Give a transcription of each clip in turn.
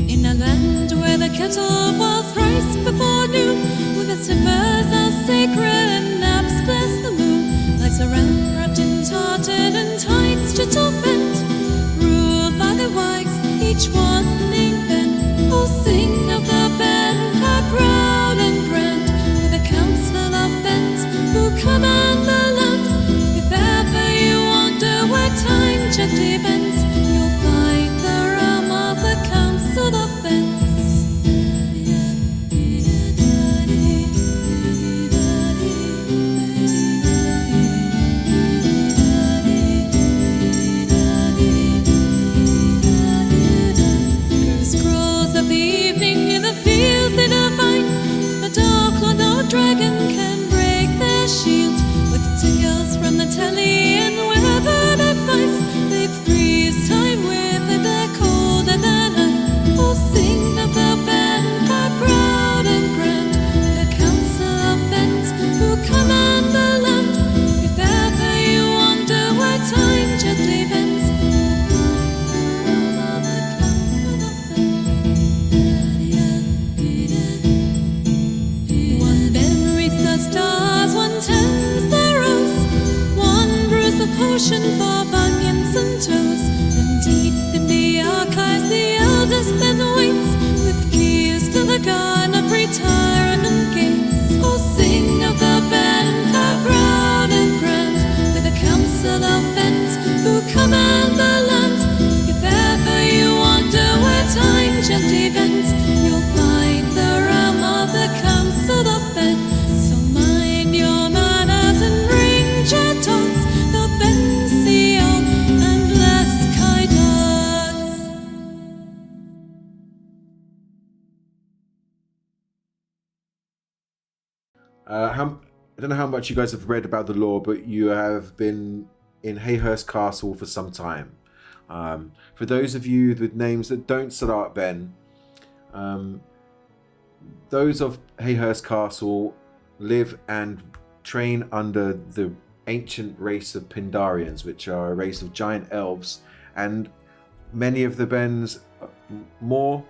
In a land where the kettle boils thrice before noon, with its timbers are sacred and naps bless the moon, lights around wrapped in tartan and tights gentle bent, ruled by the wise, each one named Ben. Oh, sing of the Benpire proud and grand, with a council of Bens who command the land. If ever you wonder where time gently bends, you'll find the realm of the council of Bens. Dragon can break their shield with tickles from the telly and weathered advice. They've freeze time with their cold and their night. Oh, sing of the Benpire proud and grand, the council of Bens who command the land. If ever you wonder where time gently bends, you'll find the realm of the council of stars, one tends the rose, one brews the potion for bunions and toes. Then deep in the archives the eldest then waits, with keys to the garden of retirement gates. Oh, sing of the Benpire proud and grand, with the council of Bens who command the land. If ever you wonder where time gently bends, you'll find the realm of the council of Bens. Your manners and ring your tones, the Bencio and blessed kind hearts. I don't know how much you guys have read about the lore, but you have been in Hayhurst Castle for some time. For those of you with names that don't start Ben, those of Hayhurst Castle live and train under the ancient race of Pindarians, which are a race of giant elves, and many of the Bens, most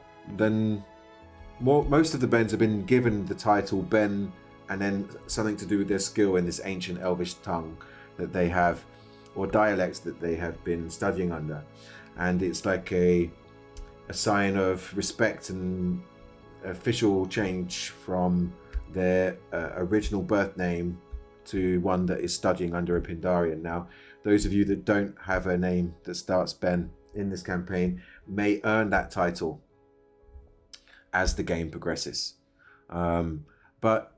of the Bens have been given the title Ben, and then something to do with their skill in this ancient elvish tongue that they have, or dialects that they have been studying under, and it's like a sign of respect and official change from their original birth name to one that is studying under a Pindarian. Now, those of you that don't have a name that starts Ben in this campaign may earn that title as the game progresses. But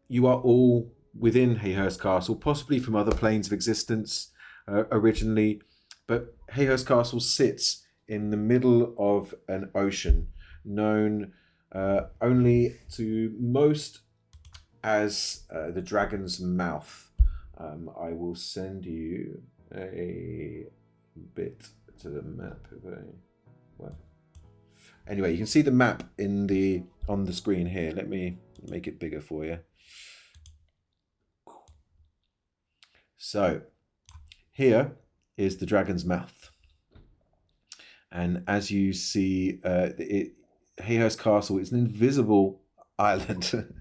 you are all within Hayhurst Castle, possibly from other planes of existence originally, but Hayhurst Castle sits in the middle of an ocean known only to most as the Dragon's Mouth. I will send you a bit to the map. Anyway, you can see the map on the screen here. Let me make it bigger for you. So here is the Dragon's Mouth, and as you see, Hayhurst Castle is an invisible island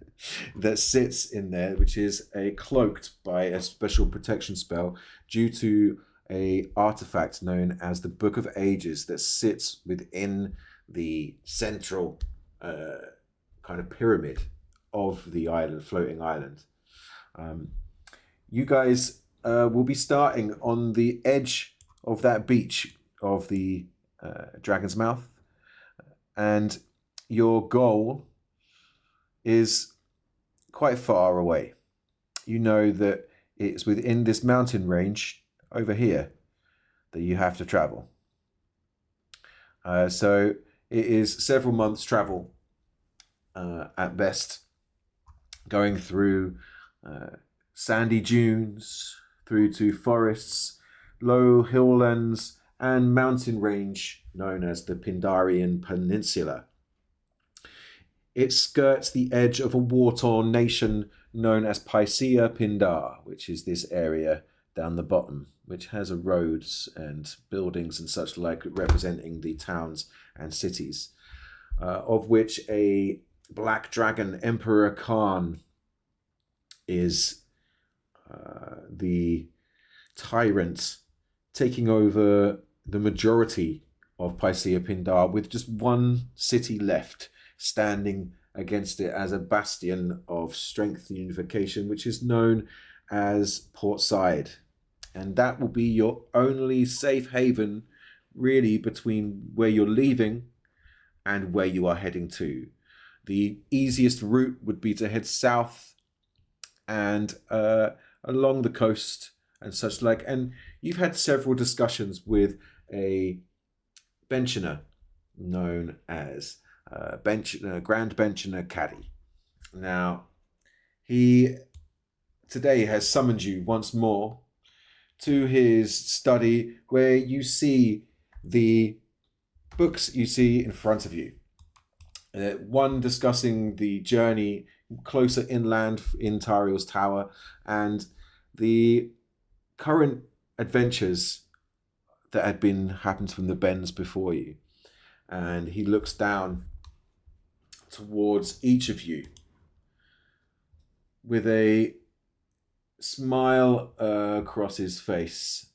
that sits in there, which is cloaked by a special protection spell due to a artifact known as the Book of Ages that sits within the central kind of pyramid of the island, floating island. You guys will be starting on the edge of that beach of the Dragon's Mouth, and your goal is quite far away. You know that it's within this mountain range over here that you have to travel. So it is several months travel at best, going through sandy dunes, through to forests, low hilllands, and mountain range known as the Pindarian Peninsula. It skirts the edge of a war-torn nation known as Pycea Pindar, which is this area down the bottom, which has a roads and buildings and such like representing the towns and cities, of which a black dragon Emperor Khan is the tyrant taking over the majority of Pycea Pindar, with just one city left standing against it as a bastion of strength and unification, which is known as Port Said. And that will be your only safe haven, really, between where you're leaving and where you are heading to. The easiest route would be to head south and along the coast and such like. And you've had several discussions with a Benchener known as Grand Benchener Caddy. Now, he today has summoned you once more to his study, where you see the books you see in front of you. One discussing the journey closer inland in Tariel's tower, and the current adventures that had happened from the Bens before you. And he looks down towards each of you with a smile across his face.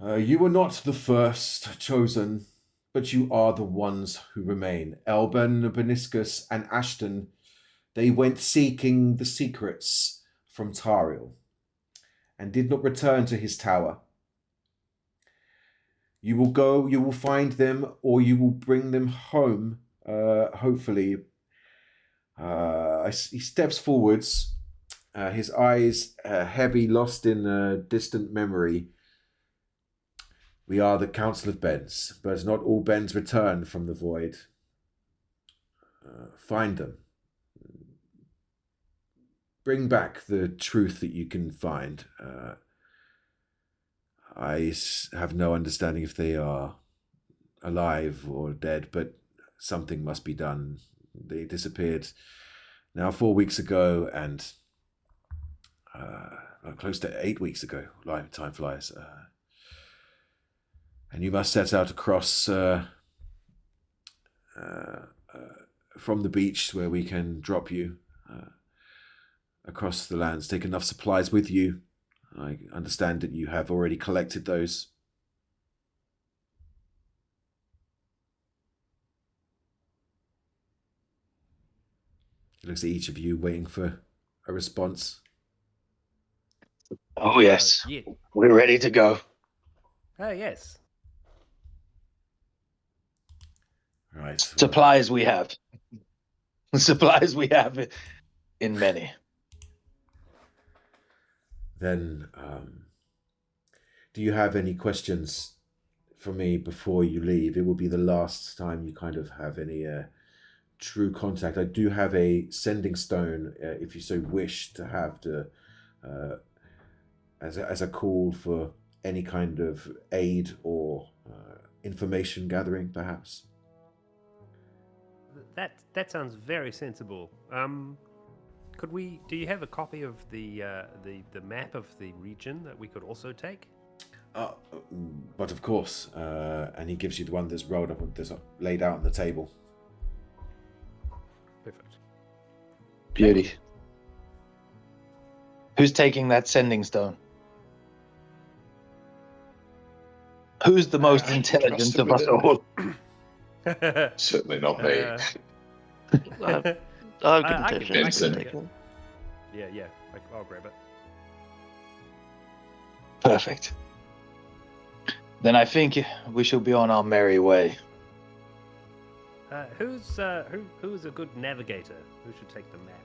You were not the first chosen, but you are the ones who remain. Elben, Beniscus, and Ashton, they went seeking the secrets from Tariel and did not return to his tower. You will go, you will find them, or you will bring them home, hopefully. He steps forwards, his eyes heavy, lost in a distant memory. We are the Council of Bens, but not all Bens return from the void. Find them. Bring back the truth that you can find. I have no understanding if they are alive or dead, but something must be done. They disappeared now 4 weeks ago, and close to 8 weeks ago. Time flies. And you must set out across from the beach where we can drop you across the lands. Take enough supplies with you. I understand that you have already collected those. He looks at each of you, waiting for a response. Oh, yes. Yeah. We're ready to go. Yes. Right. Supplies we have. Supplies we have in many. Then, do you have any questions for me before you leave? It will be the last time you kind of have any true contact. I do have a sending stone, if you so wish to have to, as a call for any kind of aid or information gathering, perhaps. That sounds very sensible. Do you have a copy of the map of the region that we could also take? But of course, and he gives you the one that's rolled up, that's laid out on the table. Perfect. Beauty. Who's taking that sending stone? Who's the most intelligent of us all? Certainly not me. I I can can take it. Yeah. I'll grab it. Perfect. Then I think we shall be on our merry way. Who's a good navigator? Who should take the map?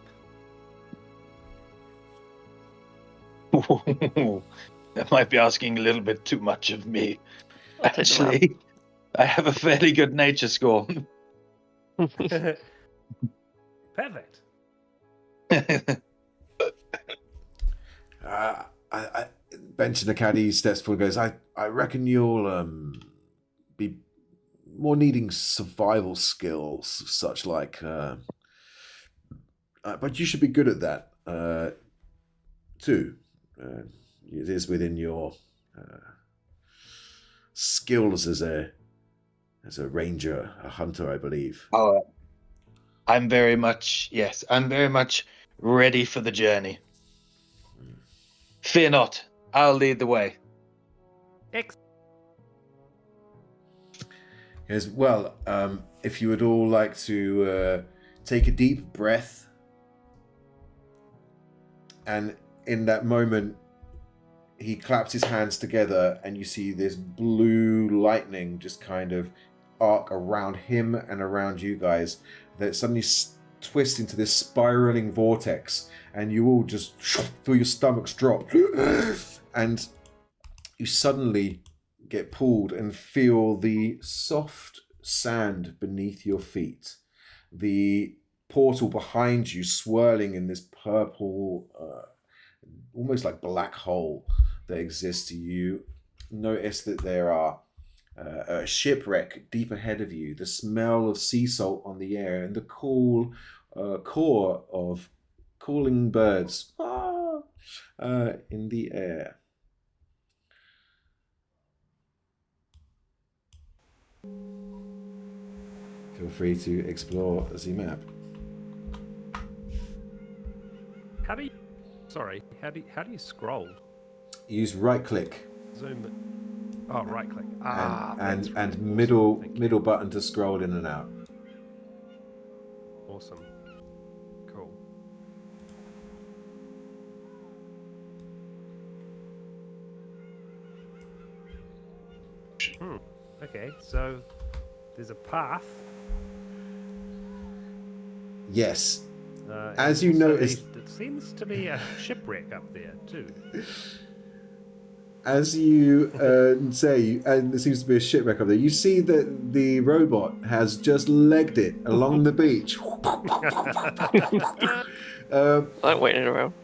That might be asking a little bit too much of me. I'll take the Actually, I have a fairly good nature score. Perfect. Bench Caddy steps forward and goes, I reckon you'll be more needing survival skills, such like, but you should be good at that too. It is within your skills as a ranger, a hunter, I believe. Oh, I'm very much ready for the journey. Fear not, I'll lead the way. As well, if you would all like to take a deep breath, and in that moment, he claps his hands together, and you see this blue lightning just kind of arc around him and around you guys, that suddenly twist into this spiraling vortex, and you all just feel your stomachs drop, and you suddenly get pulled and feel the soft sand beneath your feet, the portal behind you swirling in this purple, almost like black hole that exists. You notice that there are a shipwreck deep ahead of you, the smell of sea salt on the air, and the cool core of calling birds in the air. Feel free to explore the map. How do you scroll? Use right click. Zoom it. Oh, right click. And middle button to scroll in and out. Awesome. Cool. Okay, so there's a path. Yes. As you notice, it seems to be a shipwreck up there too. As you say, and there seems to be a shipwreck up there, you see that the robot has just legged it along the beach. I'm waiting around.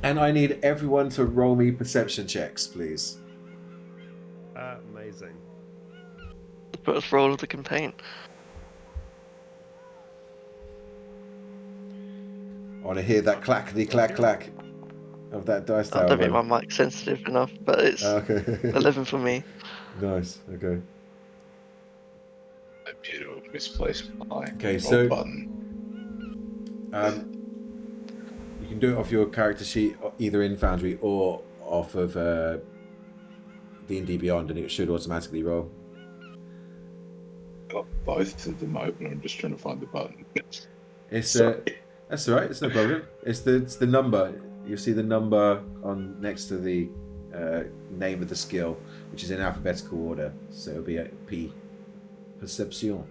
And I need everyone to roll me perception checks, please. Amazing. The first roll of the campaign. I want to hear that clackety clack clack of that dice tower. I don't think my mic's sensitive enough, but it's okay. 11 for me. Nice. Okay. A beautiful misplaced line. Okay, so button. You can do it off your character sheet, either in Foundry or off of D&D Beyond, and it should automatically roll. Got both of them open. I'm just trying to find the button. It's that's all right. It's no problem. It's the number. You'll see the number on next to the name of the skill, which is in alphabetical order. So it'll be a P. Perception.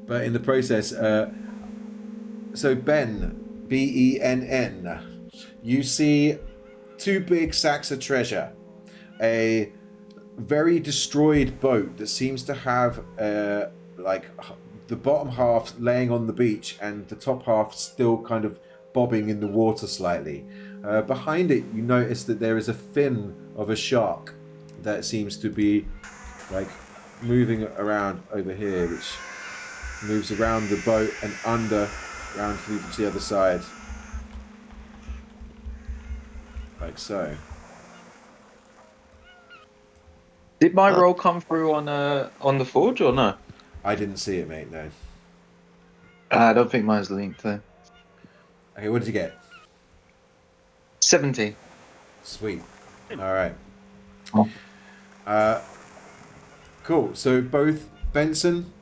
But in the process, so Ben, B.E.N.N, you see 2 big sacks of treasure, a very destroyed boat that seems to have like the bottom half laying on the beach and the top half still kind of bobbing in the water slightly. Behind it, you notice that there is a fin of a shark that seems to be like moving around over here, which moves around the boat and around through to the other side, like so. Did my roll come through on the forge or no? I didn't see it, mate. No. I don't think mine's linked though. Okay, what did you get? 17. Sweet. All right. Cool. So both Benson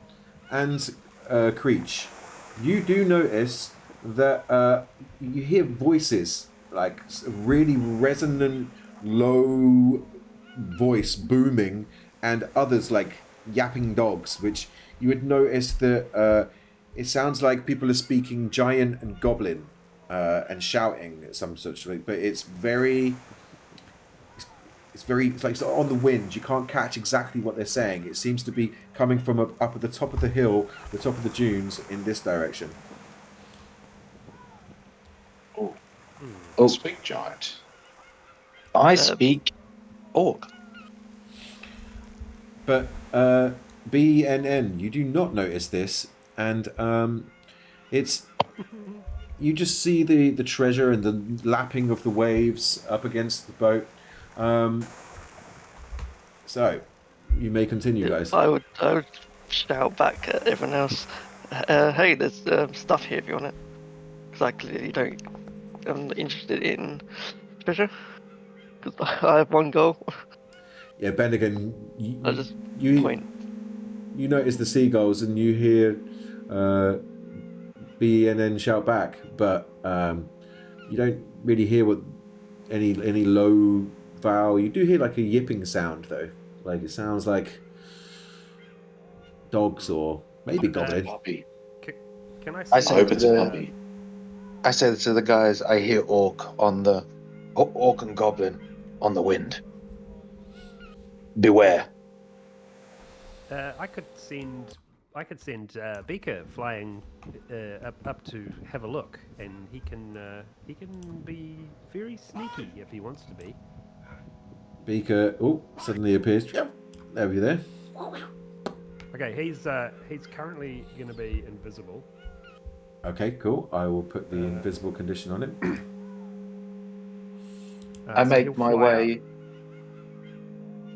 and Creach, you do notice that you hear voices, like really resonant, low voice booming, and others like yapping dogs, which you would notice that it sounds like people are speaking giant and goblin and shouting at some such thing, but it's like on the wind. You can't catch exactly what they're saying. It seems to be coming from up at the top of the hill, the top of the dunes in this direction. Oh, speak giant. I speak orc. But B.E.N.N, you do not notice this, and it's you just see the treasure and the lapping of the waves up against the boat. So, you may continue, guys. I would shout back at everyone else. Hey, there's stuff here if you want it. Because I clearly don't. I'm interested in treasure. Because I have one goal. Yeah, Bennigan, I just you point. you notice the seagulls and you hear B.E.N.N shout back, but you don't really hear what any low vowel. You do hear like a yipping sound though, like it sounds like dogs or maybe goblin. Puppy. Can I I see? I hope it's a the- puppy. I said to the guys, I hear orc and goblin on the wind. Beware. I could send Beaker flying up to have a look, and he can be very sneaky if he wants to be. Beaker, suddenly appears. Yep, there you're there. Okay, he's currently going to be invisible. Okay, cool. I will put the invisible condition on him. I So make he'll my fly way. up.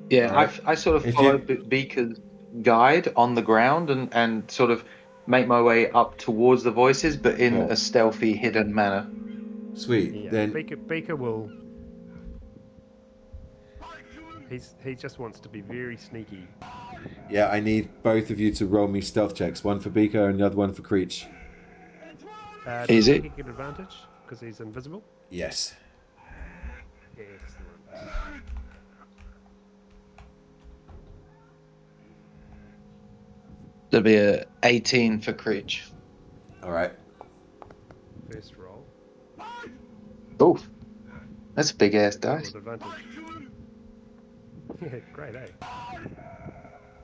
Yeah, Alright. I sort of If follow you- Beaker's guide on the ground and sort of make my way up towards the voices, but in Cool. a stealthy, hidden manner. Sweet. Yeah, Then Beaker will. He just wants to be very sneaky. yeah, I need both of you to roll me stealth checks. One for Beaker and the other one for Creach. Does Easy. Beaker get advantage because he's invisible? Yes. Excellent. There'll be a 18 for Creach. All right. First roll. Oh, that's a big ass dice. With advantage. Yeah, great, eh?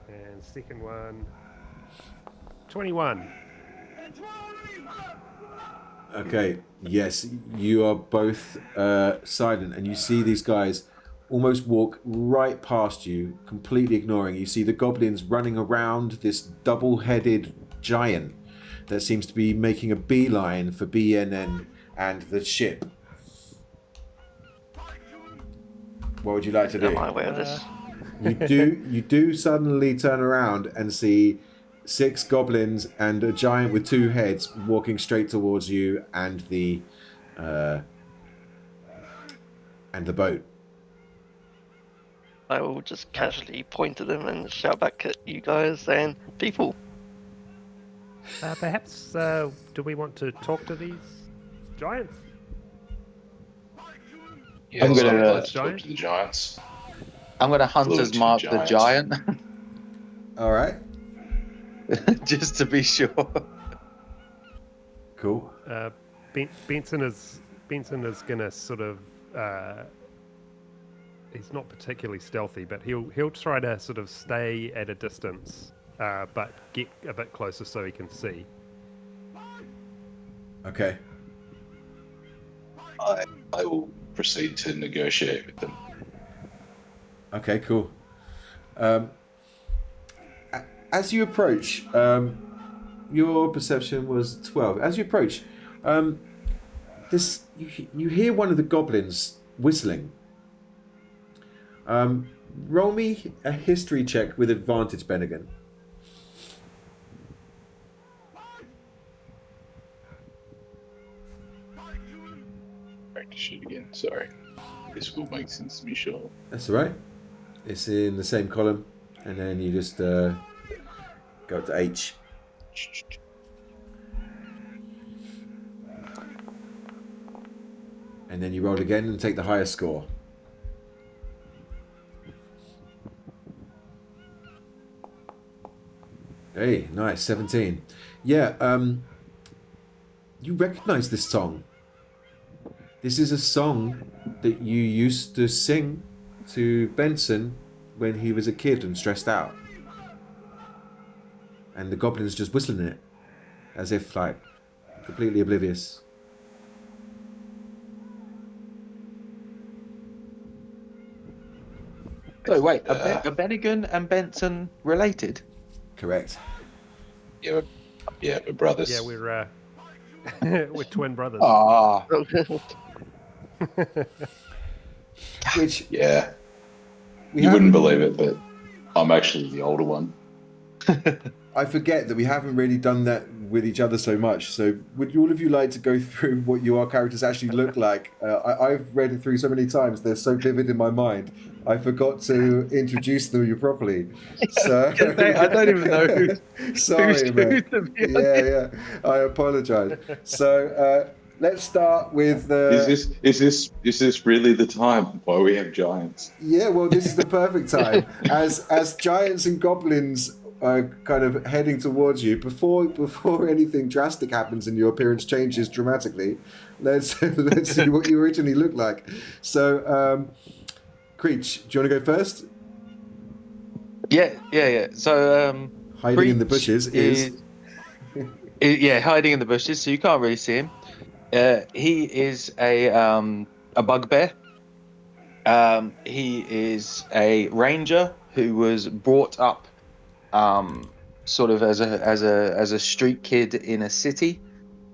And second one. 21. Okay. Yes, you are both silent, and you see these guys almost walk right past you, completely ignoring. You see the goblins running around this double-headed giant that seems to be making a beeline for B.E.N.N and the ship. What would you like to Am do? I aware of this? You do suddenly turn around and see 6 goblins and a giant with 2 heads walking straight towards you and the boat. I will just casually point at them and shout back at you guys saying, people. Perhaps, do we want to talk to these giants? Yeah, I'm gonna, let's talk giant? to the giants. I'm going to Hunter's Fluid to Mark the giant, All right. just to be sure. Cool. Bensen is gonna sort of. He's not particularly stealthy, but he'll try to sort of stay at a distance, but get a bit closer so he can see. Okay. I will proceed to negotiate with them. Okay, cool. As you approach, your perception was 12. As you approach, you hear one of the goblins whistling. Roll me a history check with advantage, Bennigan. Practice it again. Sorry. This will make sense to me, sure. That's all right. It's in the same column, and then you just go to H. And then you roll again and take the highest score. Hey, nice, 17. Yeah, you recognize this song. This is a song that you used to sing to Bensen when he was a kid and stressed out. And the goblin's just whistling it, as if, like, completely oblivious. So wait, are Bennigan and Benson related? Correct. Yeah, we're brothers. Yeah, We're twin brothers. Ah, Which Yeah, we you wouldn't haven't. believe it, but I'm actually the older one. I forget that we haven't really done that with each other so much. So, would all of you like to go through what your characters actually look like? I've read it through so many times; they're so vivid in my mind. I forgot to introduce them you properly. So, I don't even know sorry, who, man. to be Yeah, honest. yeah. I apologize. So, let's start with. Is this really the time why we have giants? Yeah, well, this is the perfect time as giants and goblins are kind of heading towards you. Before anything drastic happens and your appearance changes dramatically, let's see what you originally look like. So, Creach, do you want to go first? Yeah. So, Hiding in the Creach bushes is hiding in the bushes, so you can't really see him. He is a bugbear. He is a ranger who was brought up sort of as a street kid in a city,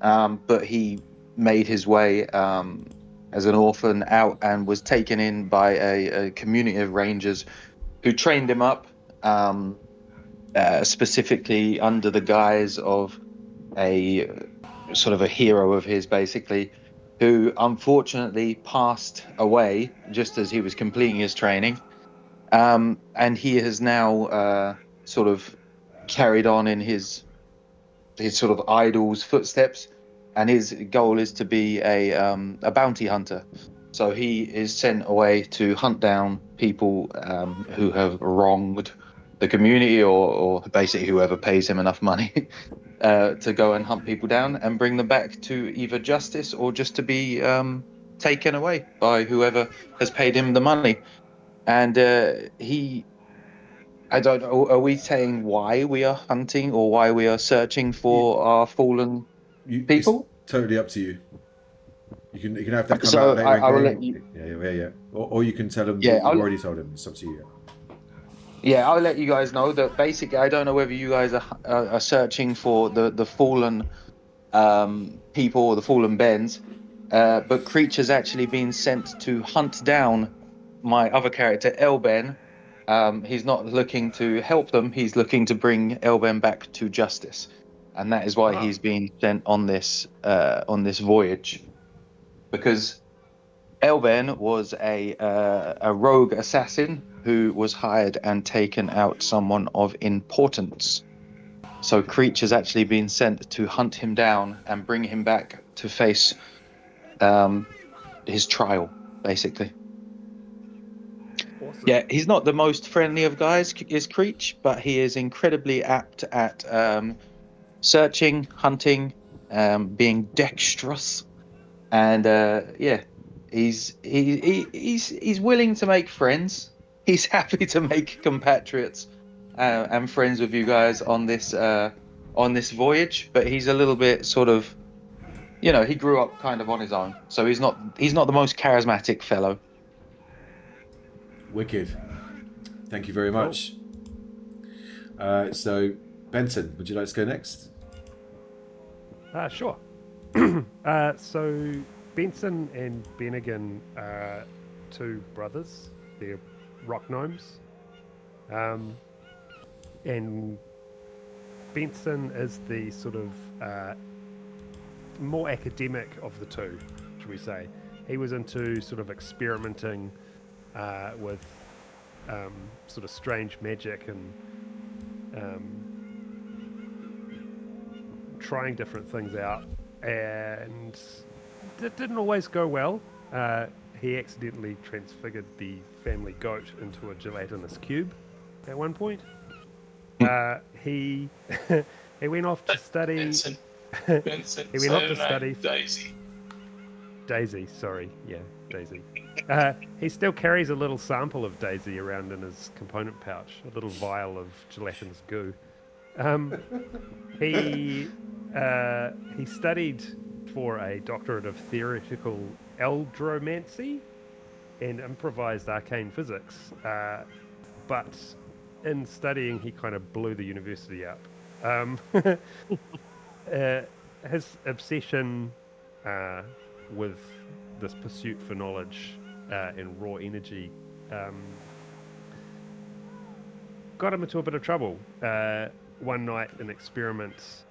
but he made his way as an orphan out and was taken in by a community of rangers who trained him up, um, specifically under the guise of a sort of a hero of his, basically, who unfortunately passed away just as he was completing his training. And he has now sort of carried on in his sort of idol's footsteps, and his goal is to be a bounty hunter. So he is sent away to hunt down people who have wronged the community, or basically whoever pays him enough money to go and hunt people down and bring them back to either justice or just to be taken away by whoever has paid him the money. And I don't know, are we saying why we are hunting or why we are searching for our fallen it's people? totally up to you. You can have that come out So later in I will let you. game. Yeah. Or you can tell them Yeah, that you've already told them. It's up to you. I'll let you guys know that basically I don't know whether you guys are searching for the fallen people or the fallen Bens, but Creach has actually been sent to hunt down my other character Elben. He's not looking to help them; he's looking to bring Elben back to justice, and that is why Ah. he's been sent on this voyage. Because Elben was a rogue assassin who was hired and taken out someone of importance. So Creech has actually been sent to hunt him down and bring him back to face um, his trial, basically. Awesome. Yeah, he's not the most friendly of guys, is Creech, but he is incredibly apt at searching, hunting, being dexterous, and he's willing to make friends. He's happy to make compatriots and friends with you guys on this voyage, but he's a little bit sort of, he grew up kind of on his own, so he's not the most charismatic fellow. Wicked. Thank you very Cool. much. So, Benson, would you like to go next? Sure. So Bensen and Bennigan are two brothers. They're rock gnomes. And Benson is the sort of more academic of the two, should we say. He was into sort of experimenting with sort of strange magic and trying different things out, and it didn't always go well. He accidentally transfigured the family goat into a gelatinous cube at one point. He he went off to study. Benson, He went off to study Daisy. Daisy. Sorry, yeah, Daisy. He still carries a little sample of Daisy around in his component pouch, a little vial of gelatinous goo. He studied for a doctorate of theoretical eldromancy and improvised arcane physics, but in studying he kind of blew the university up. his obsession with this pursuit for knowledge and raw energy got him into a bit of trouble. One night, an experiment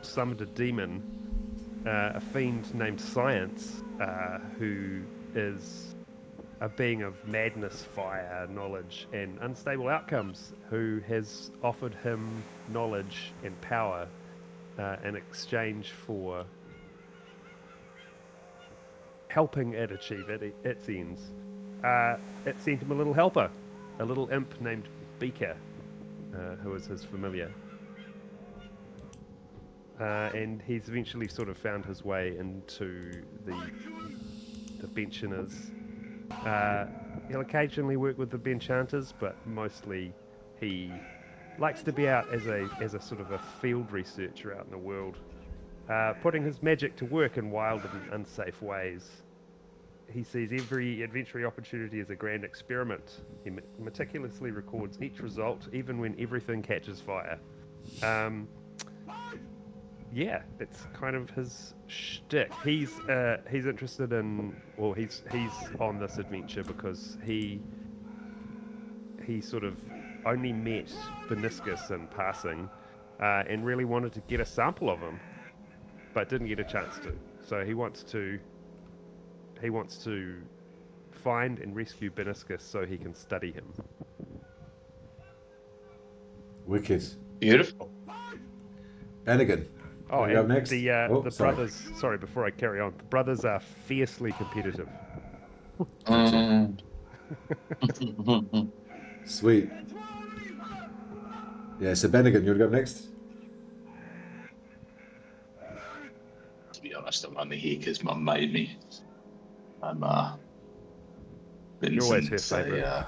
summoned a demon, a fiend named Science, who is a being of madness, fire, knowledge, and unstable outcomes, who has offered him knowledge and power in exchange for helping it achieve its ends. It sent him a little helper, a little imp named Beaker, who is his familiar. And he's eventually sort of found his way into the Bensinners. He'll occasionally work with the Benchanters, but mostly he likes to be out as a sort of a field researcher out in the world, putting his magic to work in wild and unsafe ways. He sees every adventure opportunity as a grand experiment. He meticulously records each result, even when everything catches fire. Yeah, it's kind of his shtick. He's interested in, well, he's on this adventure because he sort of only met Beniscus in passing, and really wanted to get a sample of him, but didn't get a chance to. So he wants to find and rescue Beniscus so he can study him. Wicked. Beautiful. Bennigan. Oh, You go and next? the Oh, sorry. brothers. Sorry, before I carry on, the brothers are fiercely competitive. Sweet. Yeah, so Bennigan, you want to go next? To be honest, I'm only here because Mum made me. I'm You're always her Vincent's favourite.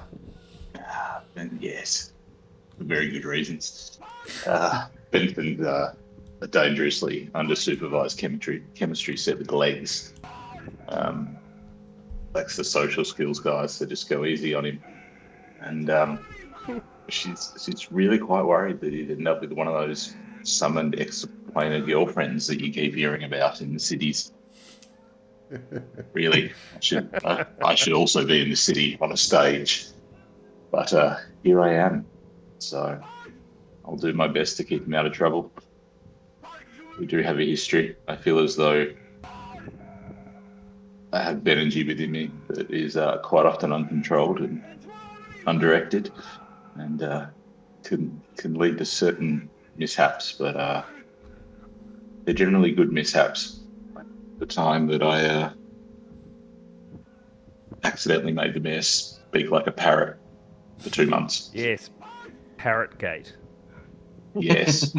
and yes, for very good reasons. Vincent's a dangerously under-supervised chemistry set with legs. Lacks the social skills, guys, so just go easy on him. And she's really quite worried that he'd end up with one of those summoned ex-planet girlfriends that you keep hearing about in the cities. Really, I should also be in the city on a stage, but here I am. So I'll do my best to keep him out of trouble. We do have a history. I feel as though I have energy within me that is quite often uncontrolled and undirected, and can lead to certain mishaps, but they're generally good mishaps. Like the time that I accidentally made the mayor speak like a parrot for 2 months. Yes, Parrotgate. Yes.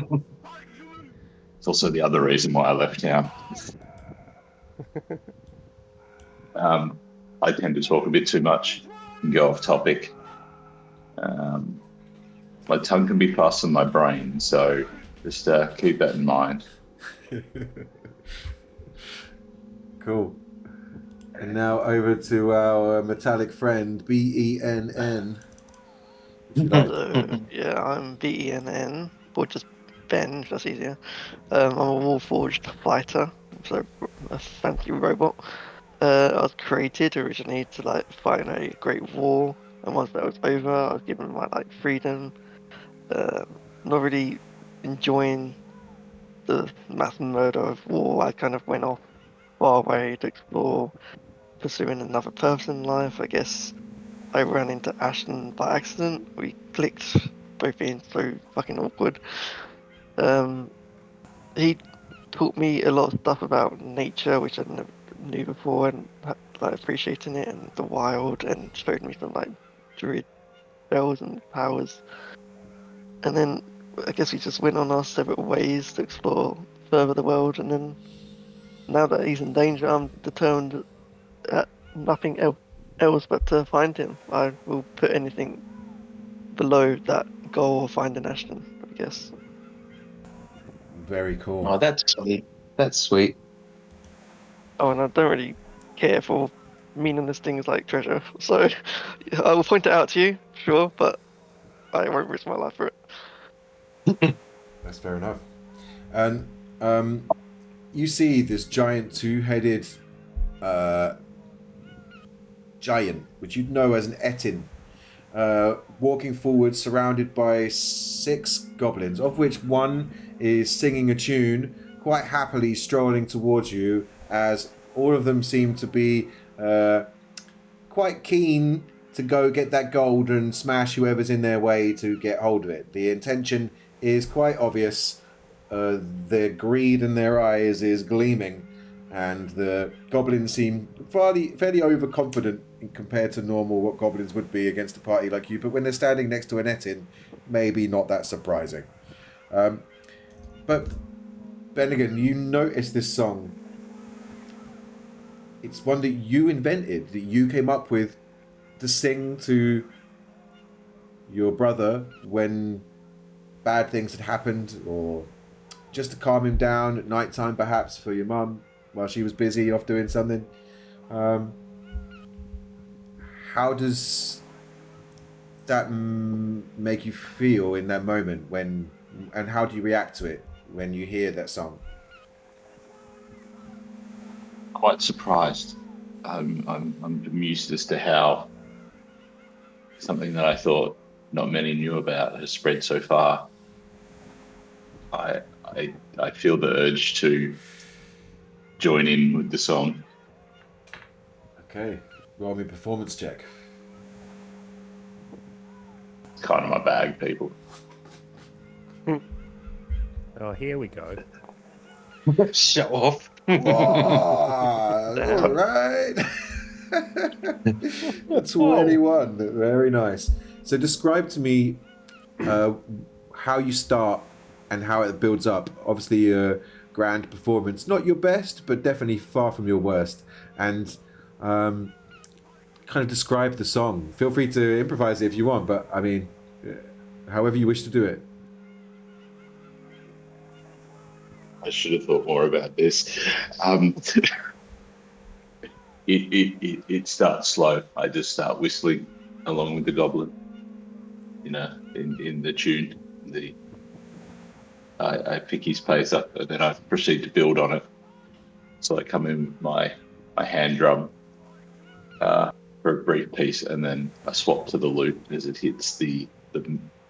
It's also the other reason why I left town. I tend to talk a bit too much and go off topic. My tongue can be faster than my brain, so just keep that in mind. Cool. And now over to our metallic friend B.E.N.N. So, yeah, I'm B.E.N.N, or just Ben, that's easier. I'm a Warforged fighter, so a fancy robot. I was created originally to like fight in a great war, and once that was over, I was given my like freedom. Not really enjoying the mass murder of war. I kind of went off far away to explore pursuing another purpose in life. I guess I ran into Ashton by accident. We clicked, both being so fucking awkward. He taught me a lot of stuff about nature, which I never knew before, and like appreciating it and the wild, and showed me some like druid spells and powers. And then I guess we just went on our separate ways to explore further the world. And then now that he's in danger, I'm determined at nothing else but to find him. I will put anything below that goal of finding Ashton, I guess. Very cool. Oh, that's sweet. That's sweet. Oh, and I don't really care for meaningless things like treasure, so I will point it out to you, sure, but I won't risk my life for it. That's fair enough. And You see this giant two-headed giant, which you'd know as an Ettin, walking forward, surrounded by 6 goblins, of which one is singing a tune, quite happily strolling towards you, as all of them seem to be quite keen to go get that gold and smash whoever's in their way to get hold of it. The intention is quite obvious. Their greed in their eyes is gleaming, and the goblins seem fairly overconfident compared to normal what goblins would be against a party like you. But when they're standing next to an Ettin, maybe not that surprising. But Bennigan, you notice this song. It's one that you invented, that you came up with to sing to your brother when bad things had happened, or just to calm him down at night time, perhaps, for your mum while she was busy off doing something. How does that make you feel in that moment and how do you react to it when you hear that song? Quite surprised. I'm amused as to how something that I thought not many knew about has spread so far. I feel the urge to join in with the song. Okay, roll me a performance check. It's kind of my bag, people. Oh, here we go. Show off. All right. 21. Very nice. So describe to me how you start and how it builds up. Obviously a grand performance, not your best, but definitely far from your worst. And kind of describe the song. Feel free to improvise it if you want, but I mean, however you wish to do it. I should have thought more about this. It starts slow. I just start whistling along with the goblin, in the tune. I pick his pace up, and then I proceed to build on it. So I come in with my hand drum for a brief piece, and then I swap to the lute as it hits the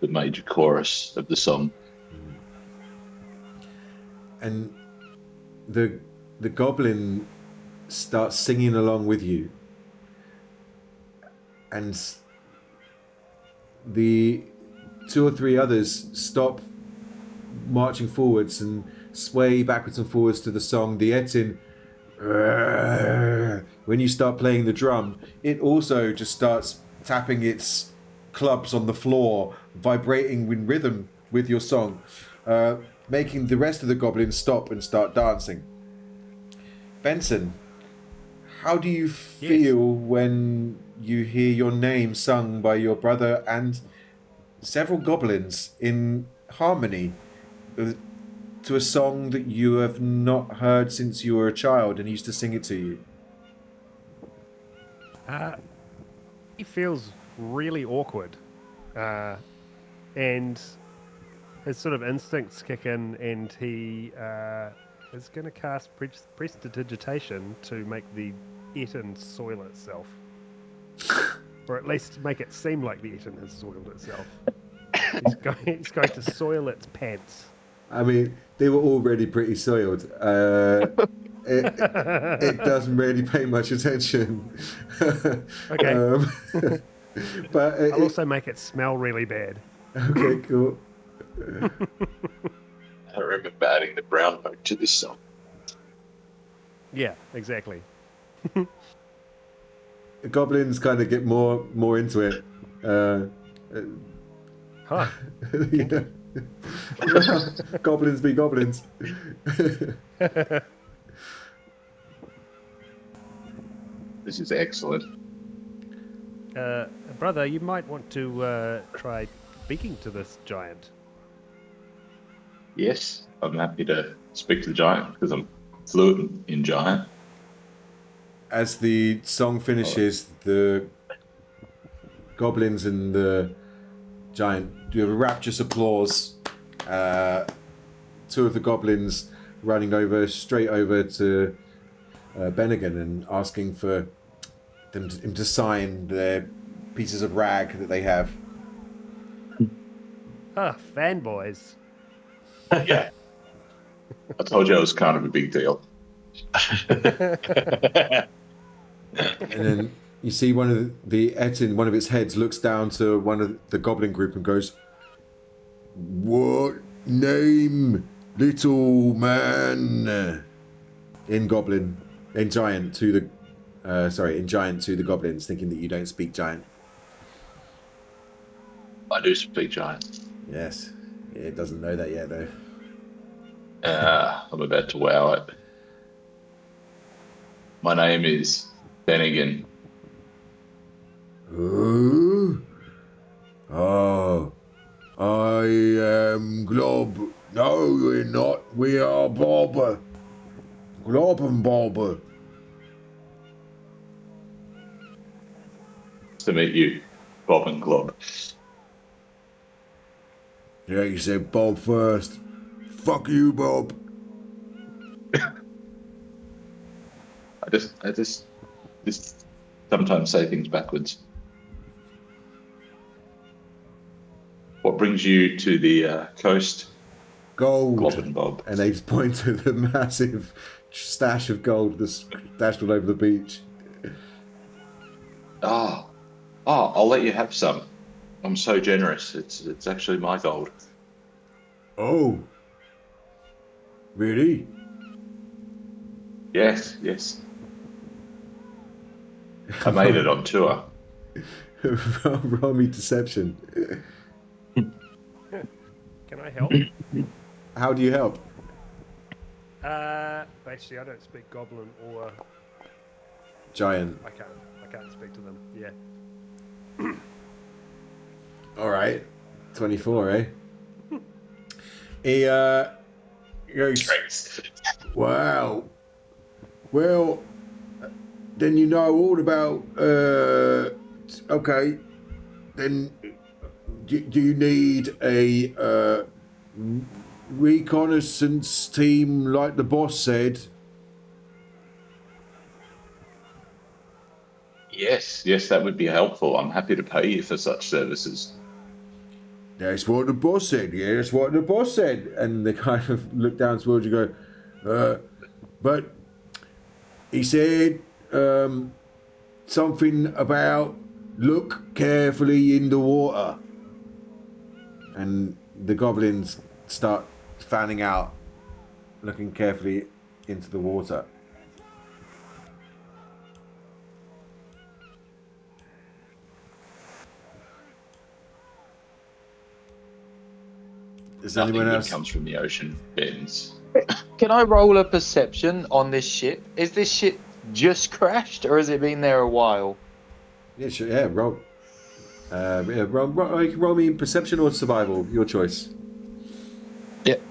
major chorus of the song. And the goblin starts singing along with you, and the 2 or 3 others stop marching forwards and sway backwards and forwards to the song. The Ettin, when you start playing the drum, it also just starts tapping its clubs on the floor, vibrating in rhythm with your song, making the rest of the goblins stop and start dancing. Benson, how do you feel when you hear your name sung by your brother and several goblins in harmony to a song that you have not heard since you were a child and used to sing it to you? He feels really awkward, and his sort of instincts kick in, and he is going to cast prestidigitation to make the Ettin soil itself. Or at least make it seem like the Ettin has soiled itself. He's going to soil its pants. I mean, they were already pretty soiled. It doesn't really pay much attention. Okay. But I'll also make it smell really bad. Okay, cool. I remember adding the brown note to this song. Yeah, exactly. The goblins kind of get more into it. Huh. You know? Goblins be goblins. This is excellent. Brother, you might want to try speaking to this giant. Yes, I'm happy to speak to the giant because I'm fluent in giant. As the song finishes, the goblins and the giant do a rapturous applause. 2 of the goblins running straight over to Bennigan and asking for him to sign their pieces of rag that they have. Ah, fanboys. Yeah. I told you it was kind of a big deal. And then you see one of the Etin, one of its heads looks down to one of the goblin group and goes, "What name, little man?" In giant to the goblins, thinking that you don't speak giant. I do speak giant. Yes, it doesn't know that yet though. I'm about to wow it. My name is Bennigan. Oh, I am Glob. No, we're not. We are Bob. Glob and Bob. Nice to meet you, Bob and Glob. Yeah, you said Bob first. Fuck you, Bob. I just sometimes say things backwards. What brings you to the coast? Gold. Glob and Bob. And they just point to the massive stash of gold that's stashed all over the beach. I'll let you have some. I'm so generous. It's actually my gold. Oh. Really? Yes. I made it on tour. Roll me deception. Can I help? How do you help? Basically, I don't speak Goblin or Giant. I can't speak to them. Yeah. All right. 24, eh? He goes, wow. Well, then you know all about, okay. Then do you need a reconnaissance team like the boss said? Yes, that would be helpful. I'm happy to pay you for such services. That's what the boss said. Yeah, that's what the boss said. And they kind of look down towards you and go, but he said something about look carefully in the water. And the goblins start fanning out, looking carefully into the water. Does Nothing anyone good else? comes from the ocean bends. Can I roll a perception on this ship? Is this ship just crashed, or has it been there a while? Yeah, sure. Yeah, roll. You can roll me in perception or survival, your choice. Yep.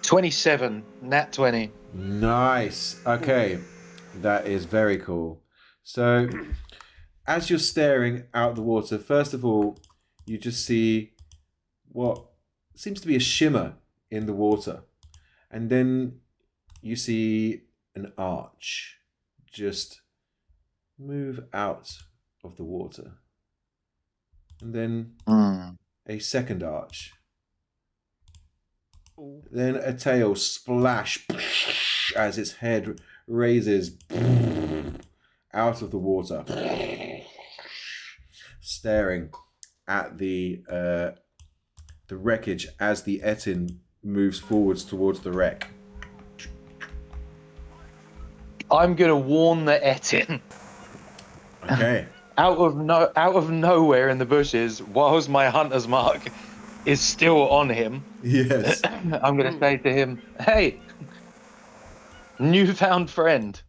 $27, nat 20. Nice. Okay, that is very cool. So, as you're staring out the water, first of all, you just see what seems to be a shimmer in the water, and then you see an arch just move out of the water, and then a second arch, then a tail splash as its head raises out of the water, staring at the wreckage as the Etin moves forwards towards the wreck. I'm gonna warn the Etin. Okay. Out of nowhere in the bushes, whilst my hunter's mark is still on him. Yes. I'm gonna say to him, "Hey, newfound friend,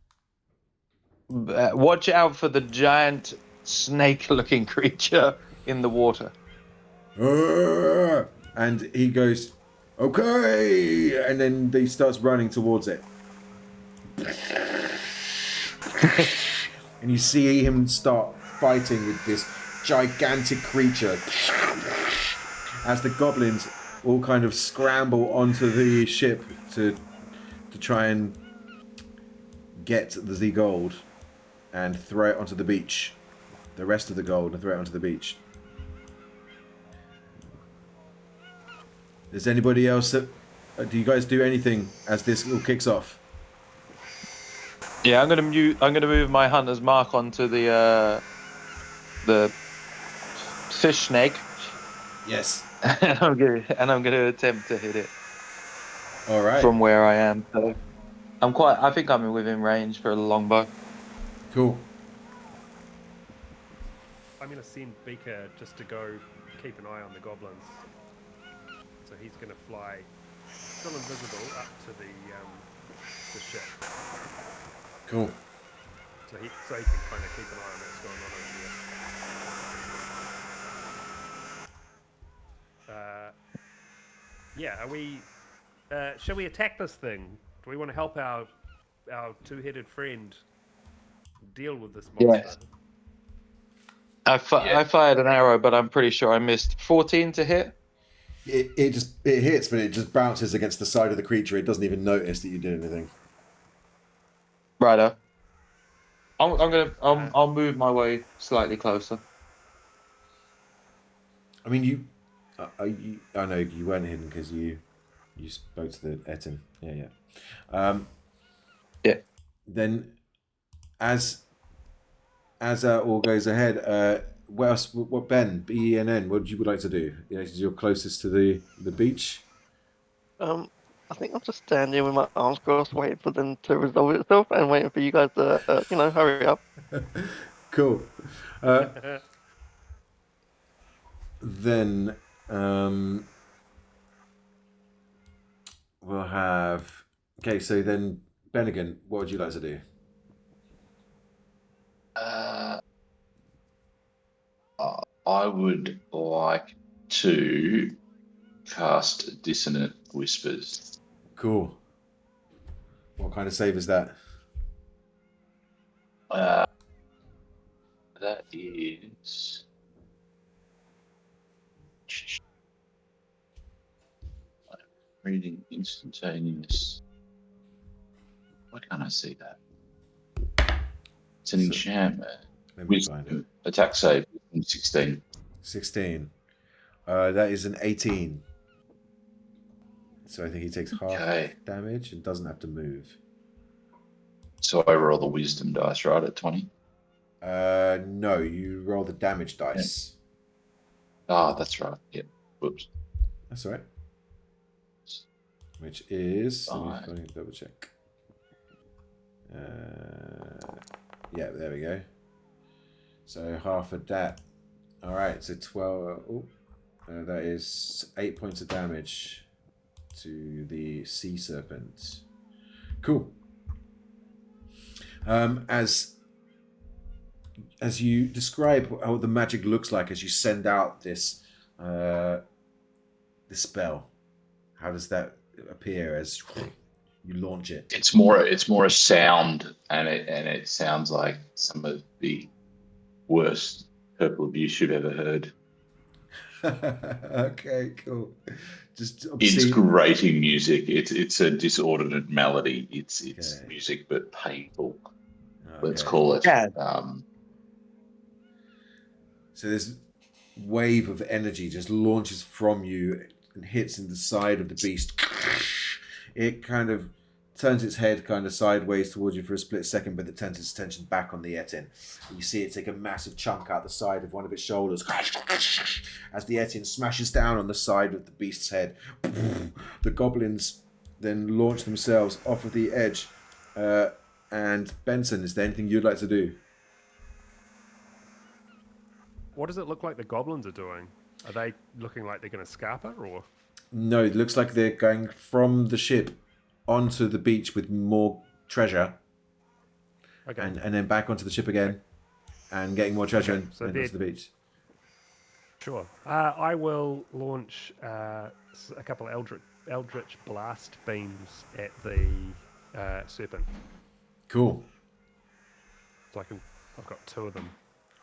watch out for the giant snake-looking creature in the water." And he goes, okay, and then he starts running towards it. And you see him start fighting with this gigantic creature. as the goblins all kind of scramble onto the ship to try and get the gold and throw it onto the beach. The rest of the gold and throw it onto the beach. Does anybody else that... do you guys do anything as this all kicks off? Yeah, I'm gonna move my hunter's mark onto the fish snake. Yes. and I'm gonna attempt to hit it All right. from where I am. So I think I'm within range for a longbow. Cool. I'm going to send Beaker just to go keep an eye on the goblins. So he's going to fly, still invisible, up to the ship. Cool. So he can kind of keep an eye on what's going on over here. Yeah, are we... shall we attack this thing? Do we want to help our two-headed friend deal with this monster? Yes. I fired an arrow, but I'm pretty sure I missed. 14 to hit. It hits, but it just bounces against the side of the creature. It doesn't even notice that you did anything. Righto. I'll move my way slightly closer. I mean, I know you weren't hidden because you spoke to the Etin. Yeah. Yeah. Then, as all goes ahead, what else? What B.E.N.N. What would you like to do? You're closest to the beach. I think I'll just stand here with my arms crossed, waiting for them to resolve itself, and waiting for you guys to, hurry up. Cool. Then we'll have. Okay, so then Bennigan, what would you like to do? I would like to cast Dissonant Whispers. Cool. What kind of save is that? That is... reading instantaneous. Why can't I see that? It's an enchantment. Let me find it. Attack save 16. 16. That is an 18. So I think he takes half damage and doesn't have to move. So I roll the wisdom dice, right, at 20? No, you roll the damage dice. Ah, that's right. Yep. Whoops. That's all right. Which is... let me double check. Yeah, there we go. So half of that. All right, so 12... that is 8 points of damage to the sea serpent. Cool. As you describe how the magic looks like as you send out this this spell, how does that appear as you launch it? It's more a sound, and it sounds like some of the worst purple abuse you've ever heard. Okay, cool. Just It's grating music. It's a disordinate melody. It's music, but painful. Okay. Let's call it. Yeah. So this wave of energy just launches from you and hits in the side of the beast. It kind of turns its head kind of sideways towards you for a split second, but it turns its attention back on the Etin. You see it take a massive chunk out the side of one of its shoulders as the Etin smashes down on the side of the beast's head. The goblins then launch themselves off of the edge. And Benson, is there anything you'd like to do? What does it look like the goblins are doing? Are they looking like they're going to scarper, or...? No, it looks like they're going from the ship onto the beach with more treasure. Okay. And then back onto the ship again and getting more treasure and then onto the beach. Sure. I will launch a couple of eldritch blast beams at the serpent. Cool. So I've got two of them.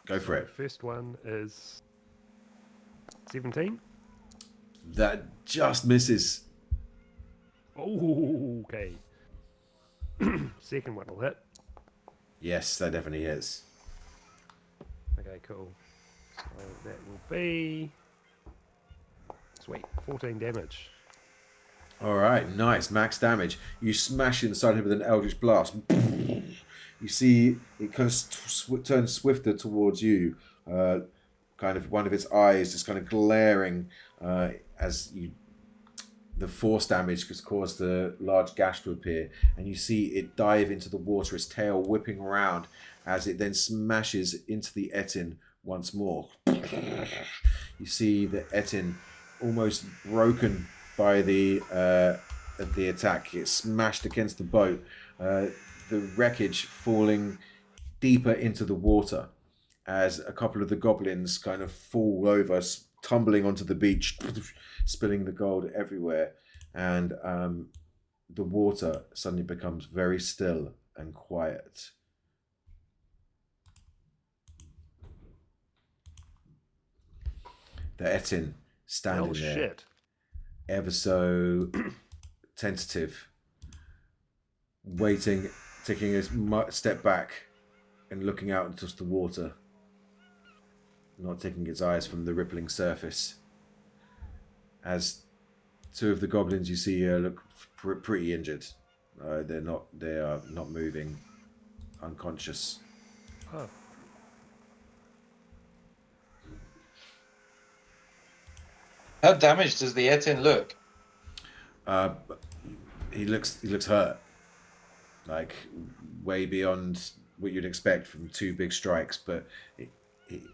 Go for it. The first one is 17. That just misses. Oh, okay. Second one will hit. Yes, that definitely is. Okay, cool. So that will be sweet 14 damage. All right, nice. Max damage. You smash inside him with an Eldritch Blast. You see it kind of turns swifter towards you. Kind of one of its eyes just kind of glaring as you. The force damage has caused a large gash to appear, and you see it dive into the water, its tail whipping around as it then smashes into the Etin once more. You see the Etin almost broken by the attack. It's smashed against the boat, the wreckage falling deeper into the water as a couple of the goblins kind of fall over, tumbling onto the beach, spilling the gold everywhere, and the water suddenly becomes very still and quiet. The Etin standing there, Shit. ever so tentative, waiting, taking a step back and looking out into the water, not taking its eyes from the rippling surface. As two of the goblins you see here look pretty injured. They are not moving, unconscious. Oh. How damaged does the Etin look? He looks hurt, like way beyond what you'd expect from two big strikes. But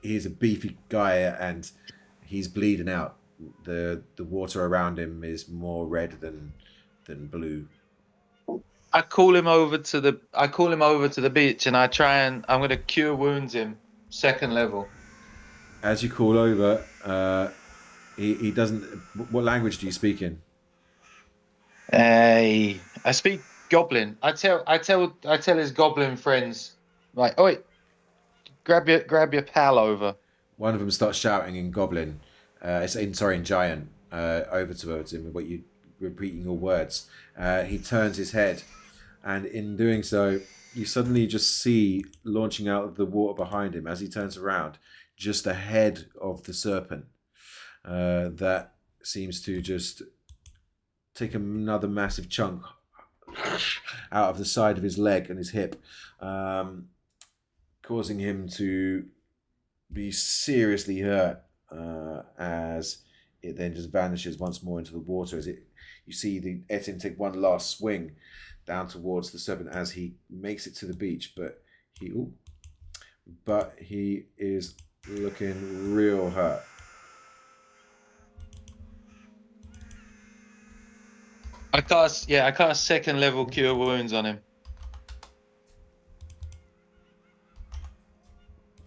he's a beefy guy and he's bleeding out. The water around him is more red than blue. I call him over to the beach, and I'm going to cure wounds him, 2nd level. As you call over, he doesn't. What language do you speak in? I speak Goblin. I tell his Goblin friends, like, oi, grab your pal over. One of them starts shouting in Goblin, in Giant, over to him. What you repeating your words? He turns his head, and in doing so, you suddenly just see launching out of the water behind him as he turns around, just the head of the serpent that seems to just take another massive chunk out of the side of his leg and his hip, causing him to be seriously hurt as it then just vanishes once more into the water. As you see the Etin take one last swing down towards the serpent as he makes it to the beach, but he is looking real hurt. I cast 2nd level cure wounds on him.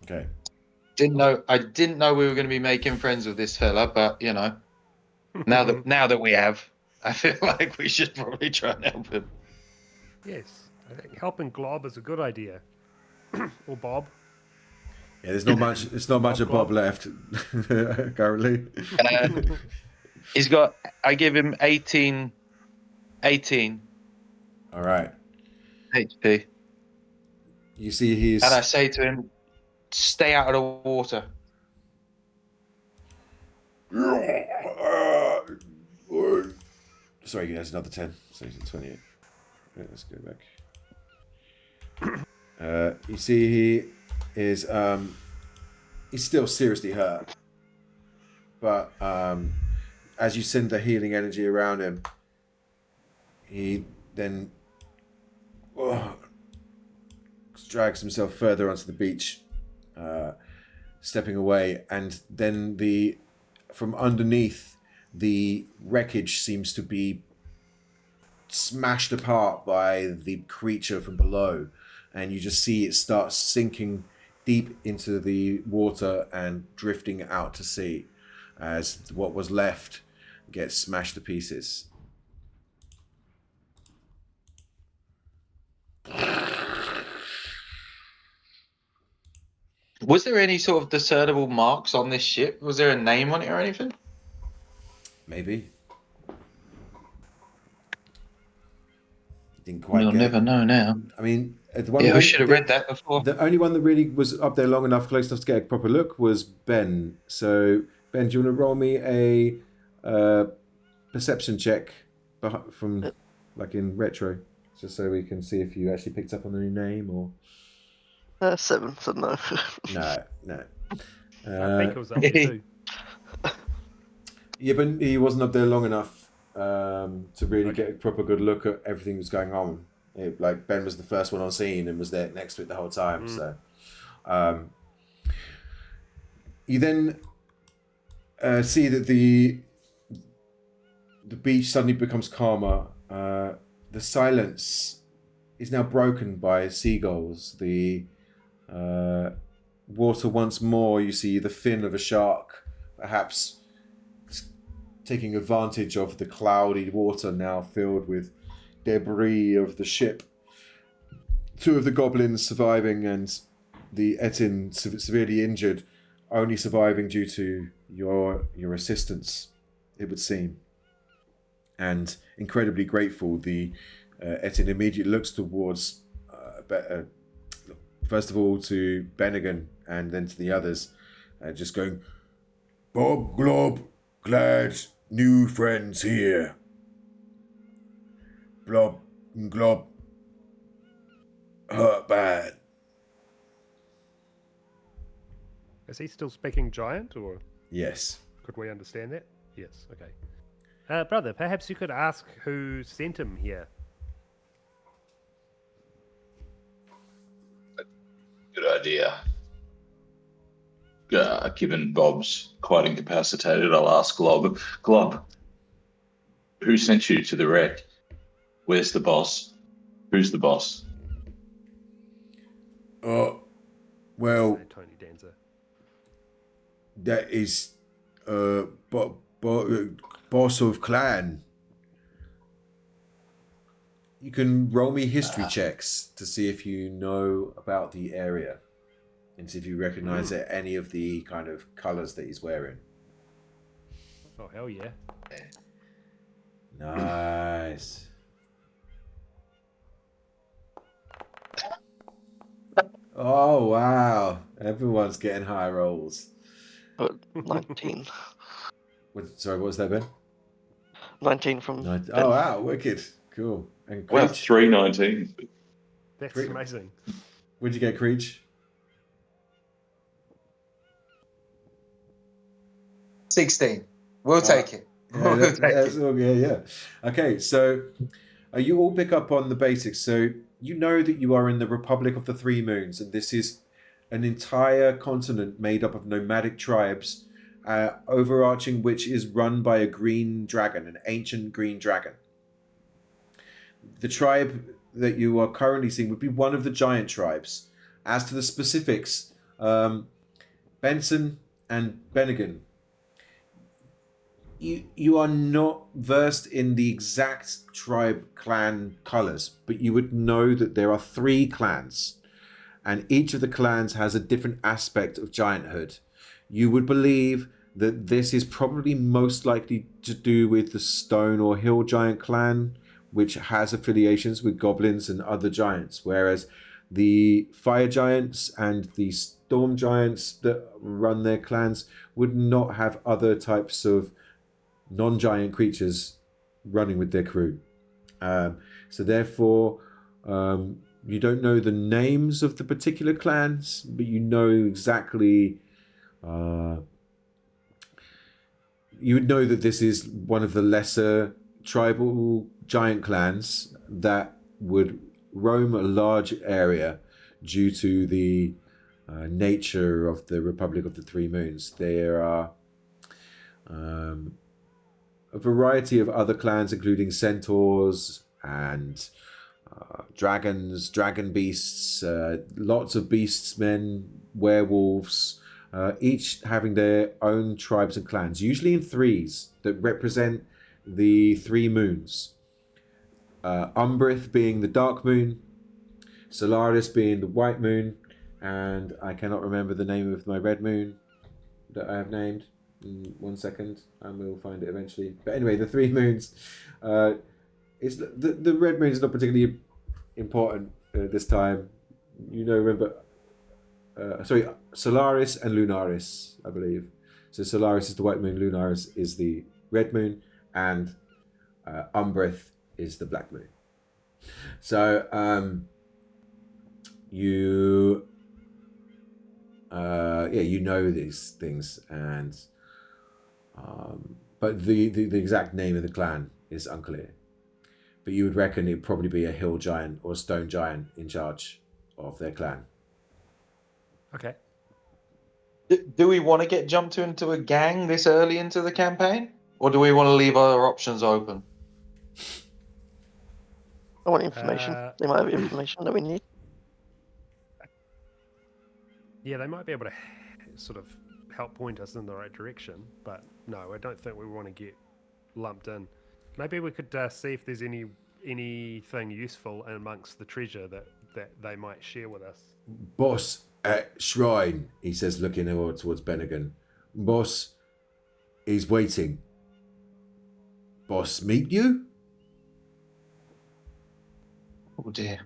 Okay. I didn't know we were going to be making friends with this fella, but you know, now that we have, I feel like we should probably try and help him. Yes, I think helping Glob is a good idea. Or Bob. Yeah, there's not much. It's not much of Bob left currently. I give him 18. All right. HP. You see, And I say to him, stay out of the water. Sorry, that's another 10. So it's 28. Yeah, let's go back. You see, he is he's still seriously hurt, but as you send the healing energy around him, he then drags himself further onto the beach, stepping away, and then from underneath the wreckage seems to be smashed apart by the creature from below, and you just see it start sinking deep into the water and drifting out to sea as what was left gets smashed to pieces. Was there any sort of discernible marks on this ship? Was there a name on it or anything? Maybe. Didn't quite We'll get never it. know now. I mean, the one Yeah, we I- should have the- read that before. The only one that really was up there long enough, close enough to get a proper look, was Ben. So, Ben, do you want to roll me a perception check from, like, in retro, just so we can see if you actually picked up on any name or 7, so no. no. Beaker was up there too. Yeah, but he wasn't up there long enough to really get a proper good look at everything that's going on. Like, Ben was the first one on scene and was there next to it the whole time. So, you then see that the beach suddenly becomes calmer. The silence is now broken by seagulls. The water once more, you see the fin of a shark, perhaps taking advantage of the cloudy water now filled with debris of the ship. 2 of the goblins surviving, and the Etin severely injured, only surviving due to your assistance, it would seem. And incredibly grateful, the Etin immediately looks towards, first of all to Bennigan and then to the others, just going, "Bob Glob, glad new friends here. Blob and Glob hurt bad." Is he still speaking giant, or Yes. could we understand that? Yes, okay. Brother, perhaps you could ask who sent him here. Good idea. Given Bob's quite incapacitated, I'll ask Glob. Glob, who sent you to the wreck? Where's the boss? Who's the boss? Well, Tony Danza. that is boss of clan. You can roll me history checks to see if you know about the area and see if you recognize any of the kind of colors that he's wearing. Oh, hell yeah. Nice. Oh, wow. Everyone's getting high rolls. But 19. Sorry, what was that, Ben? 19 from Ben. Oh, wow. Wicked. Cool. And Well, Creach? 319. That's Great. amazing. What'd you get, Creach? 16. We'll take it. Yeah, We'll that's take it. all, yeah. Okay, so you all pick up on the basics. So you know that you are in the Republic of the Three Moons, and this is an entire continent made up of nomadic tribes, overarching which is run by a green dragon, an ancient green dragon. The tribe that you are currently seeing would be one of the giant tribes. As to the specifics, Bensen and Bennigan, you are not versed in the exact tribe clan colors, but you would know that there are 3 clans, and each of the clans has a different aspect of gianthood. You would believe that this is probably most likely to do with the Stone or Hill Giant clan, which has affiliations with goblins and other giants, whereas the Fire Giants and the Storm Giants that run their clans would not have other types of non-giant creatures running with their crew. So therefore, you don't know the names of the particular clans, but you know exactly... you would know that this is one of the lesser tribal giant clans that would roam a large area due to the nature of the Republic of the Three Moons. There are a variety of other clans, including centaurs and dragons, dragon beasts, lots of beasts, men, werewolves, each having their own tribes and clans, usually in 3s that represent the 3 moons. Umbrith being the dark moon, Solaris being the white moon, and I cannot remember the name of my red moon that I have named. in 1 second, and we'll find it eventually. But anyway, the 3 moons. It's the red moon is not particularly important this time. Remember. Solaris and Lunaris, I believe. So Solaris is the white moon, Lunaris is the red moon, and Umbreth is the black moon. So you know these things, and but the exact name of the clan is unclear. But you would reckon it'd probably be a hill giant or a stone giant in charge of their clan. Okay. Do we want to get jumped into a gang this early into the campaign? Or do we want to leave our options open? I want information. They might have information that we need. Yeah, they might be able to sort of help point us in the right direction, but no, I don't think we want to get lumped in. Maybe we could see if there's anything useful amongst the treasure that they might share with us. Boss at Shrine, he says, looking towards Bennigan. Boss is waiting. Boss meet you? Oh dear.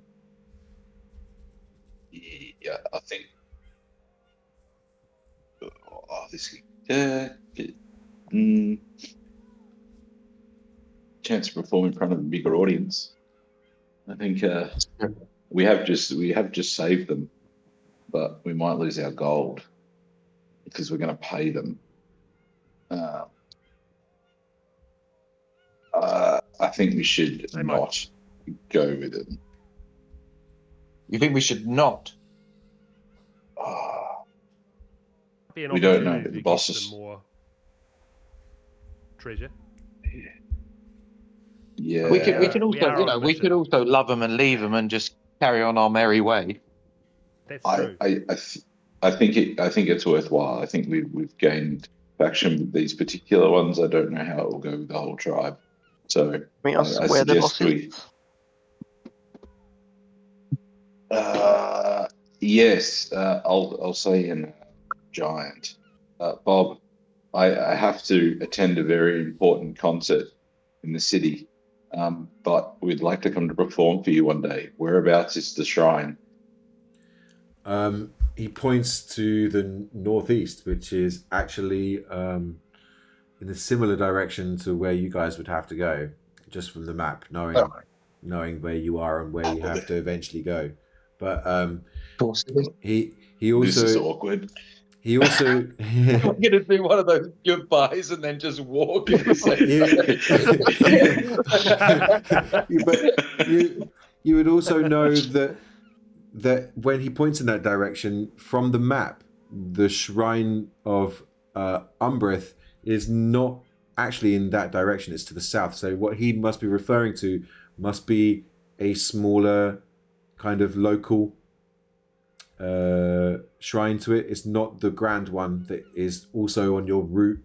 Yeah, I think. Chance to perform in front of a bigger audience. I think we have just saved them, but we might lose our gold because we're going to pay them. I think we should not go with them. You think we should not? We don't know the bosses. Some more treasure. Yeah, We can also, we could also love them and leave them and just carry on our merry way. That's true. I think it's worthwhile. I think we've gained faction with these particular ones. I don't know how it will go with the whole tribe. So I swear the suggest bosses. Yes, I'll say in giant. Bob, I have to attend a very important concert in the city, but we'd like to come to perform for you one day. Whereabouts is the shrine? He points to the northeast, which is actually in a similar direction to where you guys would have to go, just from the map, knowing where you are and where you have to eventually go. But he also. This is awkward. He also. I'm going to do one of those goodbyes and then just walk. But you would also know that when he points in that direction from the map, the shrine of Umbreth is not actually in that direction. It's to the south. So what he must be referring to must be a smaller kind of local shrine to it. It's not the grand one that is also on your route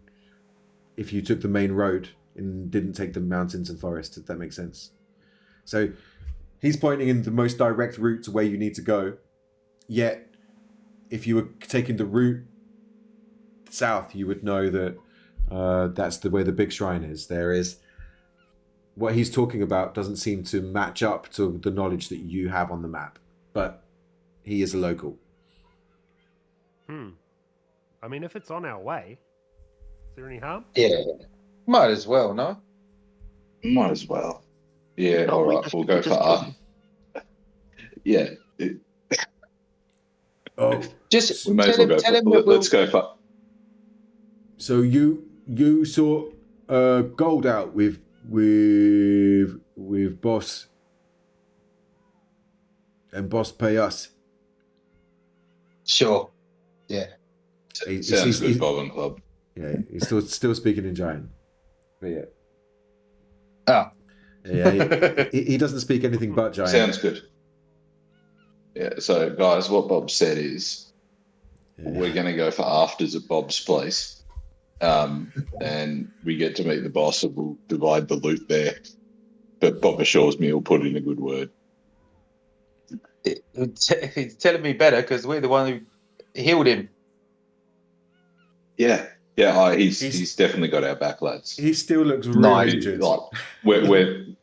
if you took the main road and didn't take the mountains and forest, if that makes sense. So he's pointing in the most direct route to where you need to go. Yet, if you were taking the route south, you would know that that's where the big shrine is. There is what he's talking about doesn't seem to match up to the knowledge that you have on the map, but he is a local. I mean, if it's on our way, is there any harm? Yeah, might as well, no? Might as well. Yeah, No, all we right, just- we'll we go just for yeah. Oh, Just We may as well go tell him for. that we'll... Let's go for. so you saw gold out with boss, and boss pay us. Sure. Yeah. Sounds good, Bob and Club. Yeah, he's still speaking in giant. But yeah. Oh. Yeah, he doesn't speak anything but giant. Sounds good. Yeah, so guys, what Bob said is we're going to go for afters at Bob's place, and we get to meet the boss and we'll divide the loot there. But Bob assures me he'll put in a good word. He's telling me better because we're the one who healed him. Yeah, Yeah, he's definitely got our back, lads. He still looks real Nice. injured. Like, we're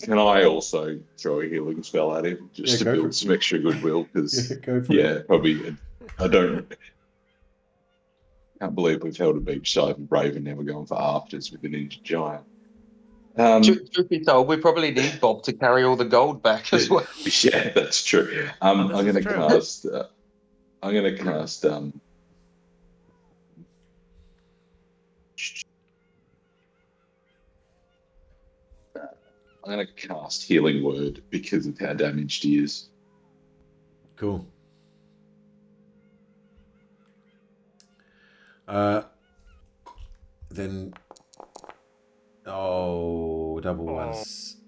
can I also throw a healing spell at him just to go for build it. some extra goodwill? Because Go for it. probably I can't believe we've held a beachside and Brave and never going for afters with an injured giant. Truth be told, we probably need Bob to carry all the gold back as well. Yeah, that's true. I'm this is going to true. cast. I'm going to cast. I'm going to cast Healing Word because of how damaged he is. Cool. Then, double ones.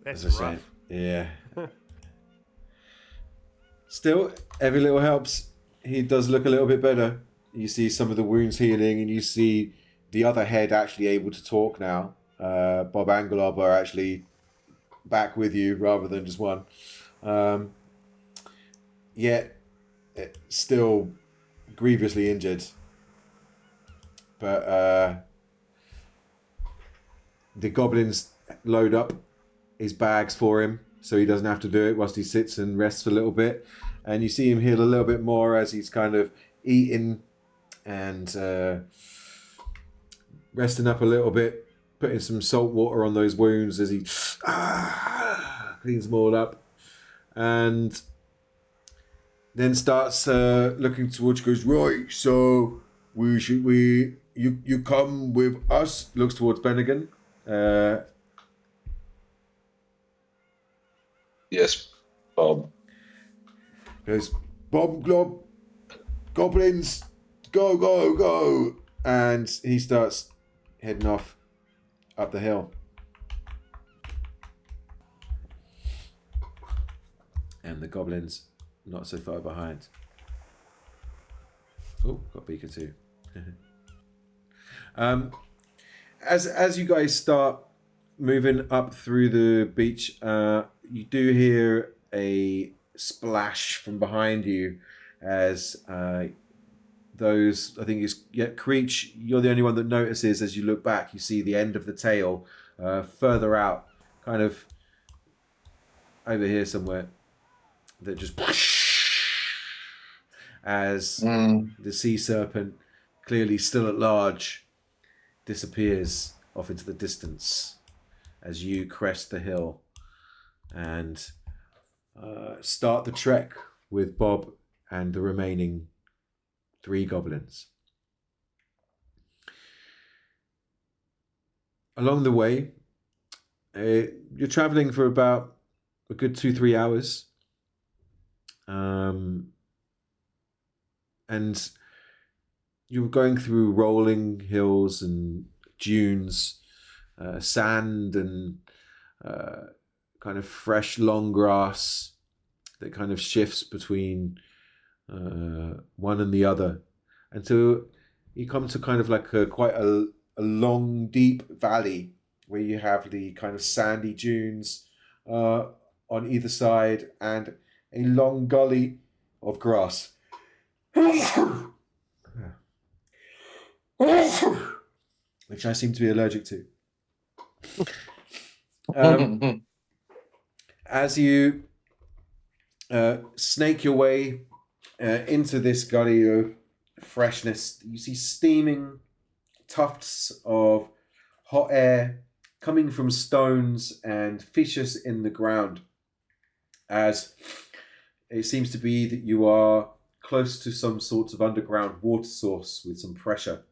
That's a shame. rough. Yeah. Still, every little helps. He does look a little bit better. You see some of the wounds healing, and you see the other head actually able to talk now. Bob Anglob are actually back with you rather than just one. Yet, still grievously injured. But the goblins load up his bags for him so he doesn't have to do it whilst he sits and rests for a little bit. And you see him heal a little bit more as he's kind of eating and resting up a little bit, putting some salt water on those wounds as he cleans them all up. And then starts looking towards you, goes, right, so you come with us, looks towards Bennigan. Yes, Bob. Goes, Bob Glob, goblins, go, go, go. And he starts heading off up the hill. And the goblins not so far behind. Oh, got Beaker too. As you guys start moving up through the beach, you do hear a splash from behind you as those, I think it's Creach, you're the only one that notices as you look back, you see the end of the tail further out, kind of over here somewhere, that just as the sea serpent, clearly still at large, disappears off into the distance as you crest the hill and start the trek with Bob and the remaining 3 goblins. Along the way, you're traveling for about a good 2-3 hours. And you're going through rolling hills and dunes, sand and kind of fresh long grass that kind of shifts between one and the other until you come to kind of like quite a long, deep valley where you have the kind of sandy dunes on either side and a long gully of grass. Which I seem to be allergic to. As you snake your way into this gully of freshness, you see steaming tufts of hot air coming from stones and fissures in the ground, as it seems to be that you are close to some sort of underground water source with some pressure.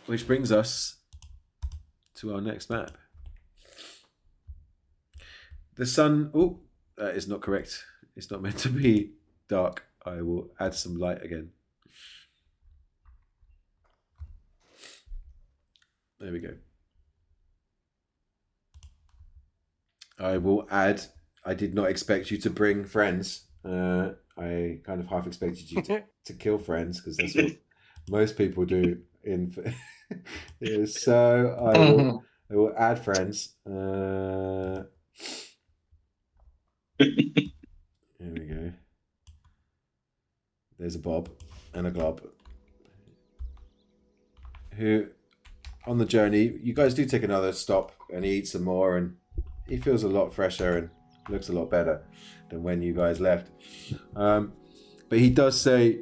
Which brings us to our next map. The sun... Oh, that is not correct. It's not meant to be dark. I will add some light again. There we go. I will add... I did not expect you to bring friends. I kind of half expected you to kill friends, because that's what most people do. So I will add friends. there's a Bob and a Glob who, on the journey, you guys do take another stop and he eats some more and he feels a lot fresher and looks a lot better than when you guys left. But he does say,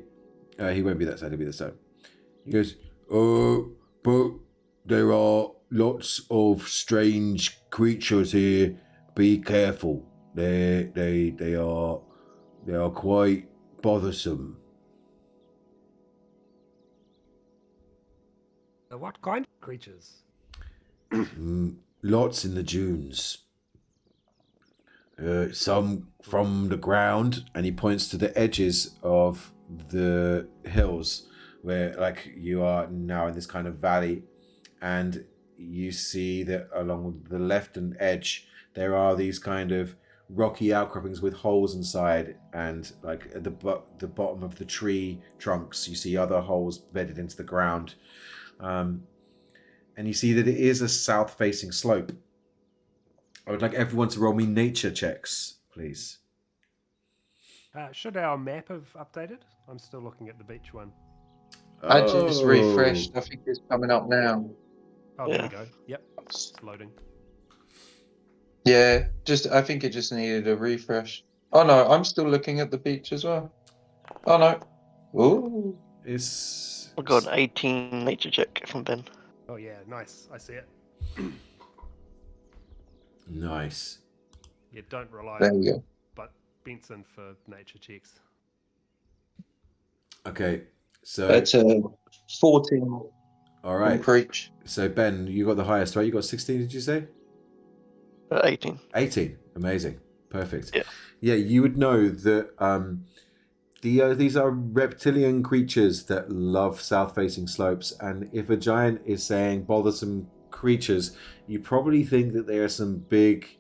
he won't be that sad, he'll be this time. He goes, oh, but there are lots of strange creatures here. Be careful. They are quite bothersome. What kind of creatures? Lots in the dunes. Some from the ground, and he points to the edges of the hills where, like, you are now in this kind of valley, and you see that along the left and edge there are these kind of rocky outcroppings with holes inside, and like at the bottom of the tree trunks you see other holes bedded into the ground, and you see that it is a south-facing slope. I would like everyone to roll me nature checks, please. Should our map have updated? I'm still looking at the beach one. I just refreshed. I think it's coming up now. Oh, Yeah. there we go. Yep, it's loading. Yeah, I think it just needed a refresh. Oh no, I'm still looking at the beach as well. Oh no. Ooh. It's I got an 18 nature check from Ben. Oh yeah, nice. I see it. nice. Yeah, don't rely There on we go. but Benson for nature checks. Okay, so That's a 14 all from right. Creach. So Ben, you got the highest, right? You got 16, did you say? 18. 18. Amazing. Perfect. Yeah. Yeah, you would know that these are reptilian creatures that love south-facing slopes, and if a giant is saying bothersome creatures, you probably think that they are some big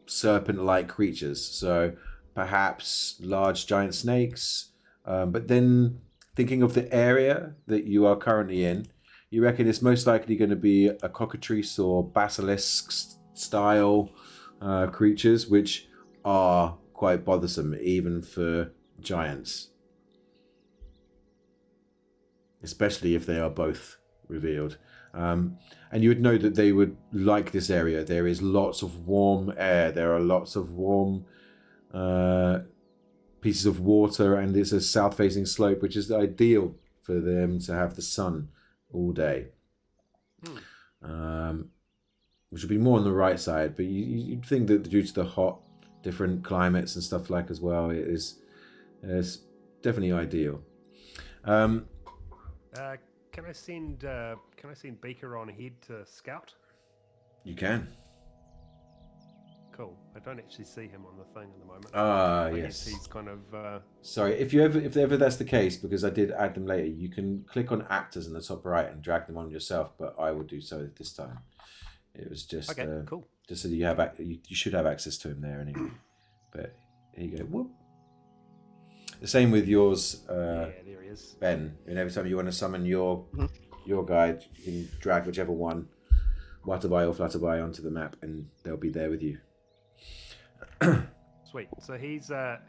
serpent-like creatures. So perhaps large giant snakes. But then thinking of the area that you are currently in, you reckon it's most likely going to be a cockatrice or basilisk style creatures, which are quite bothersome even for giants, especially if they are both revealed. And you would know that they would like this area. There is lots of warm air. There are lots of warm pieces of water, and it's a south-facing slope, which is ideal for them to have the sun all day. Which would be more on the right side, but you'd think that due to the hot, different climates and stuff like as well, it's definitely ideal. Can I send Beaker on ahead to scout? You can. Cool. I don't actually see him on the thing at the moment. Ah, I yes. guess he's kind of. Sorry, if ever that's the case, because I did add them later, you can click on actors in the top right and drag them on yourself. But I will do so this time. It was just Okay, cool. Just so that you should have access to him there anyway. But here you go. Whoop. The same with yours, Yeah, there he is. Ben. And every time you want to summon your guide, you can drag whichever one, Waterby or Flutterby, onto the map, and they'll be there with you. Sweet. So he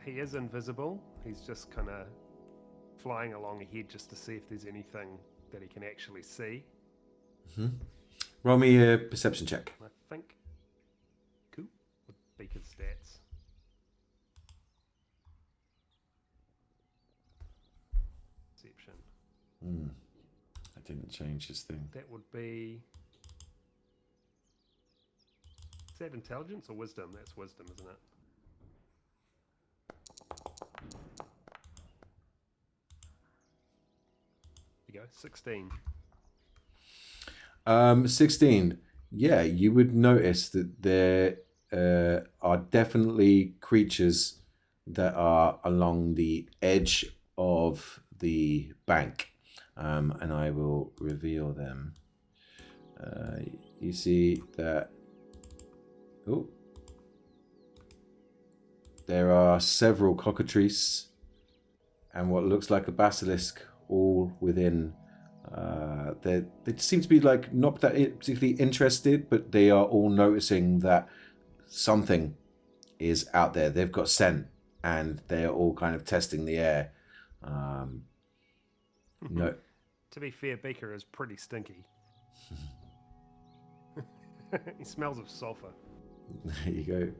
is invisible. He's just kind of flying along ahead just to see if there's anything that he can actually see. Roll me a perception check. I think. Cool. With Beaker's stats. Perception. I didn't change his thing. That would be. Is that intelligence or wisdom? That's wisdom, isn't it? There you go. 16. 16. Yeah, you would notice that there are definitely creatures that are along the edge of the bank, and I will reveal them. You see that. Oh, there are several cockatrices and what looks like a basilisk, all within. They seem to be like not that particularly interested, but they are all noticing that something is out there. They've got scent, and they are all kind of testing the air. No, To be fair, Beaker is pretty stinky. He smells of sulfur. there you go.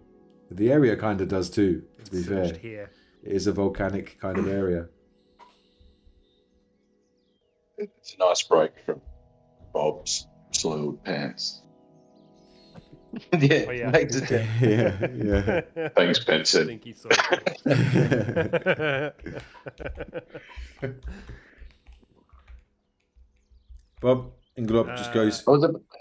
The area kind of does too. To be fair, Singed hair. it is a volcanic kind of area. It's a nice break from Bob's soiled pants. Yeah, Oh, yeah. makes a change. Yeah. Thanks, Benson. Stinky sulfur. Bob Inglop just goes. I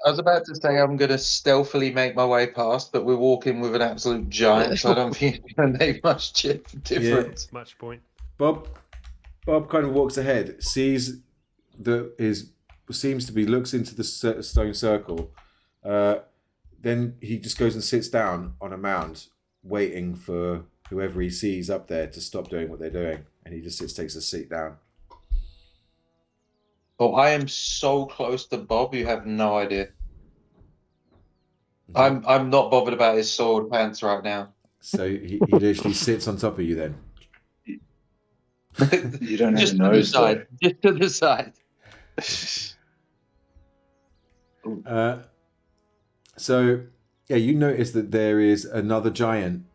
was about to say I'm going to stealthily make my way past, but we're walking with an absolute giant, so I don't think it's going to make much difference. Much point. Bob kind of walks ahead, sees seems to be looks into the stone circle. Then he just goes and sits down on a mound, waiting for whoever he sees up there to stop doing what they're doing, and he just takes a seat down. Oh, I am so close to Bob, you have no idea. I'm not bothered about his soiled pants right now. So he literally sits on top of you then. You don't have Just a to the nose side. Just to the side. So yeah, you notice that there is another giant,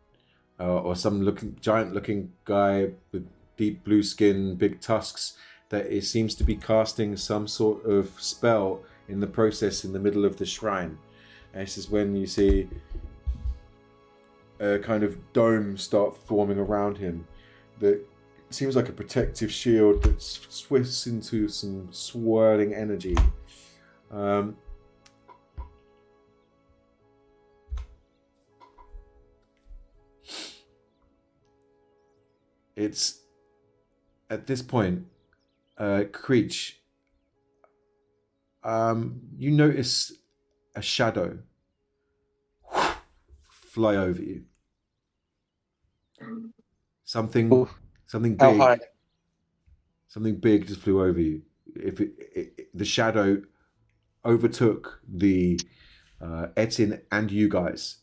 or some giant-looking guy with deep blue skin, big tusks, that it seems to be casting some sort of spell in the process in the middle of the shrine. And this is when you see a kind of dome start forming around him that seems like a protective shield that swifts into some swirling energy. It's at this point, Creach, you notice a shadow fly over you. Something How big. high? Something big just flew over you. The shadow overtook the Etin and you guys.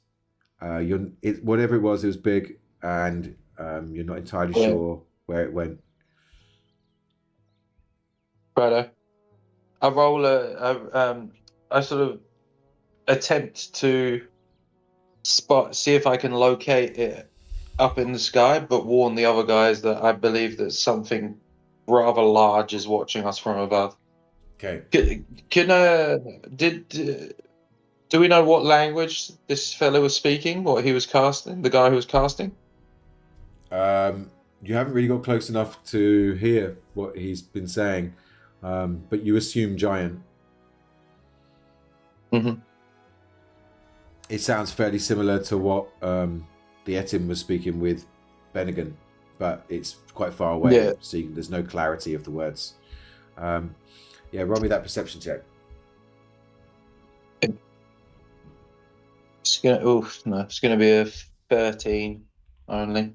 Whatever it was big, and you're not entirely sure where it went. Righto. I roll I sort of attempt to see if I can locate it up in the sky, but warn the other guys that I believe that something rather large is watching us from above. Okay. Do we know what language this fellow was speaking? What he was casting? The guy who was casting? You haven't really got close enough to hear what he's been saying, but you assume giant. Mm-hmm. It sounds fairly similar to what the Etin was speaking with Bennigan, but it's quite far away, so there's no clarity of the words. Roll me that perception check. It's gonna be a 13 only.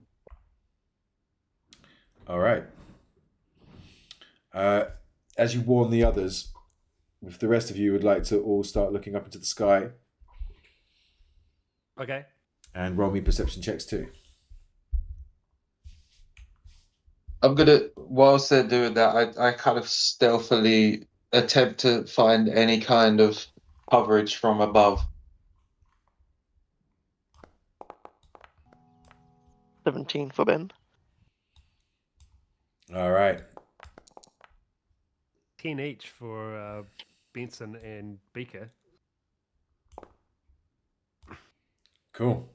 All right. As you warn the others, if the rest of you would like to all start looking up into the sky. Okay. And roll me perception checks too. I'm gonna, whilst they're doing that, I kind of stealthily attempt to find any kind of coverage from above. 17 for Ben. All right. 10 each for Benson and Beaker. Cool.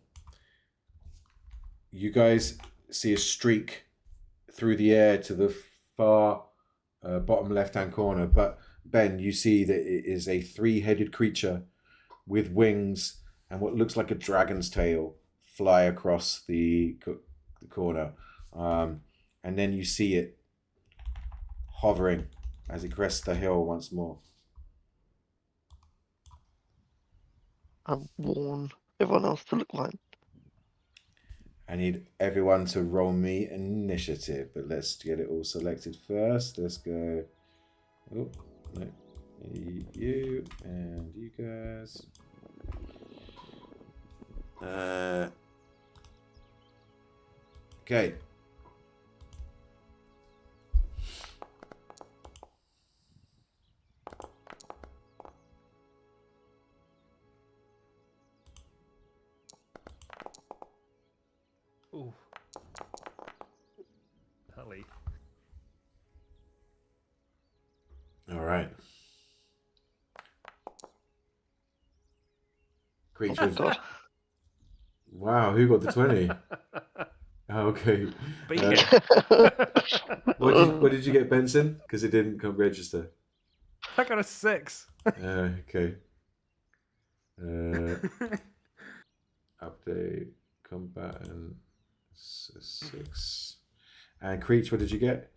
You guys see a streak through the air to the far bottom left-hand corner, but Ben, you see that it is a three-headed creature with wings and what looks like a dragon's tail fly across the corner, and then you see it hovering as it crests the hill once more. I warn everyone else to look behind. I need everyone to roll me initiative, but let's get it all selected first. Let's go. Oh, no. You and you guys. Okay. Ooh. Tully. All right. Creach Oh was. God. Wow, who got the 20? Oh, okay. Beacon. What did you get, Benson? Because it didn't come register. I got a 6. Okay. Update combat and 6. And Creach, what did you get?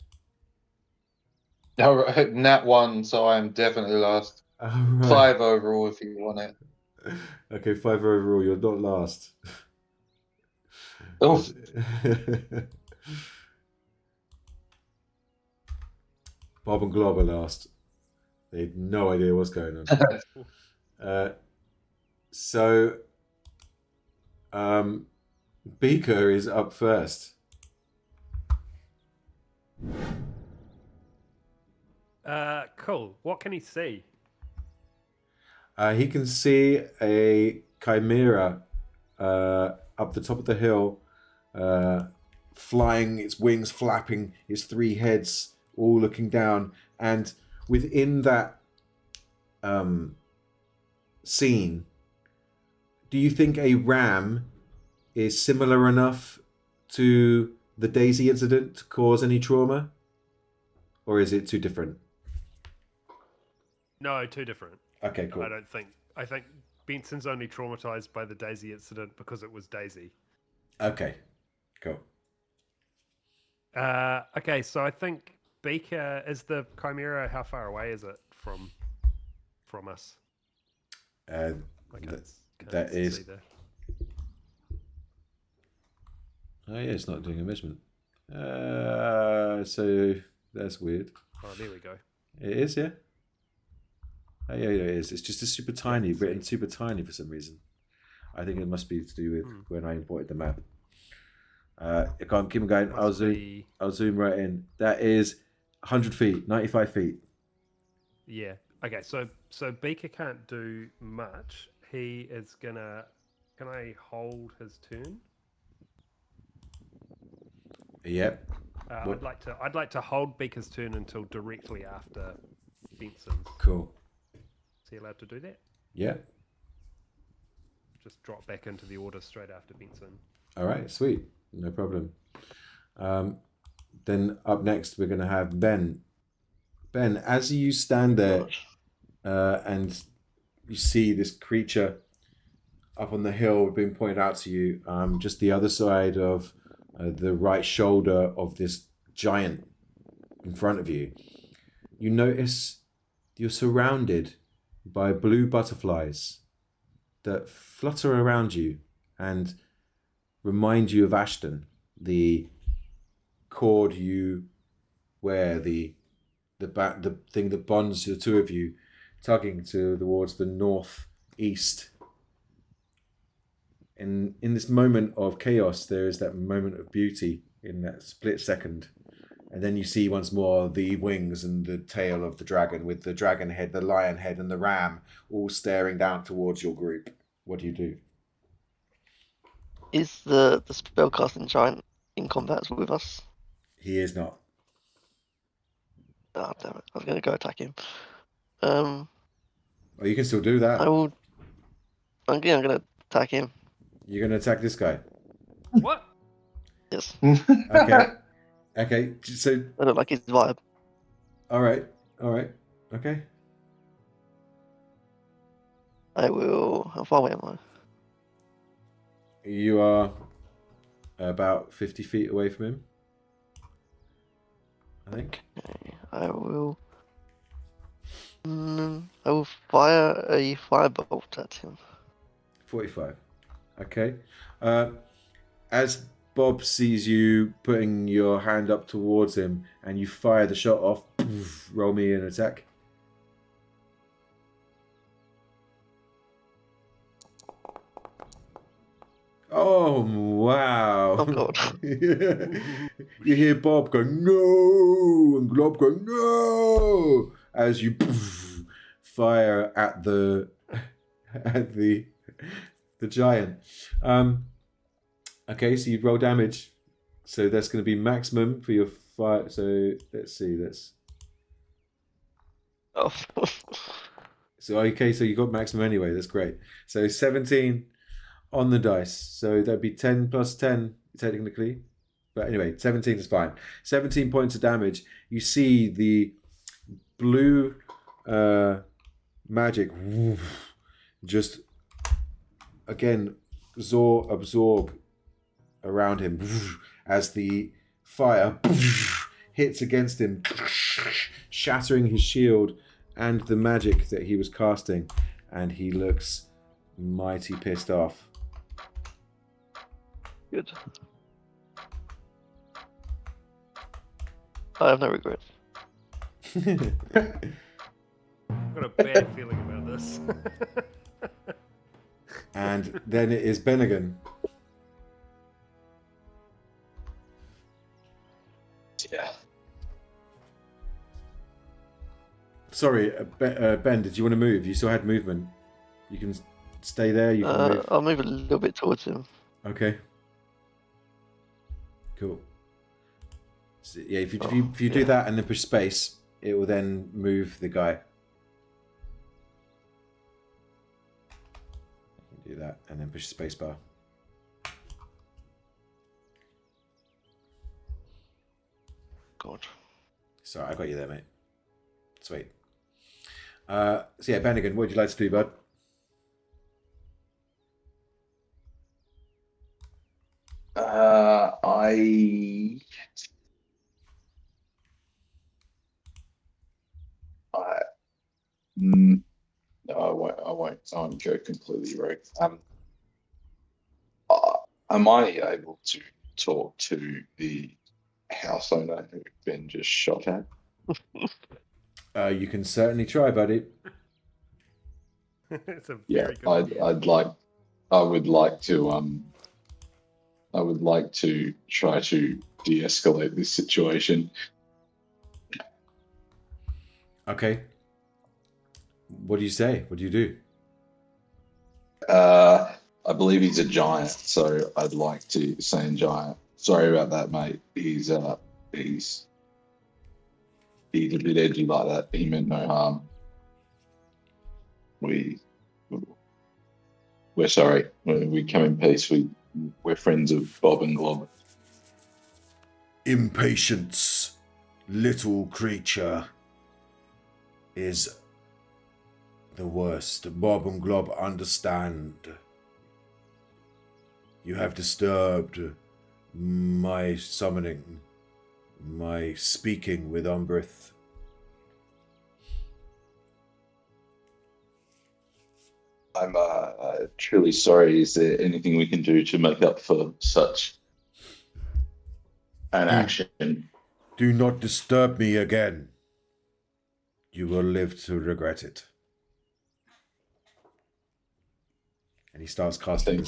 All right, nat 1, so I'm definitely last. Oh, right. 5 overall if you want it. Okay, 5 overall. You're not last. Oh, Bob and Glob are last. They had no idea what's going on. So, Beaker is up first. Cool. What can he see? He can see a chimera up the top of the hill, flying, its wings flapping, its 3 heads all looking down, and within that scene, do you think a ram is similar enough to the Daisy incident to cause any trauma? Or is it too different? No, too different. Okay, cool. I don't think. I think Benson's only traumatized by the Daisy incident because it was Daisy. Okay, cool. Okay, so I think Beaker is the Chimera. How far away is it from us? I can't that is. see there. Oh yeah, it's not doing a measurement. So that's weird. Oh, there we go. It is, yeah. Oh yeah, it is. It's just a super tiny, written super tiny for some reason. I think it must be to do with when I imported the map. I can't keep going. I'll zoom right in. That is 100 feet, 95 feet. Yeah. Okay. So Beaker can't do much. He is gonna. Can I hold his turn? Yep. I'd like to hold Beaker's turn until directly after Benson's. Cool. Is he allowed to do that? Yeah. Just drop back into the order straight after Benson. All right, sweet. No problem. Then up next, we're going to have Ben. Ben, as you stand there and you see this creature up on the hill being pointed out to you, just the other side of the right shoulder of this giant in front of you, you notice you're surrounded by blue butterflies that flutter around you and remind you of Ashton, the cord you wear, the thing that bonds the two of you, tugging towards the northeast. In this moment of chaos, there is that moment of beauty in that split second. And then you see once more the wings and the tail of the dragon, with the dragon head, the lion head, and the ram all staring down towards your group. What do you do? Is the spellcasting giant in combat with us? He is not. Oh, damn it. I was going to go attack him. Well, you can still do that. I'm going to attack him. You're going to attack this guy? What? Yes. Okay. Okay, so... I don't like his vibe. All right. Okay. I will... How far away am I? You are about 50 feet away from him, I think. Okay, I will fire a firebolt at him. 45. Okay. As Bob sees you putting your hand up towards him and you fire the shot off, roll me an attack. Oh, wow. Oh, God. You hear Bob going, no, and Glob going, no, as you fire at the giant. Okay, so you roll damage. So that's going to be maximum for your fire. So let's see this. Oh. So okay, so you got maximum anyway. That's great. So 17 on the dice. So that'd be 10 plus 10 technically. But anyway, 17 is fine. 17 points of damage. You see the blue magic just again absorb around him as the fire hits against him, shattering his shield and the magic that he was casting, and he looks mighty pissed off. Good. I have no regrets. I've got a bad feeling about this. And then it is Bennigan. Yeah. Sorry, Ben, did you want to move? You still had movement. You can stay there, you can move. I'll move a little bit towards him. Okay. Cool. So, yeah, if you do that and then push space, it will then move the guy. Do that and then push space bar. God. Sorry, I got you there, mate. Sweet. So yeah, Bennigan, what would you like to do, bud? No, I won't. I'm go completely rogue. Am I able to talk to the house owner who Ben just shot at? You can certainly try, buddy. It's a Yeah, very good idea. I would like to try to de-escalate this situation. Okay. What do you say? What do you do? I believe he's a giant, so I'd like to say in giant. Sorry about that, mate. He's a bit edgy like that. He meant no harm. We're sorry. We come in peace. We're friends of Bob and Glob. Impatience, little creature, is the worst. Bob and Glob understand. You have disturbed my summoning, my speaking with Umbrith. I'm truly sorry. Is there anything we can do to make up for such an action? Do not disturb me again. You will live to regret it. And he starts casting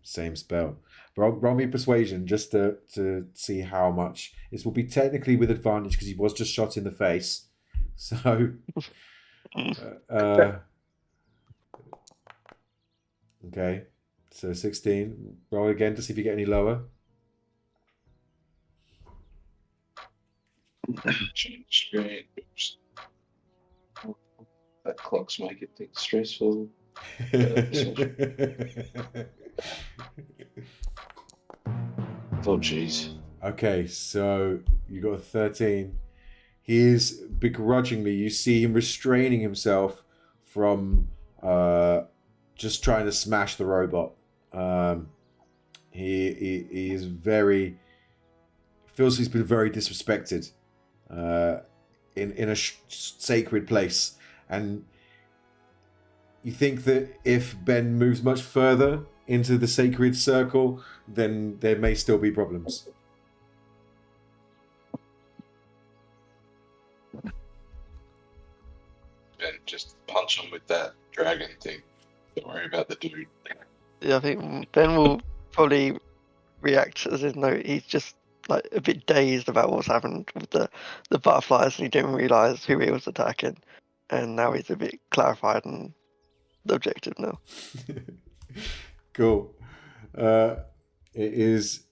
same spell. Roll me persuasion just to see how much. This will be technically with advantage because he was just shot in the face. So, okay. So 16. Roll again to see if you get any lower. Change screen. Oops. That clock's making things stressful. Oh, jeez. Okay, so you got a 13. He is begrudgingly, you see him restraining himself from just trying to smash the robot. He is very, feels he's been very disrespected in a sacred place. And you think that if Ben moves much further into the sacred circle, then there may still be problems. Ben, just punch him with that dragon thing. Don't worry about the dude. Yeah, I think Ben will probably react as if though he's just like a bit dazed about what's happened with the butterflies, and he didn't realise who he was attacking, and now he's a bit clarified and the objective now. Cool. It is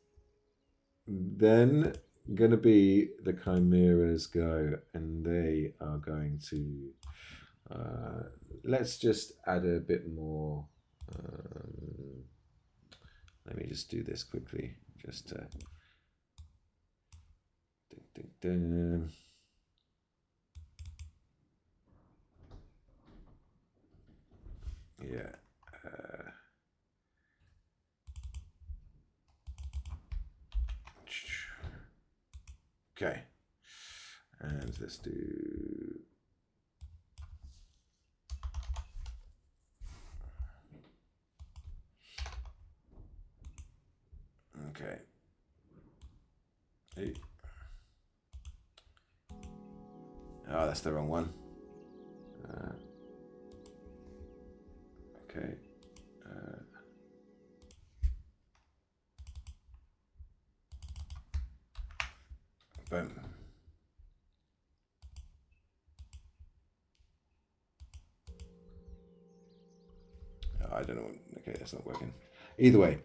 then going to be the Chimera's go, and they are going to. Let's just add a bit more. Let me just do this quickly. Just to. Dun, dun, dun. Yeah. Okay. And let's do. Okay. Hey. Oh, that's the wrong one. Okay. Boom. I don't know. Okay, that's not working. Either way,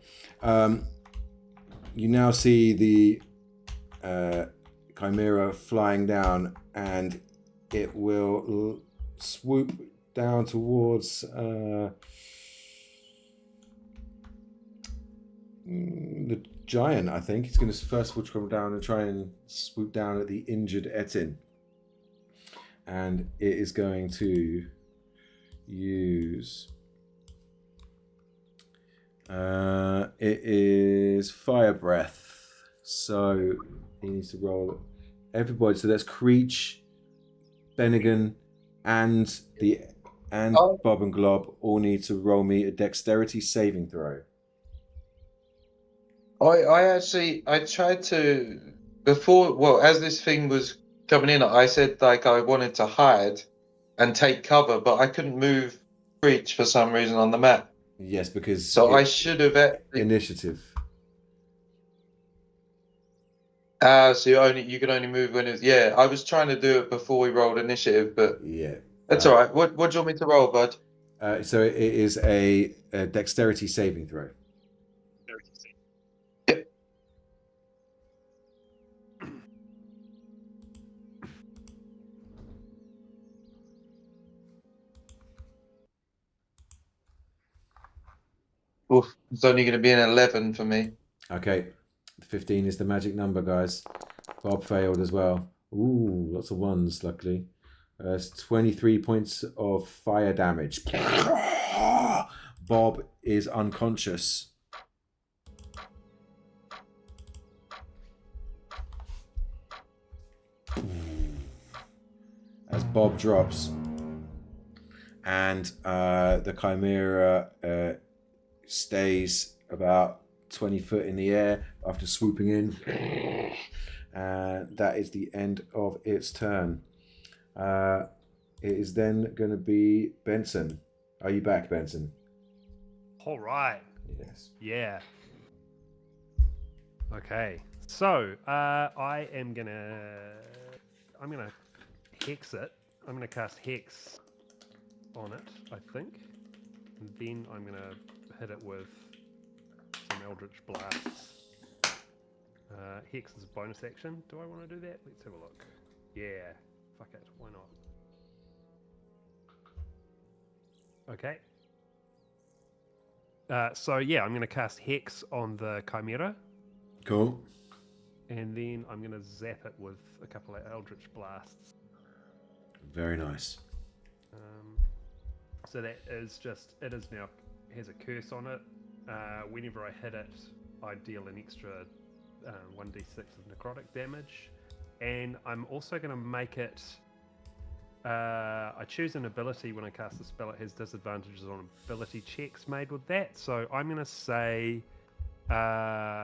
you now see the Chimera flying down, and it will swoop down towards the giant. I think it's going to first of all come down and try and swoop down at the injured Etin, and it is going to use. It is fire breath, so he needs to roll everybody. So that's Creach, Bennigan, and Bob and Glob all need to roll me a dexterity saving throw. I tried to before. Well, as this thing was coming in, I said like I wanted to hide and take cover, but I couldn't move Creach for some reason on the map. Yes, because So I should have actually. Initiative. So you can only move when it's I was trying to do it before we rolled initiative, but Yeah, that's all right. What do you want me to roll, bud? So it is a dexterity saving throw. Yep. Oof, it's only going to be an 11 for me. Okay, 15 is the magic number, guys. Bob failed as well. Ooh, lots of ones, luckily. It's 23 points of fire damage. Bob is unconscious. As Bob drops. And the Chimera stays about 20 foot in the air after swooping in. And that is the end of its turn. It is then going to be Benson. Are you back, Benson? All right. Yes. Yeah. Okay. So I'm gonna hex it. I'm gonna cast hex on it, I think, and then I'm gonna hit it with some Eldritch Blasts. Hex is a bonus action. Do I want to do that? Let's have a look. Yeah. Fuck it. Why not? Okay. So yeah, I'm going to cast Hex on the Chimera. Cool. And then I'm going to zap it with a couple of Eldritch Blasts. Very nice. So that is it is now has a curse on it. Whenever I hit it, I deal an extra 1d6 of necrotic damage. And I'm also going to make it... I choose an ability when I cast the spell. It has disadvantages on ability checks made with that. So I'm going to say... I'm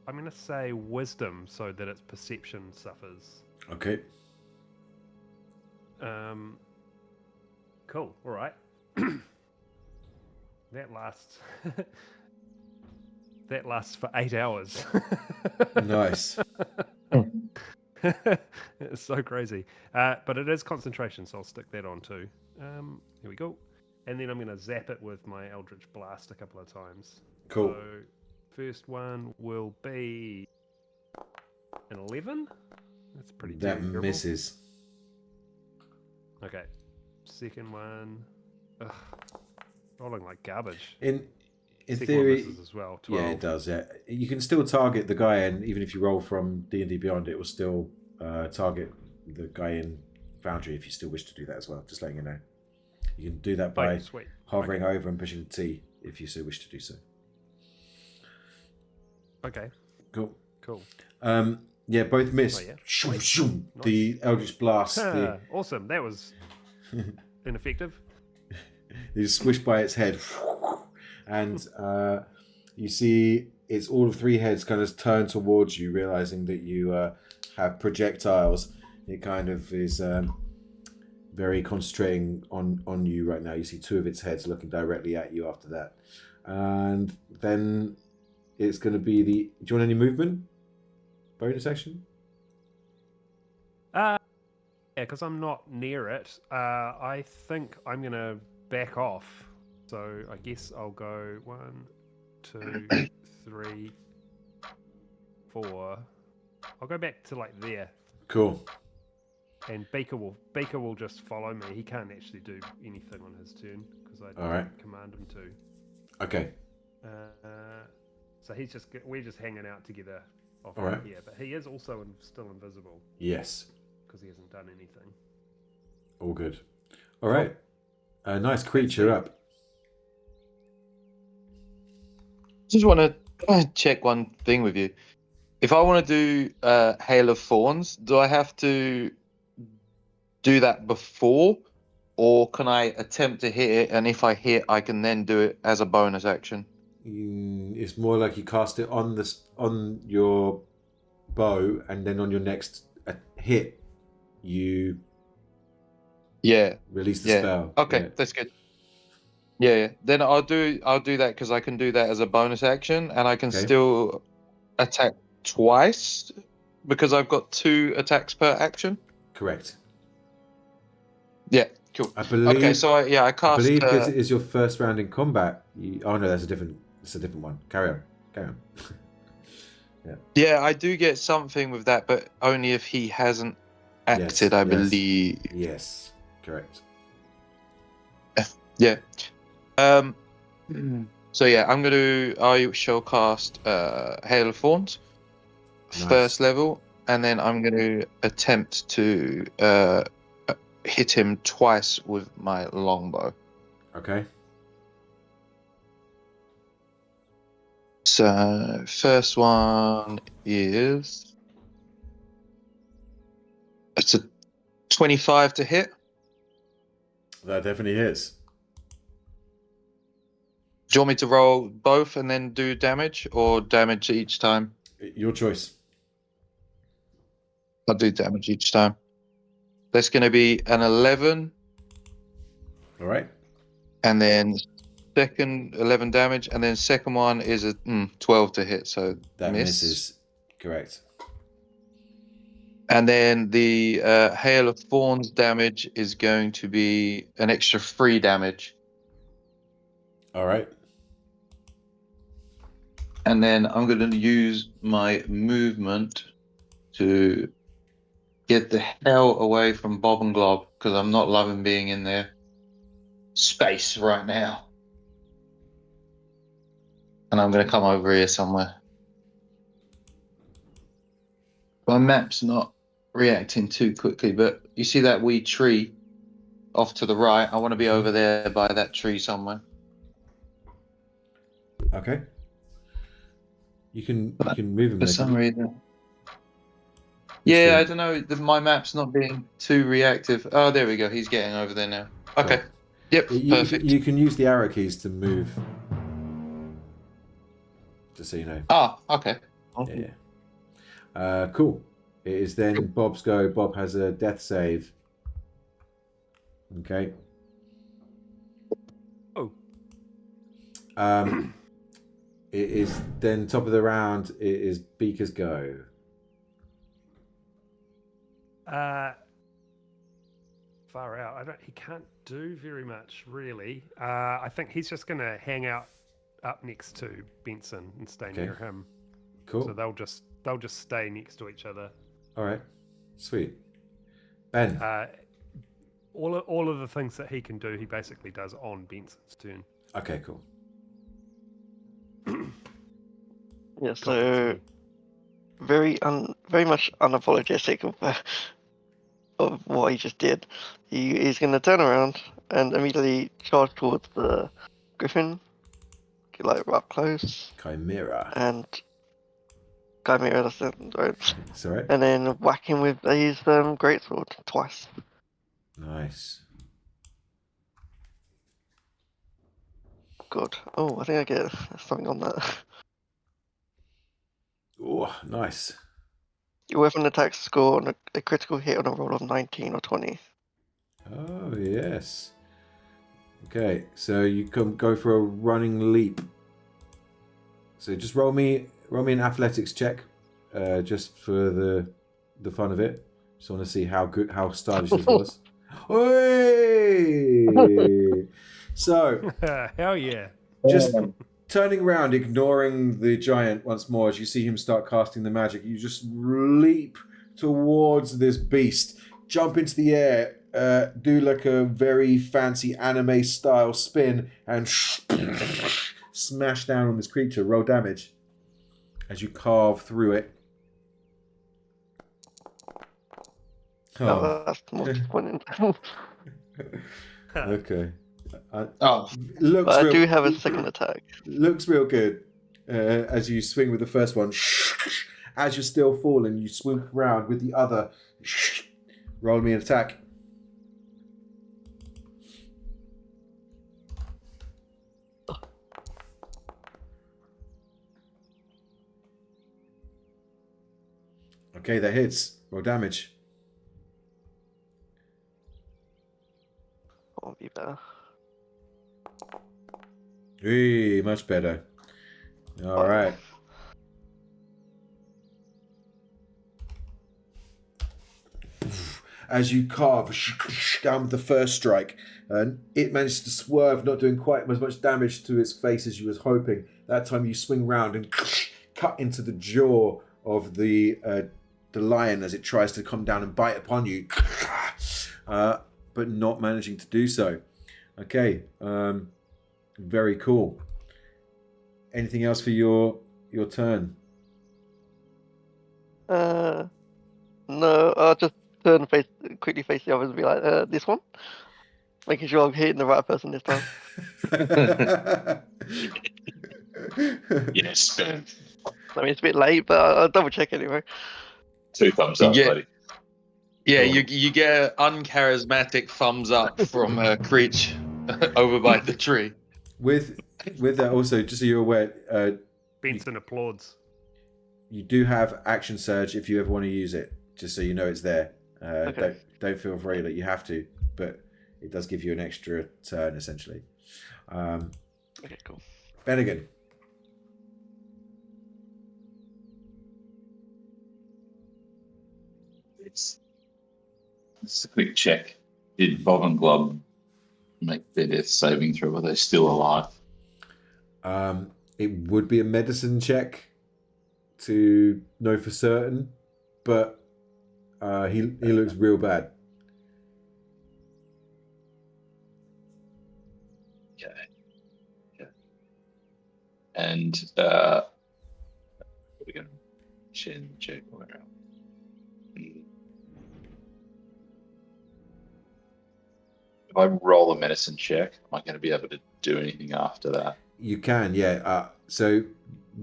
going to say wisdom so that its perception suffers. Okay. Cool. All right. That lasts... that lasts for 8 hours. Nice. It's so crazy. But it is concentration, so I'll stick that on too. Here we go. And then I'm going to zap it with my Eldritch Blast a couple of times. Cool. So first one will be an 11. That's pretty That terrible. misses. Okay. Second one. Ugh. Rolling like garbage. In Second theory, one misses as well. 12. yeah, it does. Yeah, you can still target the guy, and even if you roll from D&D Beyond, it will still target the guy in Foundry if you still wish to do that as well. Just letting you know. You can do that by Oh, sweet. hovering over and pushing T if you so wish to do so. Okay. Cool. Cool. Yeah, both miss. Oh, yeah. Shoom, Sweet. shoom. Nice. The Eldritch Blast. the Awesome. That was ineffective. You swish by its head, and you see it's all of three heads kind of turn towards you, realizing that you have projectiles. It kind of is very concentrating on you right now. You see two of its heads looking directly at you after that, and then it's going to be the. Do you want any movement? Bonus action? Yeah, because I'm not near it. I think I'm gonna back off. So I guess I'll go 1, 2, 3, 4. I'll go back to like there, Cool. and Baker will just follow me. He can't actually do anything on his turn because I All right. command him to. Okay. So we're just hanging out together off All right. here, but he is also still invisible Yes. because he hasn't done anything. All good. All right. Nice creature up. Just want to check one thing with you. If I want to do Hail of Thorns, do I have to do that before, or can I attempt to hit it, and if I hit, I can then do it as a bonus action? It's more like you cast it on your bow, and then on your next hit, you release the spell. Okay, Yeah. that's good. Yeah. Then I'll do that because I can do that as a bonus action, and I can still attack twice because I've got 2 attacks per action. Correct. Yeah, cool. I believe. Okay, so I cast. I believe because it is your first round in combat. Oh no, that's a different. It's a different one. Carry on. Yeah, I do get something with that, but only if he hasn't acted, I believe. Yes, correct. Yeah. So yeah, I shall cast Hail of Thorns, Nice. first level, and then I'm going to attempt to hit him twice with my longbow. Okay. So first one is it's a 25 to hit. That definitely hits. Do you want me to roll both and then do damage, or damage each time? Your choice. I'll do damage each time. That's going to be an 11. All right. And then second 11 damage, and then second one is a 12 to hit, so That miss. misses. Correct. And then the Hail of Thorns damage is going to be an extra 3 damage. All right. And then I'm going to use my movement to get the hell away from Bob and Glob, because I'm not loving being in their space right now. And I'm going to come over here somewhere. My map's not reacting too quickly, but you see that wee tree off to the right? I want to be over there by that tree somewhere. Okay. You can move him For there, some can you? reason. Yeah, I don't know. My map's not being too reactive. Oh, there we go. He's getting over there now. Okay. Cool. Yep, perfect. You can use the arrow keys to move. Just so you know. Ah, okay. Yeah. Cool. It is then Bob's go. Bob has a death save. Okay. Oh. It is then top of the round. It is Beaker's go. Far out. He can't do very much, really. I think he's just going to hang out up next to Benson and stay Okay. near him. Cool. So they'll just stay next to each other. All right. Sweet. Ben. All of the things that he can do, he basically does on Benson's turn. Okay, cool. Yeah, so very much unapologetic of what he just did. He's going to turn around and immediately charge towards the griffin, get like right close, Chimera. and Chimera, that's it, right? It's all right. And then whack him with his greatsword twice. Nice. Good. Oh, I think I get something on that. Oh, nice. Your weapon attack score on a critical hit on a roll of 19 or 20. Oh, yes. Okay, so you can go for a running leap. So just roll me an athletics check, just for the fun of it. Just want to see how stylish this was. Oi! So hell yeah! just turning around, ignoring the giant once more as you see him start casting the magic. You just leap towards this beast, jump into the air, do like a very fancy anime style spin, and smash down on this creature. Roll damage as you carve through it. Oh, that's the most disappointing. Okay. But I do have a second attack. Looks real good as you swing with the first one. As you're still falling, you swoop around with the other. Roll me an attack. Okay, that hits. Roll damage. I'll be better. Hey, much better. All right. As you carve down with the first strike, and it manages to swerve, not doing quite as much damage to its face as you was hoping. That time you swing round and cut into the jaw of the lion as it tries to come down and bite upon you, but not managing to do so. Okay, very cool. Anything else for your turn? No, I'll just quickly face the others and be like, this one? Making sure I'm hitting the right person this time. Yes, Ben. I mean, it's a bit late, but I'll double check anyway. 2 thumbs up, Yeah. buddy. Yeah, Cool. you get an uncharismatic thumbs up from Creach over by the tree. With that also, just so you're aware, Benson applauds. you do have action surge if you ever want to use it. Just so you know it's there. Okay. Don't feel afraid that you have to, but it does give you an extra turn essentially. Okay, cool. Bennigan. It's a quick check. Did Bob and Glub make their death saving throw? Are they still alive? It would be a medicine check to know for certain, but he looks real bad. Okay. And we're going to chin check where else? If I roll a medicine check, am I going to be able to do anything after that? You can, yeah. So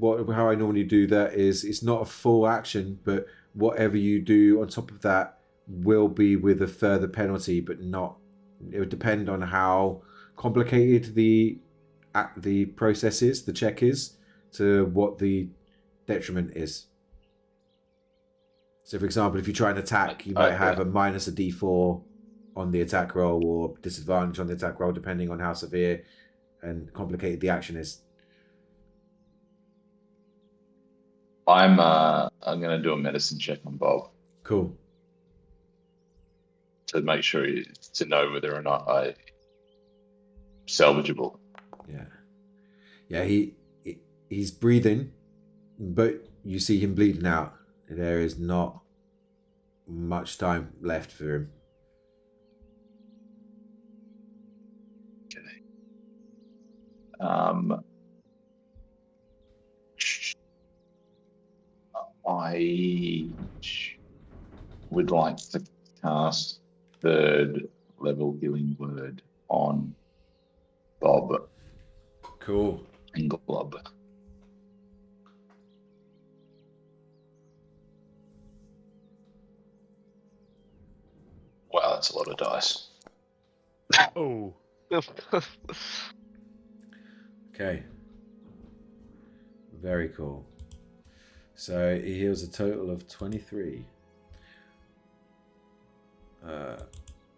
how I normally do that is it's not a full action, but whatever you do on top of that will be with a further penalty, but not. It would depend on how complicated the process is, the check is, to what the detriment is. So, for example, if you try and attack, you might have a minus a d4 on the attack roll or disadvantage on the attack roll, depending on how severe and complicated the action is. I'm going to do a medicine check on Bob Cool. to make sure to know whether or not I salvageable. Yeah. Yeah, he's breathing, but you see him bleeding out. There is not much time left for him. I would like to cast third level healing word on Bob Cool. and Glob. Wow, that's a lot of dice. Oh, Okay. Very cool. So he heals a total of 23.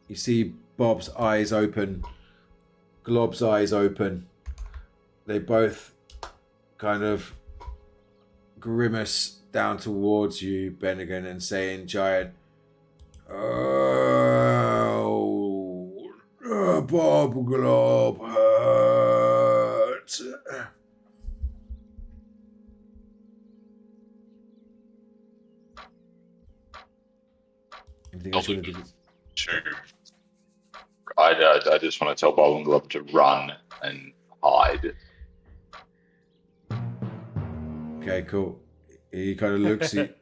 You see Bob's eyes open, Glob's eyes open. They both kind of grimace down towards you, Bennigan, and say in giant, Bob Glob hurt. Anything else you want to do? I just want to tell Bob and Glob to run and hide. Okay, cool. He kind of looks at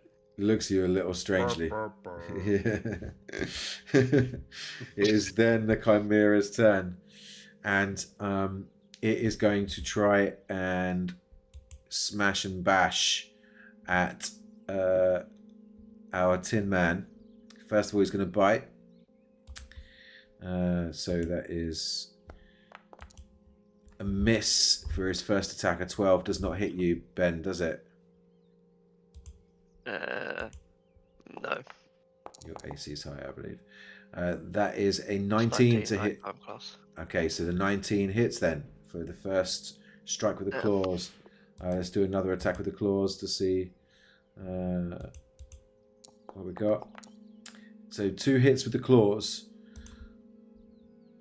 you a little strangely. Yeah. It is then the Chimera's turn, and it is going to try and smash and bash at our Tin Man. First of all, he's going to bite. So that is a miss for his first attack. A 12 does not hit you, Ben, does it? No. Your AC is high, I believe. That is a 19 to hit. Class. Okay, so the 19 hits then for the first strike with the claws. Let's do another attack with the claws to see what we got. So 2 hits with the claws,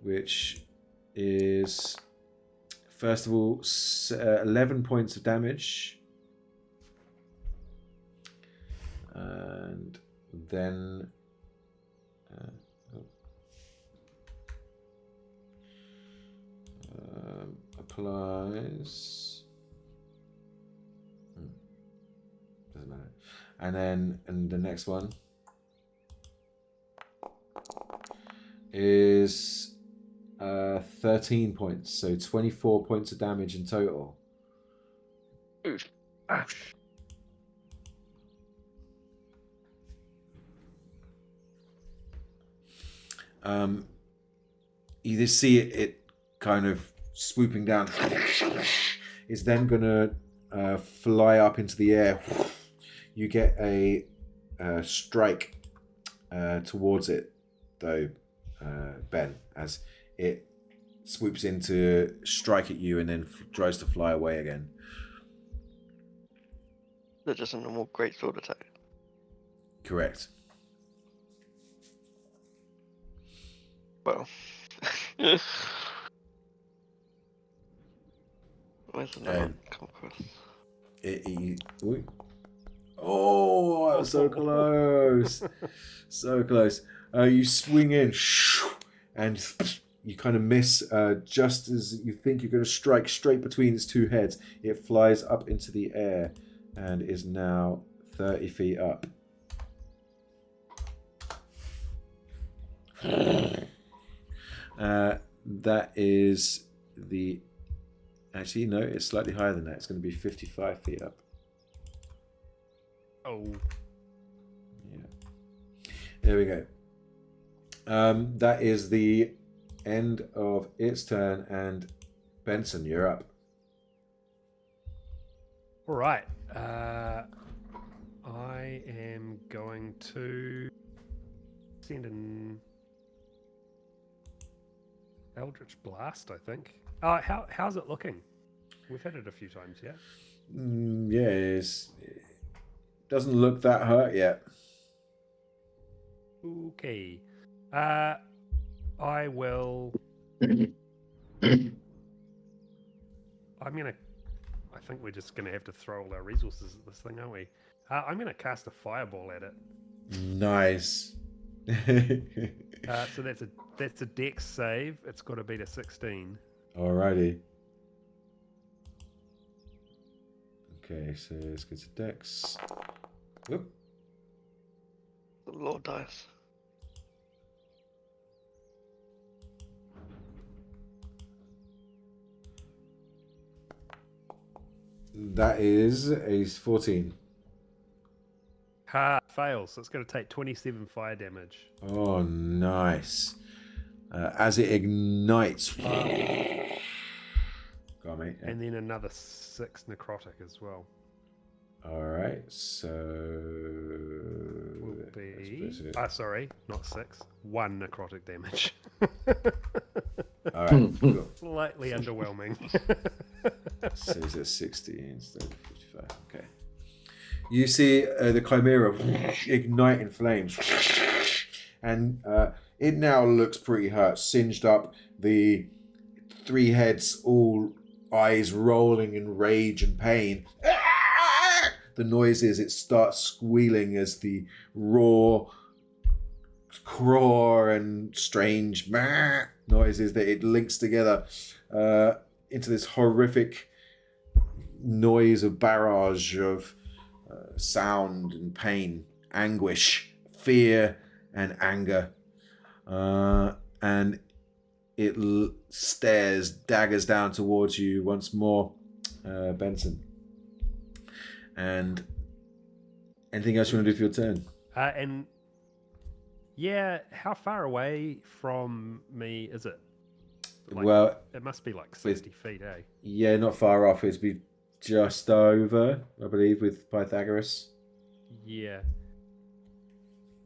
which is, first of all, 11 points of damage. And then applies. Doesn't matter. And the next one is 13 points, so 24 points of damage in total. Oof. You just see it kind of swooping down. It's then gonna fly up into the air. You get a strike towards it, though, Ben, as it swoops in to strike at you and then tries to fly away again. That's just a normal greatsword attack. Correct. Well. Where's the number come across? Oh, that was so close. So close. You swing in and you kind of miss just as you think you're going to strike straight between its 2 heads. It flies up into the air and is now 30 feet up. That is the... Actually, no, it's slightly higher than that. It's going to be 55 feet up. oh, Yeah. There we go. That is the end of its turn, and Benson, you're up. all right. I am going to send an Eldritch Blast, I think. How's it looking? We've had it a few times, yeah? Yeah, it doesn't look that hurt yet. Okay. I will... I'm going to think we're just going to have to throw all our resources at this thing, aren't we? I'm going to cast a fireball at it. Nice. So that's a dex save. It's got to beat a 16. Alrighty. Okay, so let's get to Dex. Whoop. The Lord dice. That is a 14. Fails. So it's going to take 27 fire damage. Oh, nice. As it ignites. Go on, mate. Yeah. And then another 6 necrotic as well. Alright, so... Will be... sorry, not 6. 1 necrotic damage. Alright, cool. Slightly underwhelming. So it's at 60 instead of 55. Okay. You see the Chimera ignite in flames. And it now looks pretty hurt, singed up. The 3 heads, all eyes rolling in rage and pain. The noises, it starts squealing as the raw, craw and strange noises that it links together into this horrific noise of barrage of sound and pain, anguish, fear and anger. And it stares daggers down towards you once more, Benson. And anything else you want to do for your turn? And yeah, how far away from me is it? Like, well, it must be like 60 feet, eh? Yeah, not far off. It'd be just over, I believe, with Pythagoras. Yeah.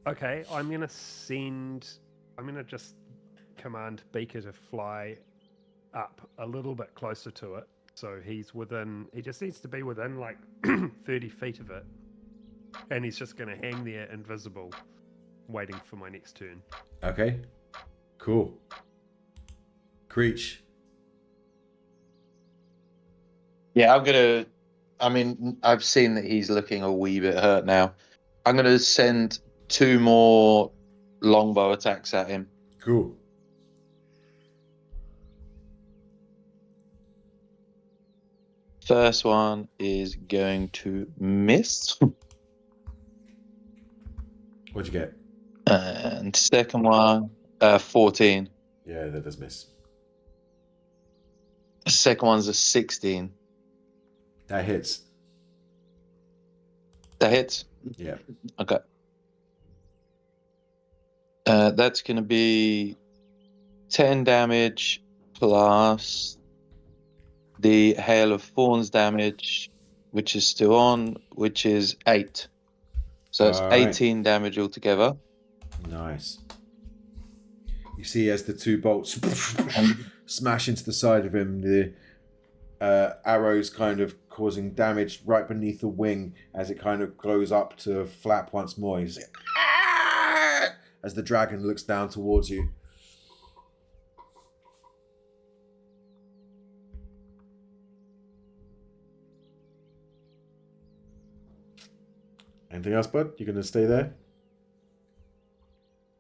Okay, I'm gonna just command Beaker to fly up a little bit closer to it. So he just needs to be within like 30 feet of it. And he's just going to hang there invisible, waiting for my next turn. Okay, cool. Creach. Yeah, I've seen that he's looking a wee bit hurt now. I'm going to send 2 more longbow attacks at him. Cool. First one is going to miss. What'd you get? And second one, 14. Yeah, that does miss. The second one's a 16. That hits. That hits? Yeah. Okay. That's going to be 10 damage plus the Hail of Thorns damage, which is still on, which is 8. So it's 18 damage altogether. Nice. You see as the 2 bolts smash into the side of him, the arrows kind of causing damage right beneath the wing as it kind of goes up to flap once more. He's like, as the dragon looks down towards you. Anything else, bud? You gonna stay there?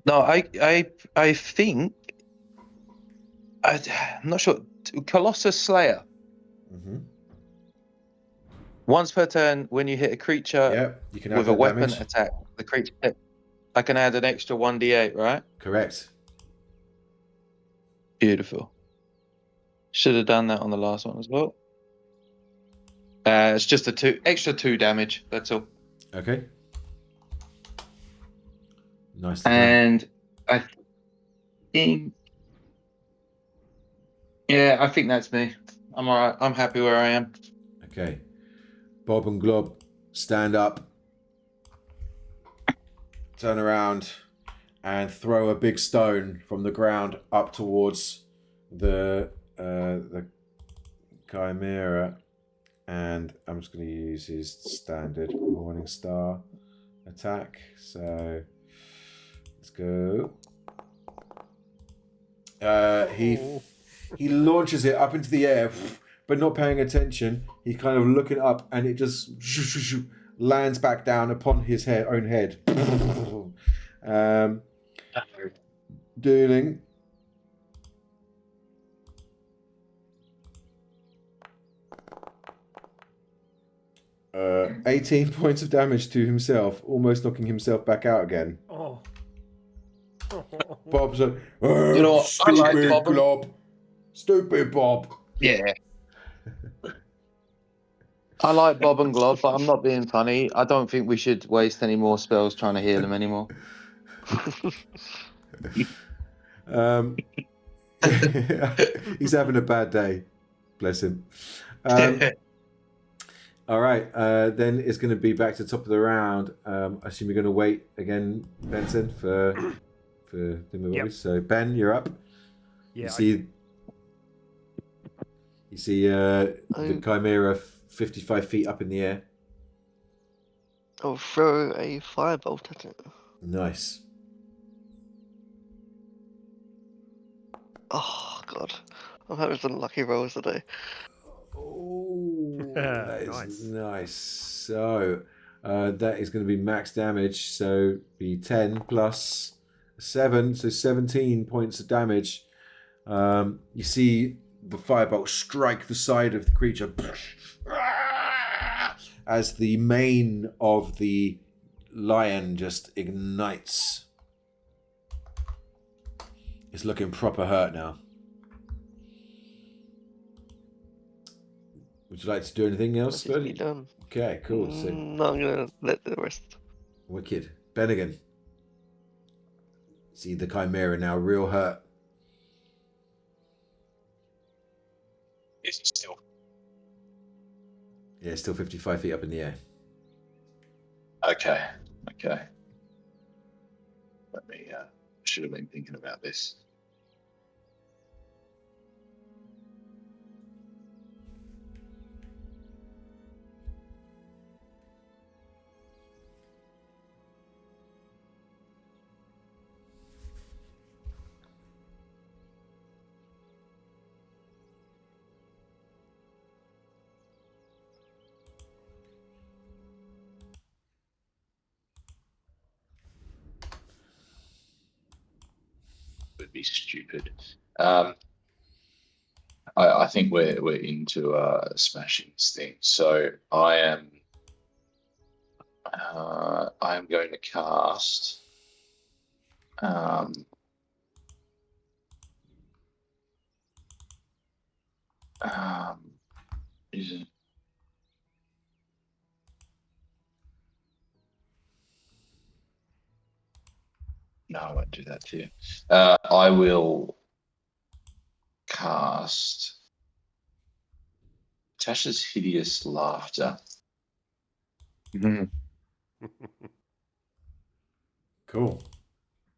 No, I think I'm not sure. Colossus Slayer. Mm-hmm. Once per turn, when you hit a creature you can with a weapon attack, the creature I can add an extra 1d8, right? Correct. Beautiful. Should have done that on the last one as well. It's just extra 2 damage. That's all. Okay. Nice. And I think, I think that's me. I'm all right. I'm happy where I am. Okay. Bob and Glob stand up, turn around, and throw a big stone from the ground up towards the Chimera. And I'm just going to use his standard Morning Star attack. So let's go. He launches it up into the air, but not paying attention. He's kind of looking up, and it just lands back down upon his own head. Dealing 18 points of damage to himself, almost knocking himself back out again. Oh. Bob's like, You know what? I like stupid Bob. Glob. Stupid Bob. Yeah. I like Bob and Glob, but I'm not being funny. I don't think we should waste any more spells trying to heal him anymore. He's having a bad day. Bless him. All right, then it's going to be back to the top of the round. I assume you're going to wait again, Benson, for the movies. Yep. So Ben, you're up. Yeah. You see the Chimera 55 feet up in the air. I'll throw a firebolt at it. Nice. Oh god, I'm having some lucky rolls today. Oh, that is Nice. nice. So that is going to be max damage. So be 10 plus 7, so 17 points of damage. You see the firebolt strike the side of the creature as the mane of the lion just ignites. It's looking proper hurt now. Would you like to do anything else, That's buddy? done. Okay, cool. So, No, I'm gonna let the rest. wicked. Bennigan. See the Chimera now real hurt. Is it still? Yeah, it's still 55 feet up in the air. Okay. Let me. Should have been thinking about this. Would be stupid. I think we're into smashing this thing. So I am going to cast is it no, I won't do that to you. I will cast Tasha's Hideous Laughter. Cool.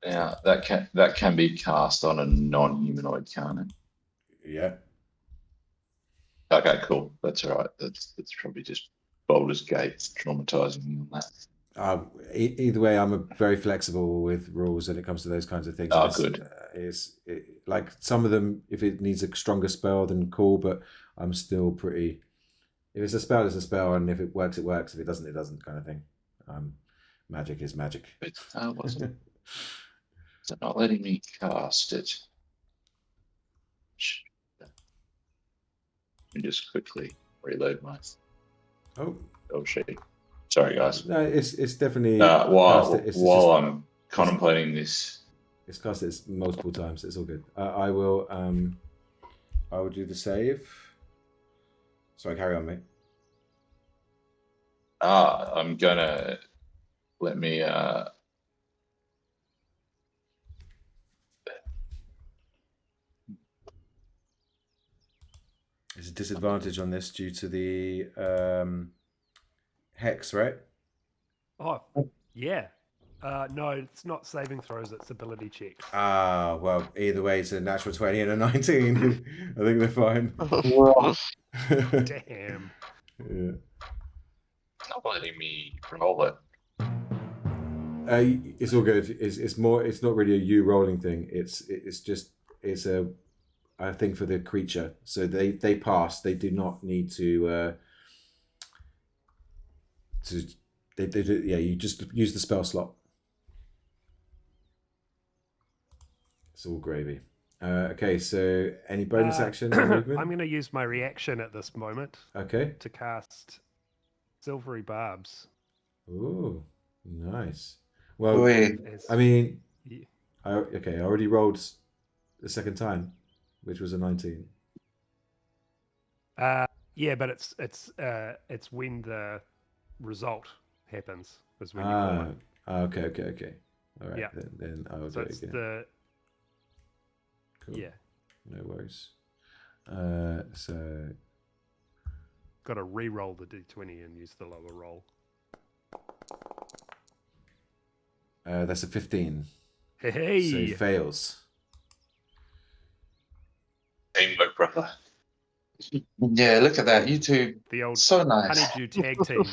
Now that can be cast on a non-humanoid, can't it? Yeah. Okay, cool. That's all right. That's probably just Baldur's Gate traumatizing me on that. Either way, I'm very flexible with rules when it comes to those kinds of things. Oh, good. Like some of them, if it needs a stronger spell, then cool. But I'm still pretty. If it's a spell, it's a spell, and if it works, it works. If it doesn't, it doesn't. Kind of thing. Magic is magic. But wasn't. So not letting me cast it. Let me just quickly reload my Oh sheet. Sorry, guys. no, it's definitely While I'm contemplating this. It's cast it multiple times. It's all good. I will do the save. Sorry, carry on, mate. I'm gonna let me. There's a disadvantage on this due to the hex, right? Oh, yeah. No, it's not saving throws, it's ability checks. Well, either way, it's a natural 20 and a 19. I think they're fine. Damn. Yeah. Not letting me roll it. It's all good. It's more. It's not really a you rolling thing. It's a a thing for the creature, so they pass. They do not need to. They do, yeah. You just use the spell slot. It's all gravy. Okay, so any bonus action or movement? I'm going to use my reaction at this moment. Okay. To cast Silvery Barbs. Ooh, nice. Well, Wait. I mean, Yeah. I already rolled the second time, which was a 19. Yeah, but it's when the result happens is when you call it. Okay. All right, Yeah. then I will So do it it's again. Cool. Yeah. No worries. So Got to re-roll the d20 and use the lower roll. that's a 15. Hey. So he fails. Teamwork, brother. Yeah, look at that. You two, The old so nice. honeydew tag team.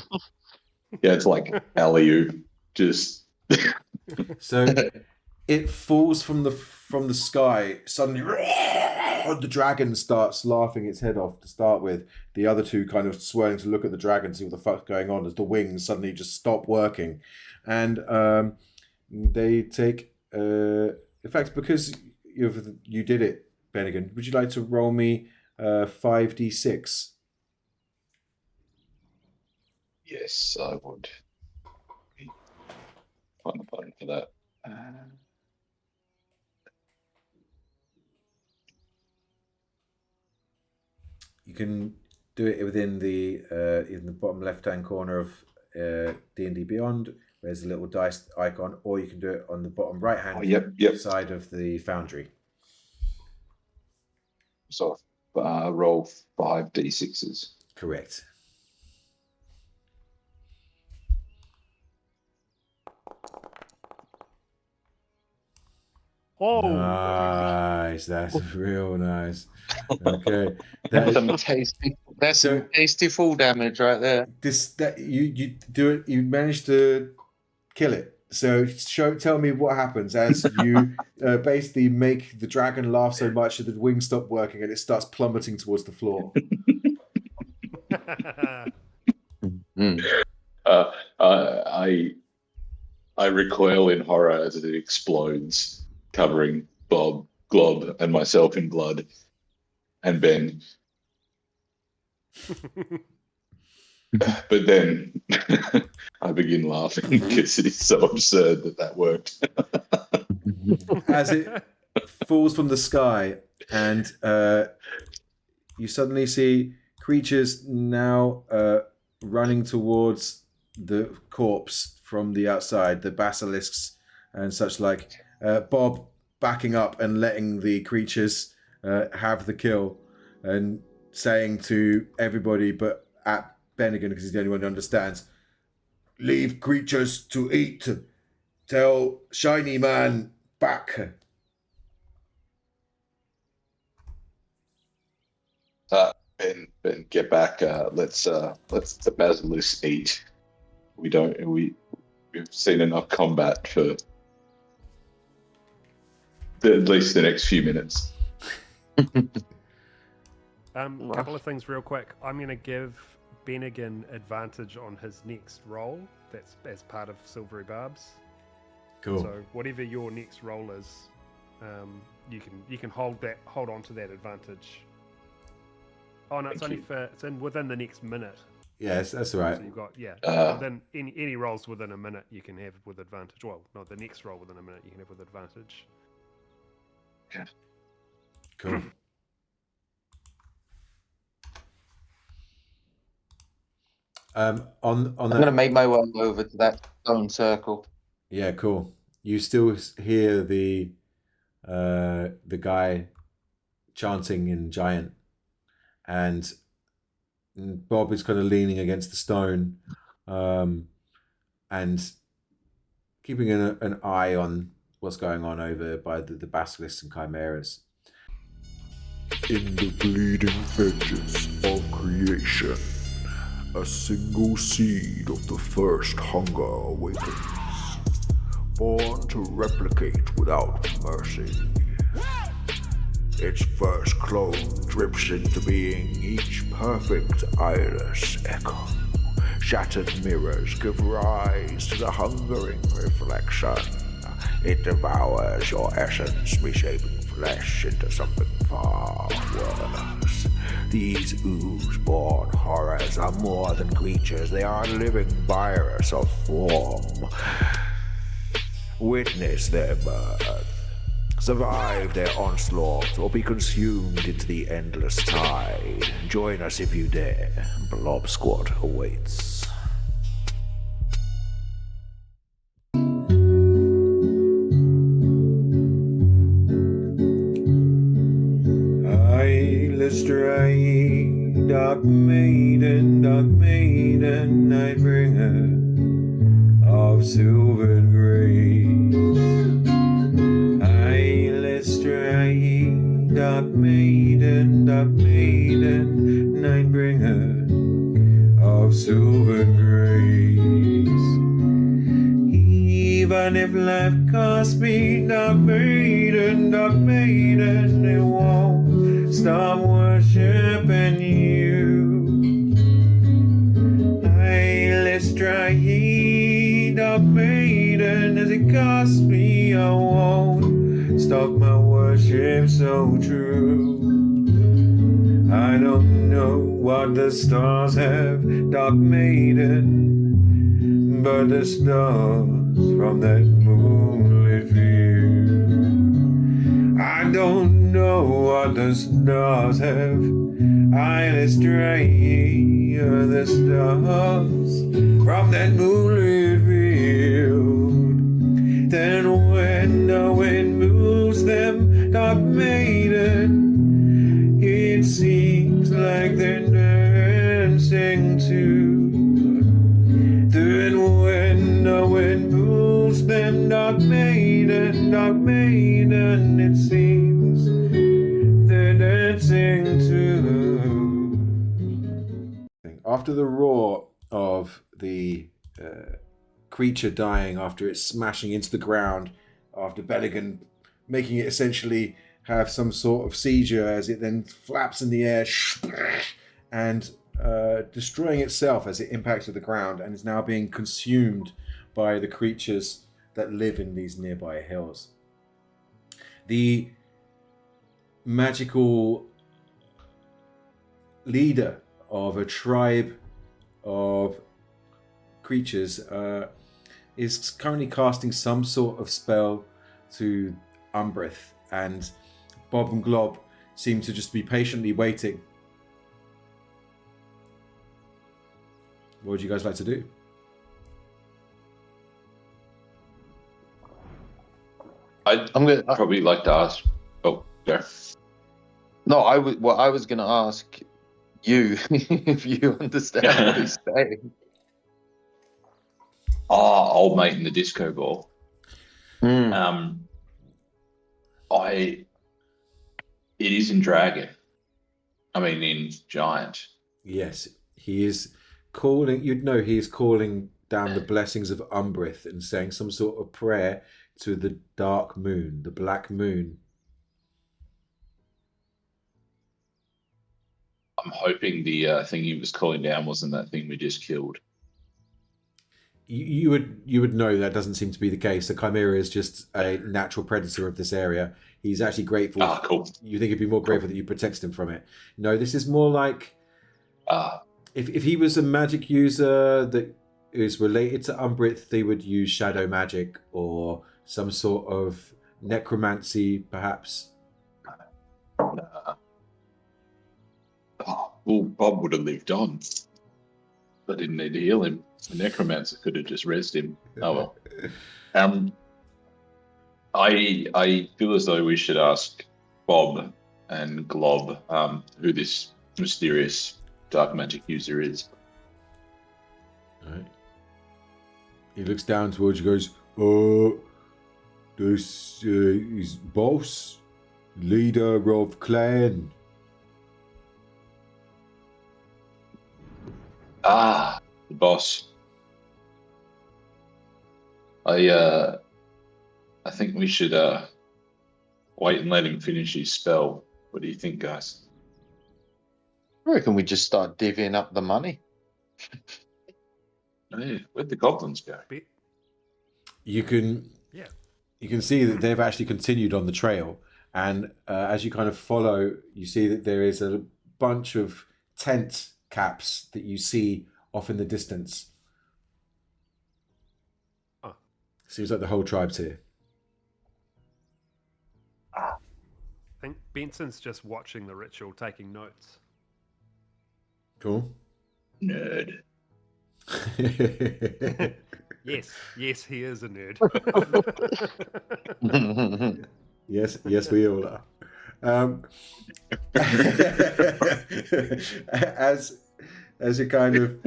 Yeah, it's like alley-oop. Just So it falls from the sky. Suddenly, the dragon starts laughing its head off to start with. The other two kind of swirling to look at the dragon, see what the fuck's going on, as the wings suddenly just stop working, and they take. In fact, because you did it, Bennigan, would you like to roll me 5d6? yes, I would. Find a button for that. You can do it within the in the bottom left-hand corner of D&D Beyond. There's a little dice icon, or you can do it on the bottom right-hand Yep. side of the Foundry. So roll 5d6s. Correct. Oh, Nice. That's real nice. Okay. That's That, some tasty. That's So- some tasty full damage right there. you do it. You managed to kill it. So tell me what happens as you basically make the dragon laugh so much that the wings stop working and it starts plummeting towards the floor. I recoil in horror as it explodes, covering Bob, Glob, and myself in blood, and Ben. But then I begin laughing because it is so absurd that worked. As it falls from the sky, and you suddenly see creatures now running towards the corpse from the outside, the basilisks and such like. Bob backing up and letting the creatures have the kill, and saying to everybody but at Bennigan, because he's the only one who understands, "Leave creatures to eat. Tell Shiny Man back." Ben, get back. Let's the basilisk eat. We've seen enough combat for at least the next few minutes. Couple of things real quick. I'm going to give Bennigan advantage on his next roll. That's as part of Silvery Barbs. Cool. So whatever your next roll is, you can hold on to that advantage. Oh no, it's within the next minute. Yes, that's all right. So you've got within any rolls within a minute you can have with advantage. Well, not the next roll within a minute you can have with advantage. Yeah. Cool. On I'm that, going to make my way over to that stone circle. yeah, cool. You still hear the guy chanting in Giant, and Bob is kind of leaning against the stone, and keeping an eye on what's going on over by the basilisks and chimeras. In the bleeding edges of creation, a single seed of the first hunger awakens, born to replicate without mercy. Its first clone drips into being each perfect eyeless echo. Shattered mirrors give rise to the hungering reflection. It devours your essence, reshaping flesh into something far worse. These ooze-born horrors are more than creatures, they are a living virus of form. Witness their birth. Survive their onslaught or be consumed into the endless tide. Join us if you dare. Blob Squad awaits. I stray, dark maiden, night bringer of silver grace. I stray, dark maiden, night bringer of silver grace. Even if life costs me, dark maiden, it won't stop worshiping you. Let's try dark maiden, as it costs me, I won't stop my worship so true. I don't know what the stars have, dark maiden, but the stars from that moonlit view. I don't know what the stars have. I'll stray the stars from that moonlit field. Then when the wind moves them, dark maiden, it seems like they're dancing too. Then when the wind moves them, dark maiden, it seems they're dancing too. After the roar of the creature dying, after it smashing into the ground, after Bennigan making it essentially have some sort of seizure as it then flaps in the air and destroying itself as it impacts with the ground and is now being consumed by the creatures that live in these nearby hills. The magical leader of a tribe of creatures is currently casting some sort of spell to Umbrith, and Bob and Glob seem to just be patiently waiting. What would you guys like to do? I'm gonna probably like to ask. Oh, there. No, I was going to ask you if you understand what he's saying. Oh, old mate in the disco ball. It is in dragon. I mean, in giant. Yes, he is calling. You'd know he is calling down the blessings of Umbrith and saying some sort of prayer to the dark moon, the black moon. I'm hoping the thing he was calling down wasn't that thing we just killed. You would know that doesn't seem to be the case. The Chimera is just a natural predator of this area. He's actually grateful. Ah, cool. You think he'd be more grateful that you protected him from it. No, this is more like if he was a magic user that is related to Umbrith, they would use shadow magic or some sort of necromancy, perhaps. Well, Bob would have lived on. I didn't need to heal him. The necromancer could have just rezzed him. Oh well. I feel as though we should ask Bob and Glob who this mysterious dark magic user is. All right. He looks down towards you, goes, this is boss, leader of clan. Ah, the boss. I think we should wait and let him finish his spell. What do you think, guys? I reckon we just start divvying up the money. Hey, where'd the goblins go? You can Yeah. you can see that they've actually continued on the trail, and as you kind of follow, you see that there is a bunch of tent caps that you see off in the distance. Oh. Seems like the whole tribe's here. I think Benson's just watching the ritual, taking notes. Cool. Nerd. Yes, he is a nerd. Yes, we all are. As you're kind of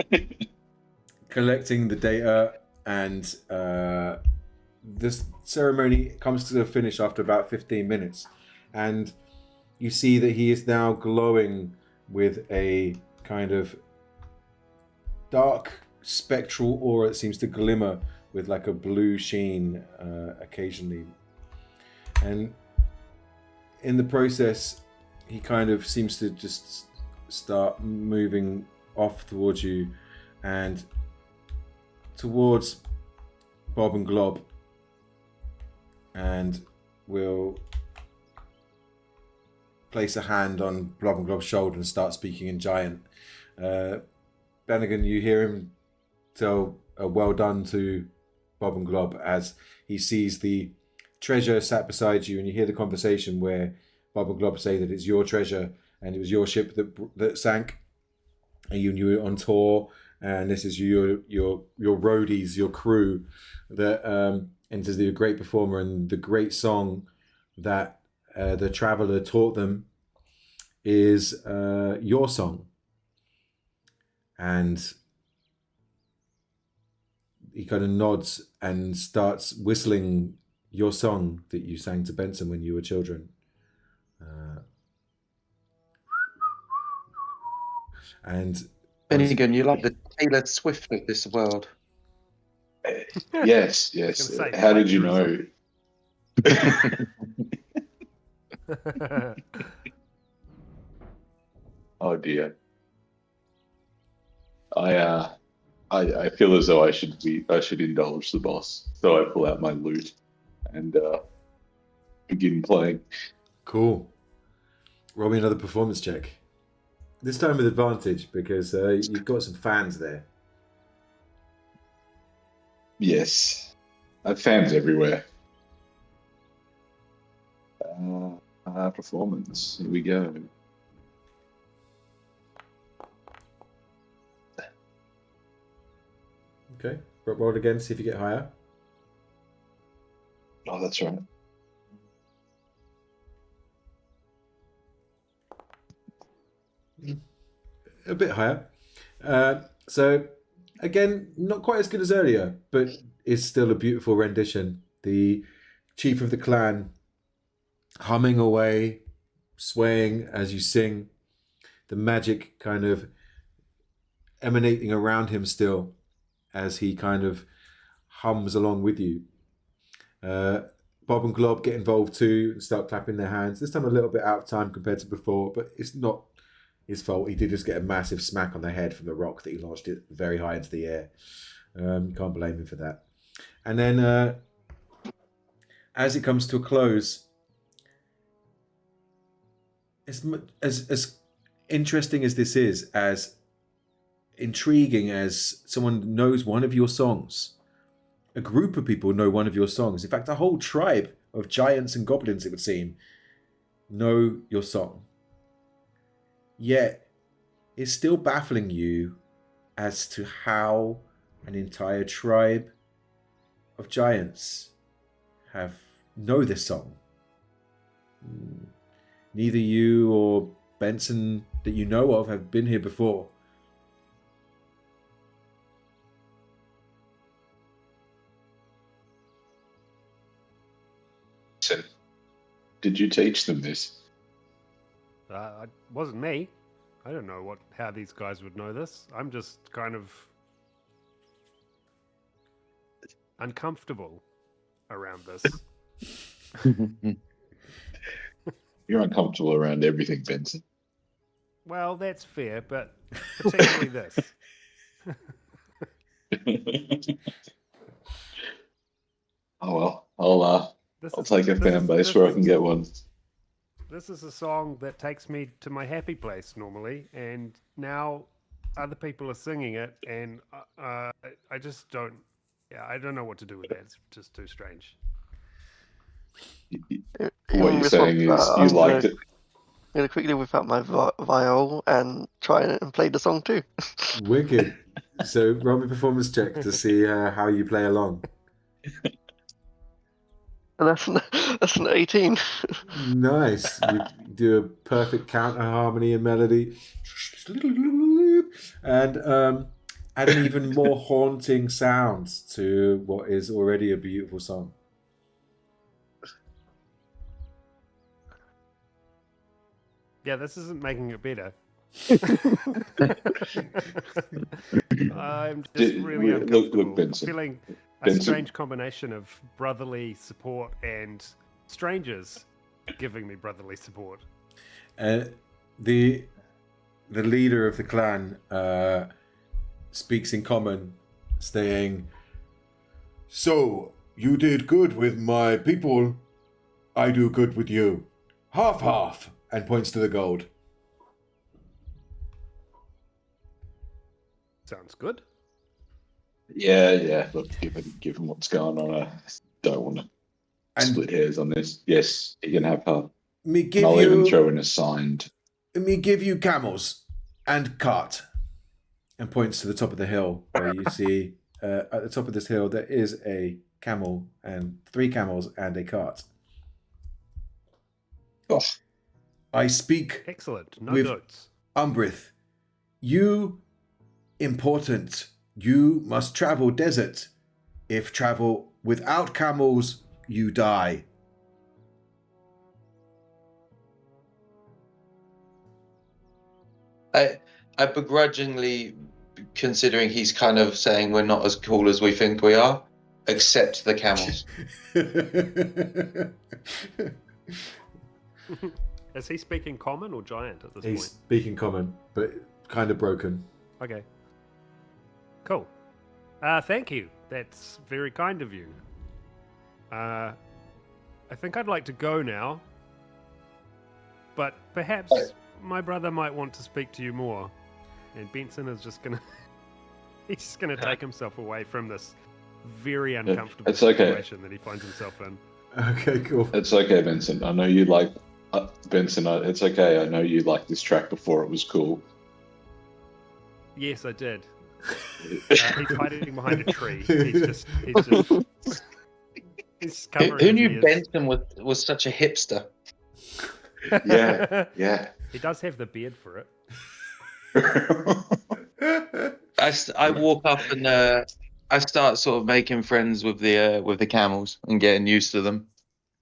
collecting the data, and this ceremony comes to a finish after about 15 minutes, and you see that he is now glowing with a kind of dark spectral aura. It seems to glimmer with like a blue sheen occasionally, and in the process he kind of seems to just start moving off towards you and towards Bob and Glob, and will place a hand on Bob and Glob's shoulder and start speaking in Giant. Bennigan, you hear him tell a well done to Bob and Glob as he sees the treasure sat beside you, and you hear the conversation where Bob and Glob say that it's your treasure and it was your ship that sank, and you were on tour, and this is your roadies, your crew that enters the great performer, and the great song that the traveler taught them is your song. And he kind of nods and starts whistling your song that you sang to Benson when you were children. And Bennigan, you're like the Taylor Swift of this world. Yes. Say, How did you know? Oh dear. I feel as though I should indulge the boss. So I pull out my lute and begin playing. cool. Roll me another performance check. This time with advantage because you've got some fans there. Yes. I have fans everywhere. Performance. Here we go. Okay. Roll it again, see if you get higher. Oh, that's right. A bit higher. So, again, not quite as good as earlier, but it's still a beautiful rendition. The chief of the clan humming away, swaying as you sing, the magic kind of emanating around him still as he kind of hums along with you. Bob and Glob get involved too and start clapping their hands. This time a little bit out of time compared to before, but it's not his fault. He did just get a massive smack on the head from the rock that he launched it very high into the air. Can't blame him for that. And then as it comes to a close, as interesting as this is, as intriguing as someone knows one of your songs, a group of people know one of your songs. In fact, a whole tribe of giants and goblins, it would seem, know your song. Yet, it's still baffling you as to how an entire tribe of giants know this song. Neither you or Benson that you know of have been here before. So, did you teach them this? It wasn't me. I don't know how these guys would know this. I'm just kind of uncomfortable around this. You're uncomfortable around everything, Benson. Well, that's fair, but particularly this. Oh well, I'll take a fan base where I can get one. This is a song that takes me to my happy place normally, and now other people are singing it, and I just don't. Yeah, I don't know what to do with that. It's just too strange. What you're saying is you liked it. I'm gonna quickly whip out my viol and try and play the song too. Wicked. So roll me a performance check to see how you play along. And that's an 18. Nice. You do a perfect counter harmony and melody, and add an even more haunting sound to what is already a beautiful song. Yeah, this isn't making it better. I'm just really uncomfortable. Look, Benson. Feeling a Benson. strange combination of brotherly support and strangers giving me brotherly support. The leader of the clan speaks in common, saying, "So you did good with my people. I do good with you. Half, and points to the gold. Sounds good. Yeah. Look, given what's going on, I don't want to split hairs on this. Yes, you can have her. I'll even throw in a signed. Me give you camels and cart," and points to the top of the hill where you see at the top of this hill there is a camel and 3 camels and a cart. Oh. I speak Excellent. No with goats. Umbrith. You important. You must travel desert. If travel without camels, you die. I begrudgingly, considering he's kind of saying we're not as cool as we think we are, accept the camels. Is he speaking common or giant at this He's point? speaking common, but kind of broken. Okay. Cool. Thank you. That's very kind of you. I think I'd like to go now. But perhaps my brother might want to speak to you more. And Benson is just gonna he's just gonna take himself away from this very uncomfortable situation that he finds himself in. Okay, cool. It's okay, Benson. I know you like Benson. It's okay. I know you liked this track before it was cool. Yes, I did. He's hiding behind a tree. He's covering Who knew his ears. Benson was such a hipster? Yeah. He does have the beard for it. I walk up and I start sort of making friends with the camels and getting used to them.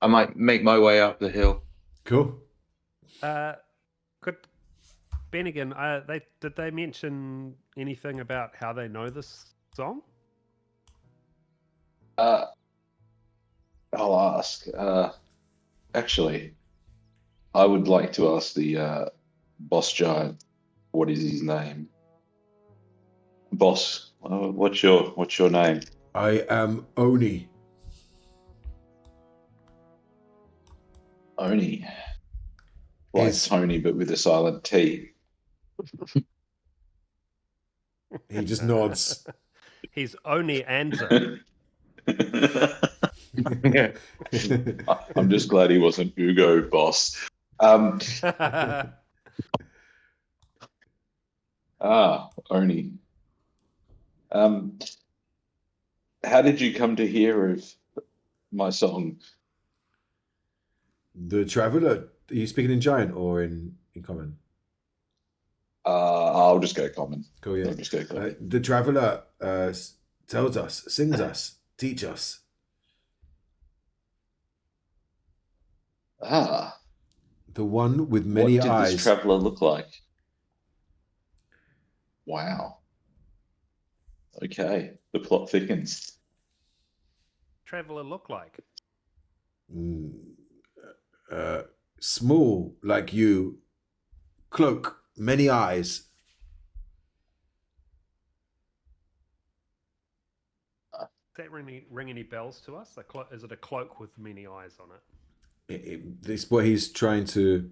I might make my way up the hill. Cool. Could Bennigan, did they mention anything about how they know this song? I'll ask. Actually, I would like to ask the boss giant. What is his name? Boss, what's your name? I am Oni. Oni. Like Tony, but with a silent T. He just nods. He's Oni Anza. I'm just glad he wasn't Ugo, boss. Oni. How did you come to hear of my song? The Traveller. Are you speaking in giant or in common? I'll just go common. Cool, yeah. I'll just go common. The Traveller tells us, sings us, teach us. The one with many eyes. What did this traveller look like? Wow. Okay, the plot thickens. Traveller look like? small like you, cloak, many eyes. Does that ring any bells to us? Is it a cloak with many eyes on it? This what he's trying to.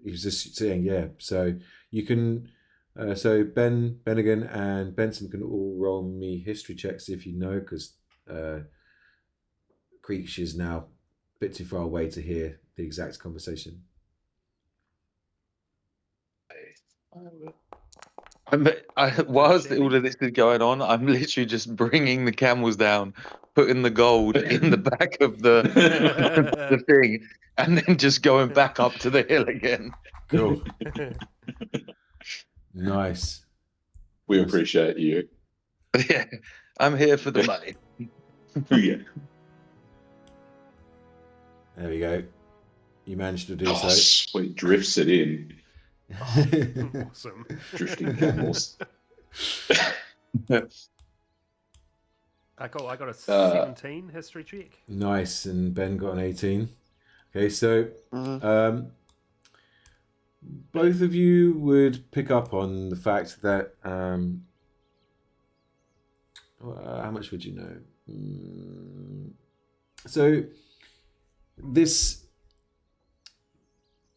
He's just saying, yeah. So you can. So Bennigan, and Benson can all roll me history checks if you know, because Creach is now a bit too far away to hear the exact conversation. Whilst all of this is going on, I'm literally just bringing the camels down, putting the gold in the back of the thing, and then just going back up to the hill again. Cool. Nice. We appreciate you. Yeah, I'm here for the money. Yeah. There we go. You managed to do Oh, so. sweet. Drifts it in. Awesome. Drifting camels. I got a 17 history check. Nice, and Ben got an 18. Okay, so both of you would pick up on the fact that how much would you know? So this,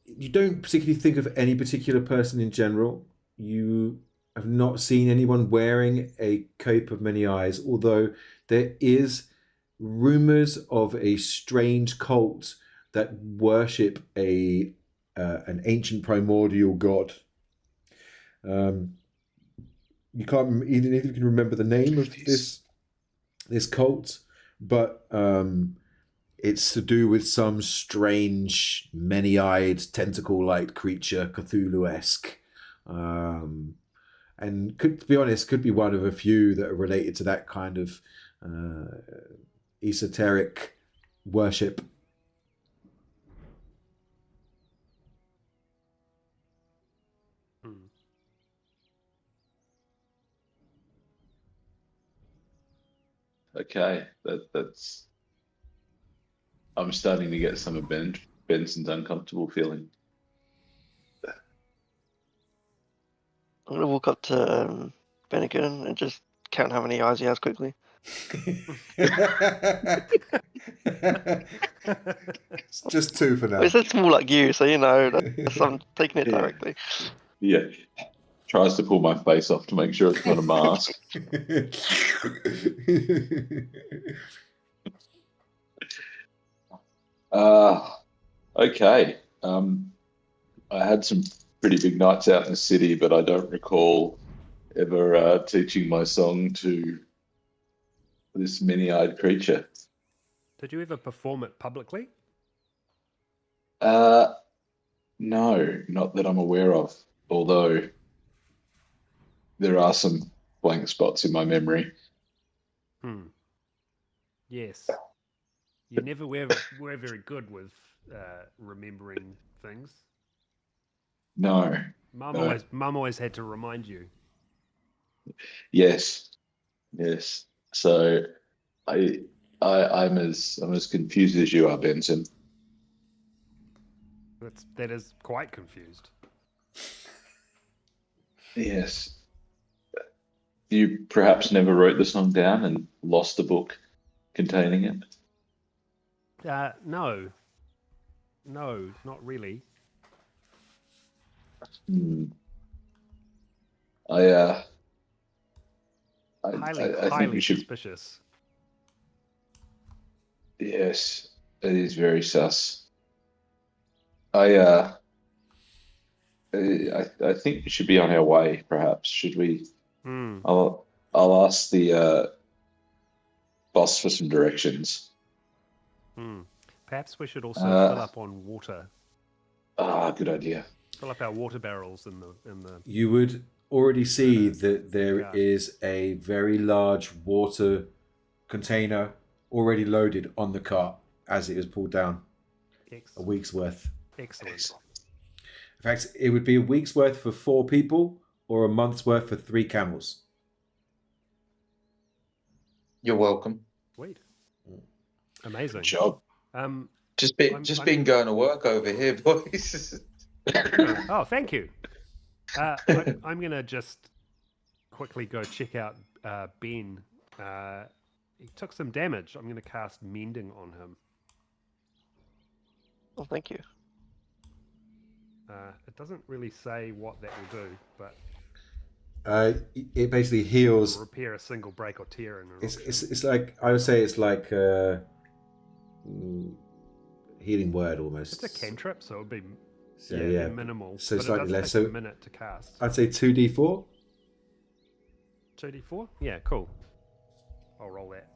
you don't particularly think of any particular person in general. You have not seen anyone wearing a cape of many eyes, although there is rumors of a strange cult that worship an ancient primordial god. You can't even if you can remember the name of this cult, but it's to do with some strange many-eyed tentacle-like creature, Cthulhu-esque. And to be honest, could be one of a few that are related to that kind of esoteric worship. Okay, that's. I'm starting to get some of Benson's uncomfortable feeling. I'm gonna walk up to Bennigan and just count how many eyes he has quickly. It's just 2 for now. Well, it says small like you, so you know that's, I'm taking it Yeah. directly. Yeah. Tries to pull my face off to make sure it's not a mask. Okay. I had some pretty big nights out in the city, but I don't recall ever teaching my song to this many-eyed creature. Did you ever perform it publicly? No, not that I'm aware of, although there are some blank spots in my memory. Yes. You never were very good with remembering things. No. Mum always had to remind you. Yes. So I'm as confused as you are, Benson. That is quite confused. Yes. You perhaps never wrote the song down and lost the book containing it? No, not really. I Highly think we should. suspicious. Yes, it is very sus. I think we should be on our way. Perhaps should we? I'll ask the boss for some directions. Perhaps we should also fill up on water. Good idea. Fill up our water barrels in the. You would already see that there is a very large water container already loaded on the cart as it is pulled down. A week's worth. Excellent. In fact, it would be a week's worth for 4 people or a month's worth for 3 camels. You're welcome. Sweet. Amazing. Good job. Just I'm- been going to work over here, boys. Oh, thank you. I'm gonna just quickly go check out Ben. He took some damage. I'm gonna cast Mending on him. Oh, thank you. It doesn't really say what that will do, but It basically heals. repair a single break or tear in an It's like, I would say it's like healing word almost. It's a cantrip, so it would be So, yeah, minimal. so but slightly it does less. take So a minute to cast. I'd say 2d4. 2d4? Yeah, cool. I'll roll that.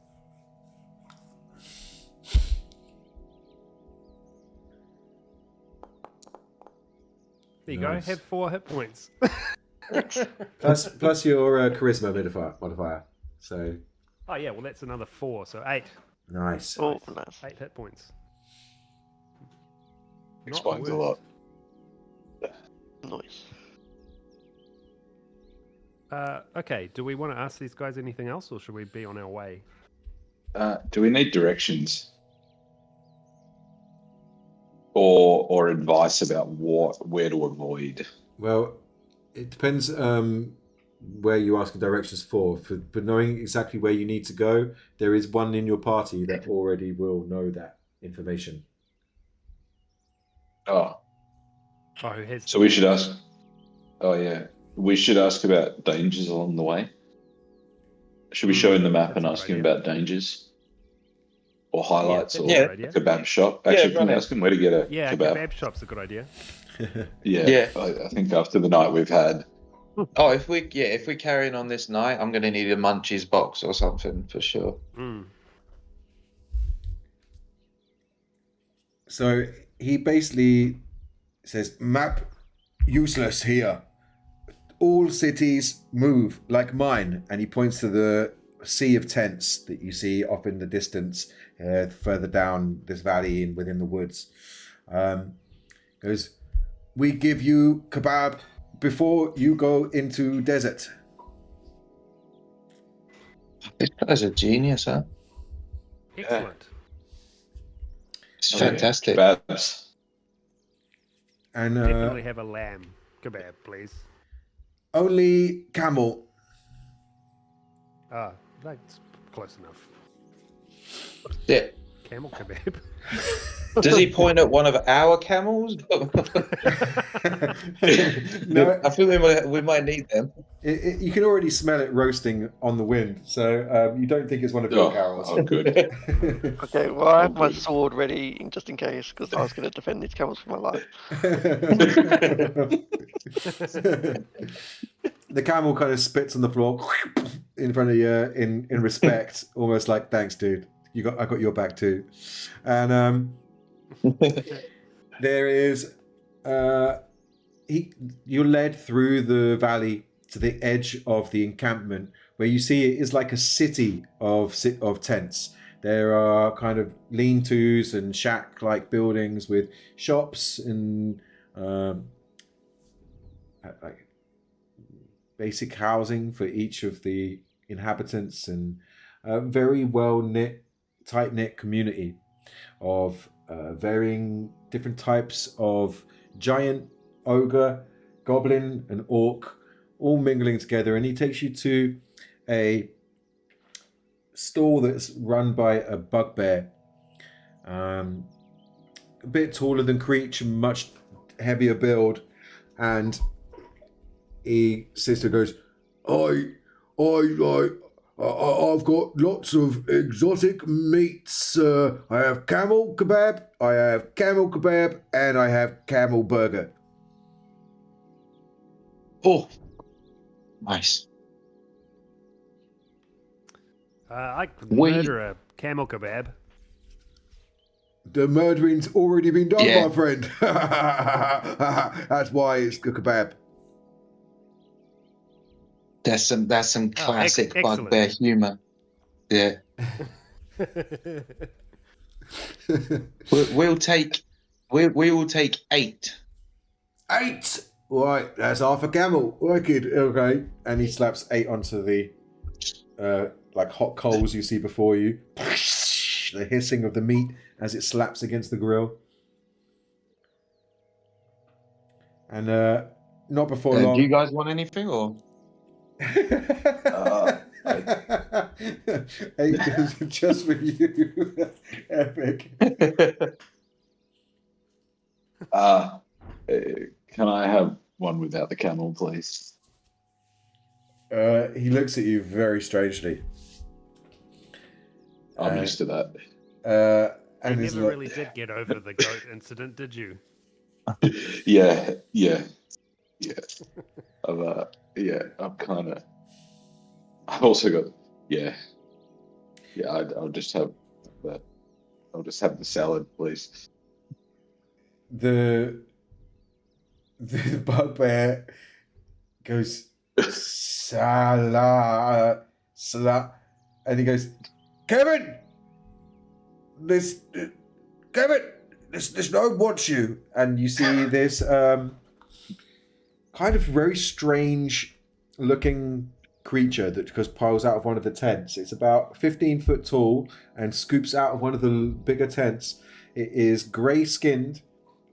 There you Nice. go. Have 4 hit points. plus your charisma modifier. So Oh yeah, well that's another 4, so 8. nice. Oh, nice. 8 hit points. Not Explains a worst. lot. Nice. Okay, do we want to ask these guys anything else, or should we be on our way? Do we need directions or advice about where to avoid? Well, it depends where you're asking directions for. For knowing exactly where you need to go, there is one in your party that already will know that information. Oh, Oh, who has? so we should ask. Oh yeah, we should ask about dangers along the way. Should we show him the map that's and a good ask him idea. about dangers or highlights that's or a Yeah. good idea. kebab shop? Actually, can we ask him where to get a Yeah, kebab? kebab shop's a good idea. Yeah. I think after the night we've had, Oh, if we carry on this night, I'm gonna need a munchies box or something for sure. Mm. So he basically says, map useless here. All cities move like mine. And he points to the sea of tents that you see off in the distance, further down this valley and within the woods. Goes, we give you kebab before you go into desert. This guy's a genius, huh? Excellent. It's oh, yeah, fantastic. kebabs. And Definitely have a lamb kebab, please. only camel. Ah, that's close enough. Yeah. Camel kebab. Does he point at one of our camels? No, I feel we might need them. you can already smell it roasting on the wind, so you don't think it's one of your cows. Oh, good. Okay, well, I have my good. sword ready just in case, because I was going to defend these camels for my life. The camel kind of spits on the floor in front of you in respect, almost like, thanks, dude. I got your back too. And there is you're led through the valley to the edge of the encampment, where you see it is like a city of tents. There are kind of lean-tos and shack-like buildings with shops and like basic housing for each of the inhabitants, and a very well-knit, tight-knit community of varying different types of giant, ogre, goblin, and orc, all mingling together. And he takes you to a stall that's run by a bugbear, a bit taller than Creach, much heavier build, and he says to goes, I've got lots of exotic meats. I have camel kebab, and I have camel burger. Oh, nice. I could We- murder a camel kebab. The murdering's already been done, Yeah. my friend. That's why it's a kebab. That's some classic excellent. bugbear humor. Yeah. We'll take 8. 8! Right, that's half a camel. Wicked, okay. And he slaps 8 onto the like hot coals you see before you. The hissing of the meat as it slaps against the grill. And not before long. Do you guys want anything, or? Just for you. Epic. Can I have one without the camel, please? He looks at you very strangely. I'm used to that. You And he's never like, really did get over the goat incident, did you? Yeah. I'm kind of. I've also got. Yeah. I'll just have the. I'll just have the salad, please. the bugbear goes salad, and he goes, Kevin, this no one wants you. And you see this kind of very strange looking creature that just piles out of one of the tents. It's about 15 foot tall and scoops out of one of the bigger tents. It is grey skinned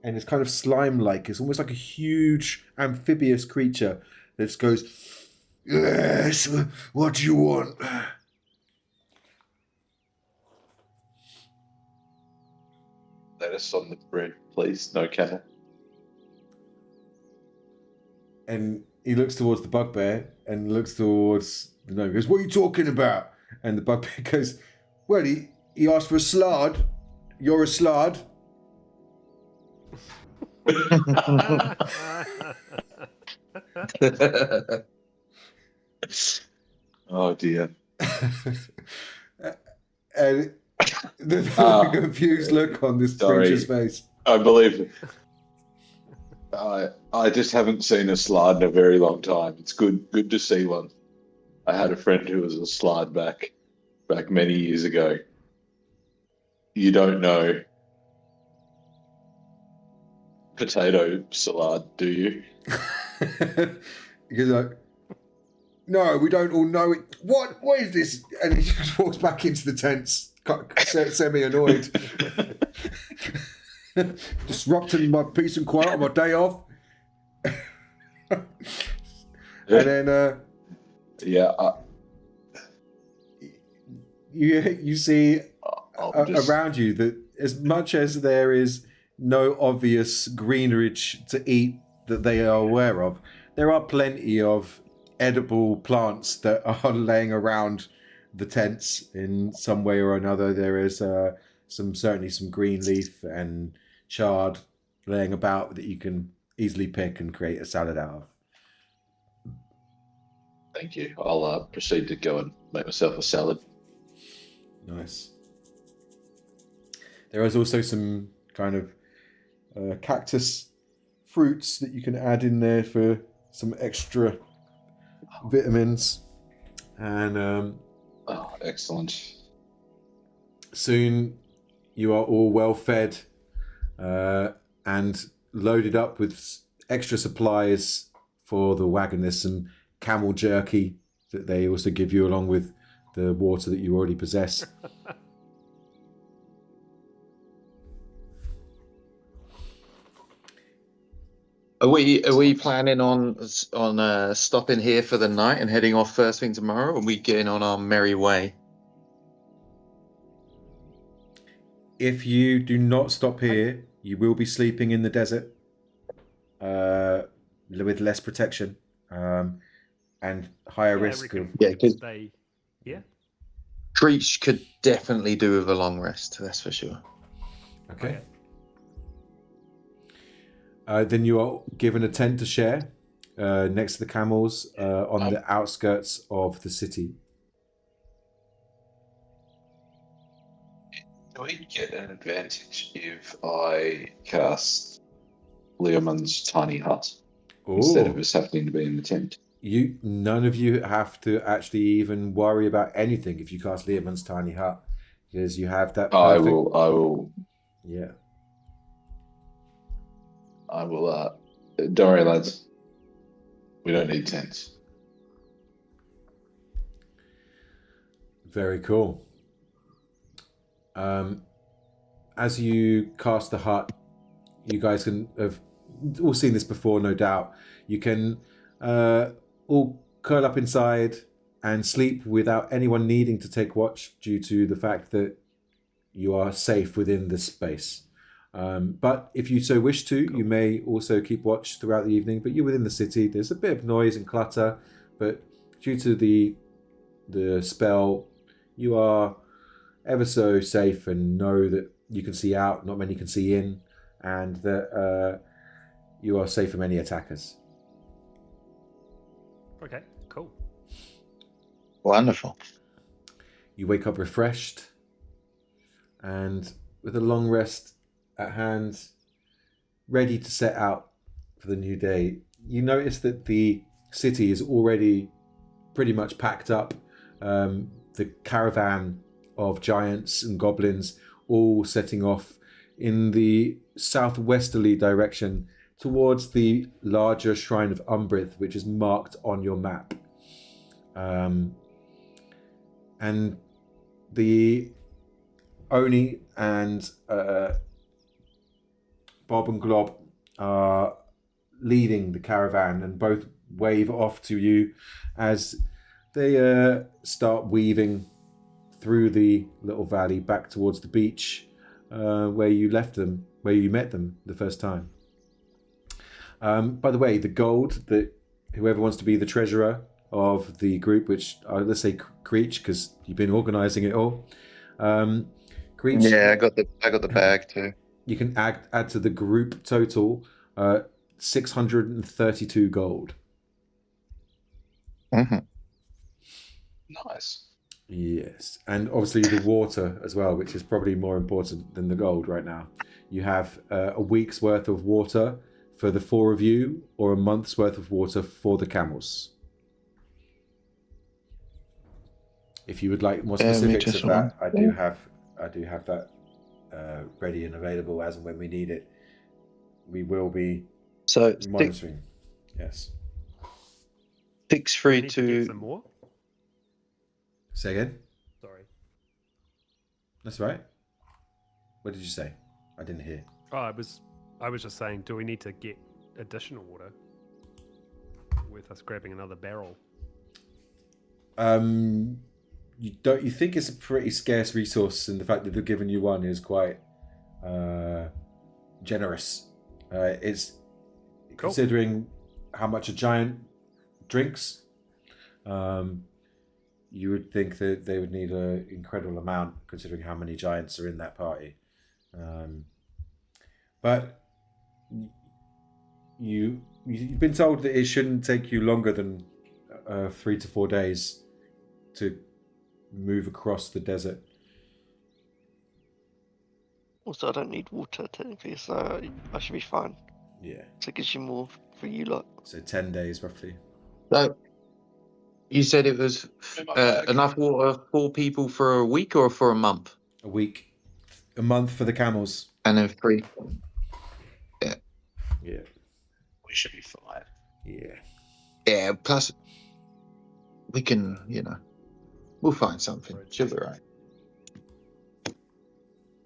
and it's kind of slime like. It's almost like a huge amphibious creature that just goes, yes, what do you want? Lettuce on the bread, please. No camel. And he looks towards the bugbear and looks towards the gnome. He goes, what are you talking about? And the bugbear goes, well, he asked for a slard. You're a slard. Oh dear. And the confused look on this creature's face. I believe it. I just haven't seen a slide in a very long time. It's good to see one. I had a friend who was a slide back many years ago. You don't know potato salad, do you? He's like, no, we don't all know it. What is this? And he just walks back into the tents, semi-annoyed. Disrupting my peace and quiet on my day off. And then you see around you that as much as there is no obvious greenery to eat that they are aware of, there are plenty of edible plants that are laying around the tents in some way or another. There is certainly some green leaf and chard laying about that you can easily pick and create a salad out of. Thank you. I'll proceed to go and make myself a salad. Nice. There is also some kind of cactus fruits that you can add in there for some extra vitamins. And excellent. Soon you are all well fed and loaded up with extra supplies for the wagon. There's some camel jerky that they also give you along with the water that you already possess. Are we planning on stopping here for the night and heading off first thing tomorrow? Or are we getting on our merry way? If you do not stop here, you will be sleeping in the desert with less protection and higher risk of... Yeah, because yeah. Creach could definitely do with a long rest, that's for sure. Okay. Then you are given a tent to share next to the camels on the outskirts of the city. Do we get an advantage if I cast Leomund's tiny hut instead of us having to be in the tent? None of you have to actually even worry about anything if you cast Leomund's tiny hut, because you have that perfect... I will. Yeah. I will. Don't worry, lads. We don't need tents. Very cool. as you cast the hut, you guys can have all seen this before, no doubt. You can all curl up inside and sleep without anyone needing to take watch due to the fact that you are safe within this space. But if you so wish to, you may also keep watch throughout the evening, but you're within the city. There's a bit of noise and clutter, but due to the spell, you are ever so safe and know that you can see out, not many can see in, and that you are safe from any attackers. Okay, cool. Wonderful. You wake up refreshed, and with a long rest at hand, ready to set out for the new day. You notice that the city is already pretty much packed up. The caravan of giants and goblins all setting off in the southwesterly direction towards the larger shrine of Umbrith, which is marked on your map. And the Oni and Bob and Glob are leading the caravan, and both wave off to you as they start weaving through the little valley back towards the beach where you met them the first time. By the way, the gold that whoever wants to be the treasurer of the group, which let's say Creach, because you've been organising it all. Creach, Yeah, I got the bag too. you can add to the group total 632 gold. Mm-hmm. Nice. Yes, and obviously the water as well, which is probably more important than the gold right now. You have a week's worth of water for the four of you, or a month's worth of water for the camels. If you would like more specifics of that, I do have that ready and available as and when we need it. We will be monitoring. Yes. 632. Need to get some more. Say again. Sorry. That's right. What did you say? I didn't hear. Oh, I was just saying, do we need to get additional water with us grabbing another barrel? You think it's a pretty scarce resource, and the fact that they've given you one is quite generous. It's cool. Considering how much a giant drinks. You would think that they would need an incredible amount, considering how many giants are in that party. But you've been told that it shouldn't take you longer than 3 to 4 days to move across the desert. Also, I don't need water technically, so I should be fine. Yeah. So it gives you more for you lot. So 10 days roughly. So you said it was enough water for 4 people for a week or for a month? A week. A month for the camels. And then 3. Yeah. We should be fine. Yeah. Yeah, plus we can, we'll find something. She'll be right.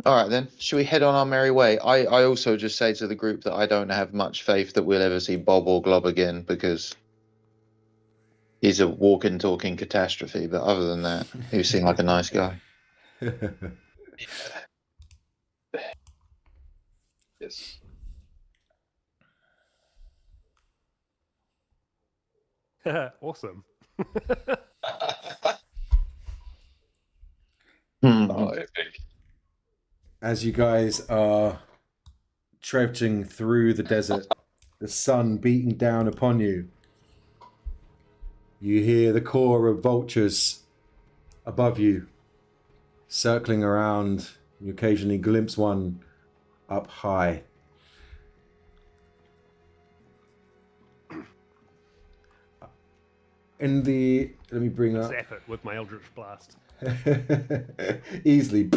All right, then. Should we head on our merry way? I also just say to the group that I don't have much faith that we'll ever see Bob or Glob again, because he's a walking, talking catastrophe. But other than that, he seemed like a nice guy. Yes. Awesome. Oh, epic. As you guys are trudging through the desert, the sun beating down upon you, you hear the corps of vultures above you, circling around. You occasionally glimpse one up high. Let me bring up... Zap it with my Eldritch Blast. Easily,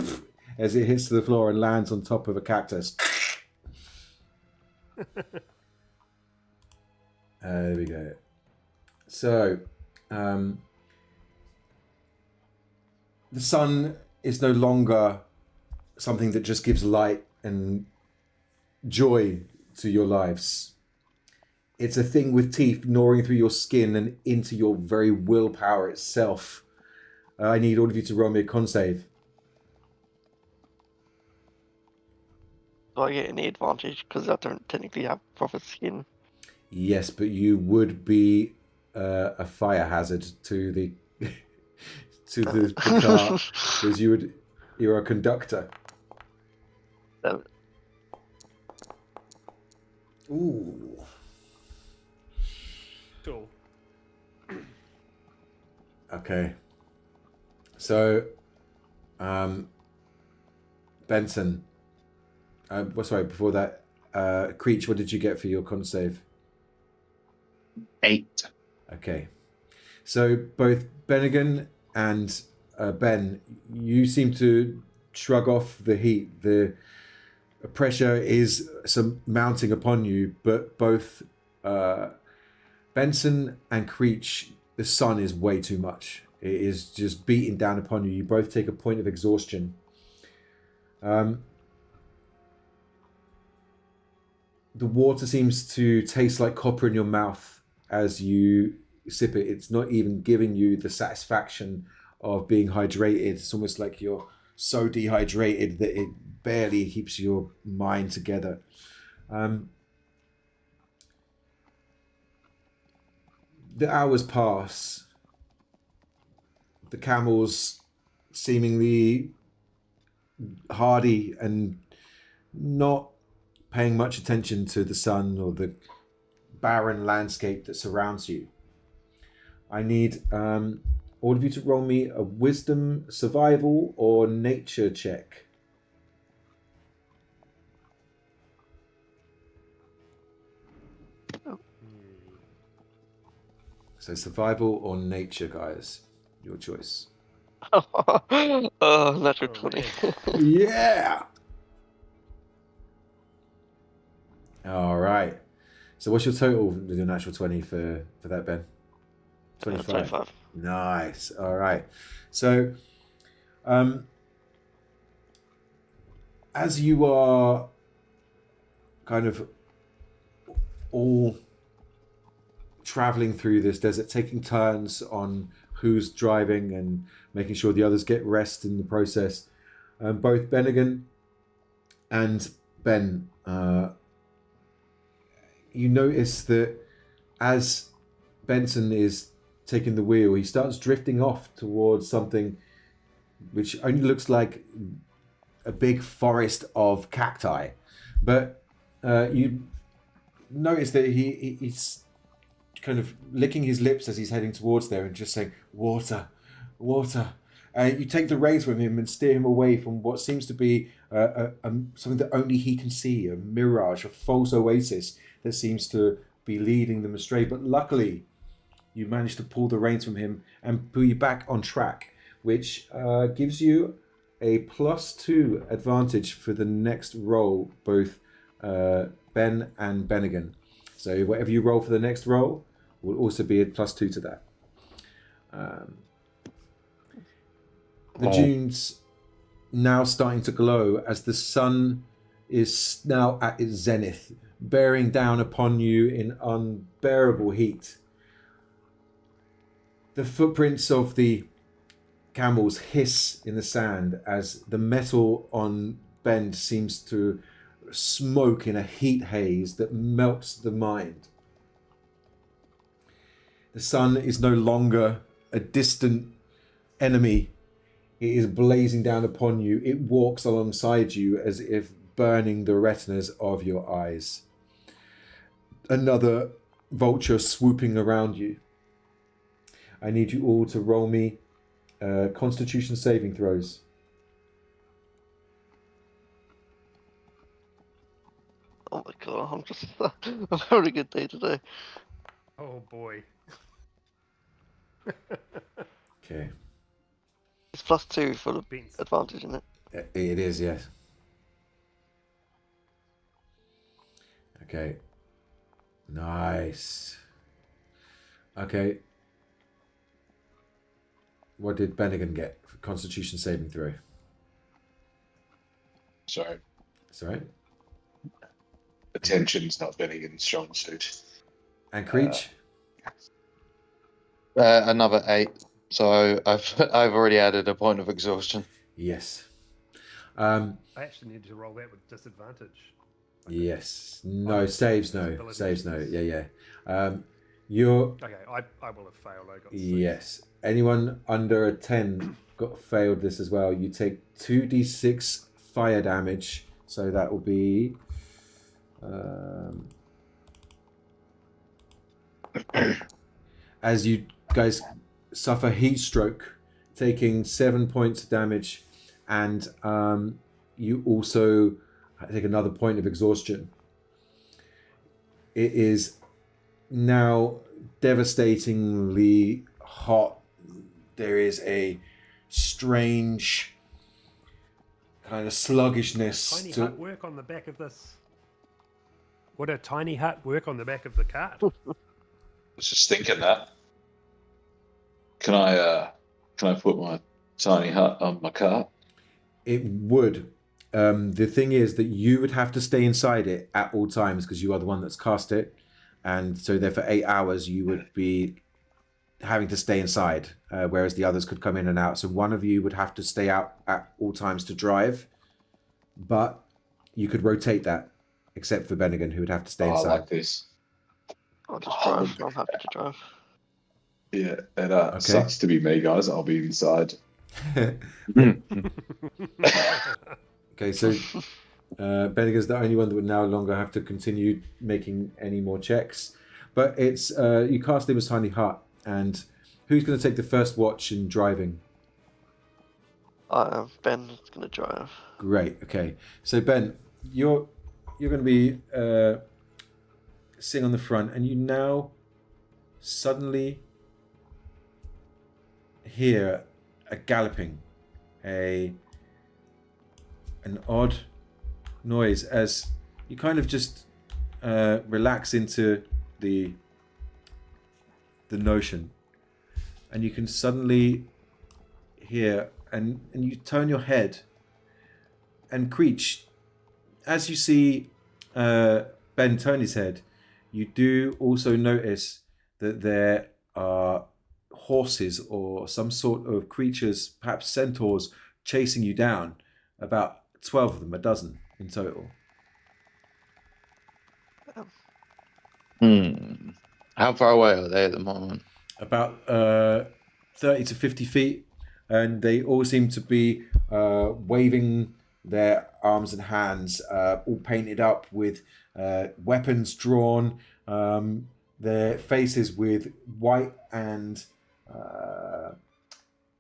as it hits the floor and lands on top of a cactus. There we go. So, the sun is no longer something that just gives light and joy to your lives. It's a thing with teeth gnawing through your skin and into your very willpower itself. I need all of you to roll me a con save. Do I get any advantage because I don't technically have proper skin? Yes, but you would be a fire hazard to the the car because you're a conductor. Ooh. Cool. Okay. So, Benson. Sorry, before that, Creach, what did you get for your con save? 8. Okay. So both Bennigan and Ben, you seem to shrug off the heat. The pressure is mounting upon you, but both Benson and Creach, the sun is way too much. It is just beating down upon you. You both take a point of exhaustion. The water seems to taste like copper in your mouth as you sip it. It's not even giving you the satisfaction of being hydrated. It's almost like you're so dehydrated that it barely keeps your mind together. The hours pass. The camels, seemingly hardy and not paying much attention to the sun or the barren landscape that surrounds you. I need all of you to roll me a wisdom, survival, or nature check. So survival or nature, guys. Your choice. Oh, natural 20. Yeah! All right. So what's your total with your natural 20 for that, Ben? 25. 25. Nice. All right. So as you are kind of all traveling through this desert, taking turns on who's driving and making sure the others get rest in the process, both Bennigan and Ben, you notice that as Benson is taking the wheel, he starts drifting off towards something which only looks like a big forest of cacti. But you notice that he's kind of licking his lips as he's heading towards there and just saying, water, water. You take the reins from him and steer him away from what seems to be something that only he can see, a mirage, a false oasis that seems to be leading them astray. But luckily, you manage to pull the reins from him and pull you back on track, which gives you a +2 advantage for the next roll, both Ben and Bennigan. So whatever you roll for the next roll will also be a +2 to that. The dunes now starting to glow as the sun is now at its zenith, bearing down upon you in unbearable heat. The footprints of the camels hiss in the sand as the metal on Bend seems to smoke in a heat haze that melts the mind. The sun is no longer a distant enemy. It is blazing down upon you. It walks alongside you as if burning the retinas of your eyes. Another vulture swooping around you. I need you all to roll me Constitution saving throws. Oh my god, I'm having a good day today. Oh boy. Okay. It's +2 for the Beans. advantage, isn't it? It is, yes. Okay. Nice. Okay. What did Bennigan get for Constitution saving throw? Sorry, Sorry. attention's not Bennigan's strong suit. And Creach? Another 8. So I've already added a point of exhaustion. Yes. I actually need to roll that with disadvantage. Yes. No, Oh, saves no. abilities. Saves no. Yeah. You're... Okay, I will have failed. I got 6. Yes. Anyone under a 10 got failed this as well. You take 2d6 fire damage. So that will be... as you guys suffer heat stroke, taking 7 points of damage, and you also take another point of exhaustion. It is now devastatingly hot. There is a strange kind of sluggishness Tiny to hut work on the back of this. Would a tiny hut work on the back of the cart? I was just thinking that. Can I put my tiny hut on my cart? It would. The thing is that you would have to stay inside it at all times because you are the one that's cast it, and so there for 8 hours you would be having to stay inside, whereas the others could come in and out. So one of you would have to stay out at all times to drive, but you could rotate that, except for Bennigan, who would have to stay I inside. like this. I'll just drive. I'm happy to drive. Yeah, it sucks to be me, guys. I'll be inside. Okay, so Bennigan's the only one that would no longer have to continue making any more checks. But it's you cast him as Tiny Hut, and who's going to take the first watch in driving? Ben's gonna drive. Great. Okay, so Ben, you're going to be sitting on the front, and you now suddenly hear a galloping, an odd noise as you kind of just relax into the notion, and you can suddenly hear, and you turn your head, and Creach, as you see Ben turn his head, you do also notice that there are horses or some sort of creatures, perhaps centaurs, chasing you down. About 12 of them, a dozen in total. How far away are they at the moment? About 30 to 50 feet, and they all seem to be waving their arms and hands, all painted up with weapons drawn, their faces with white and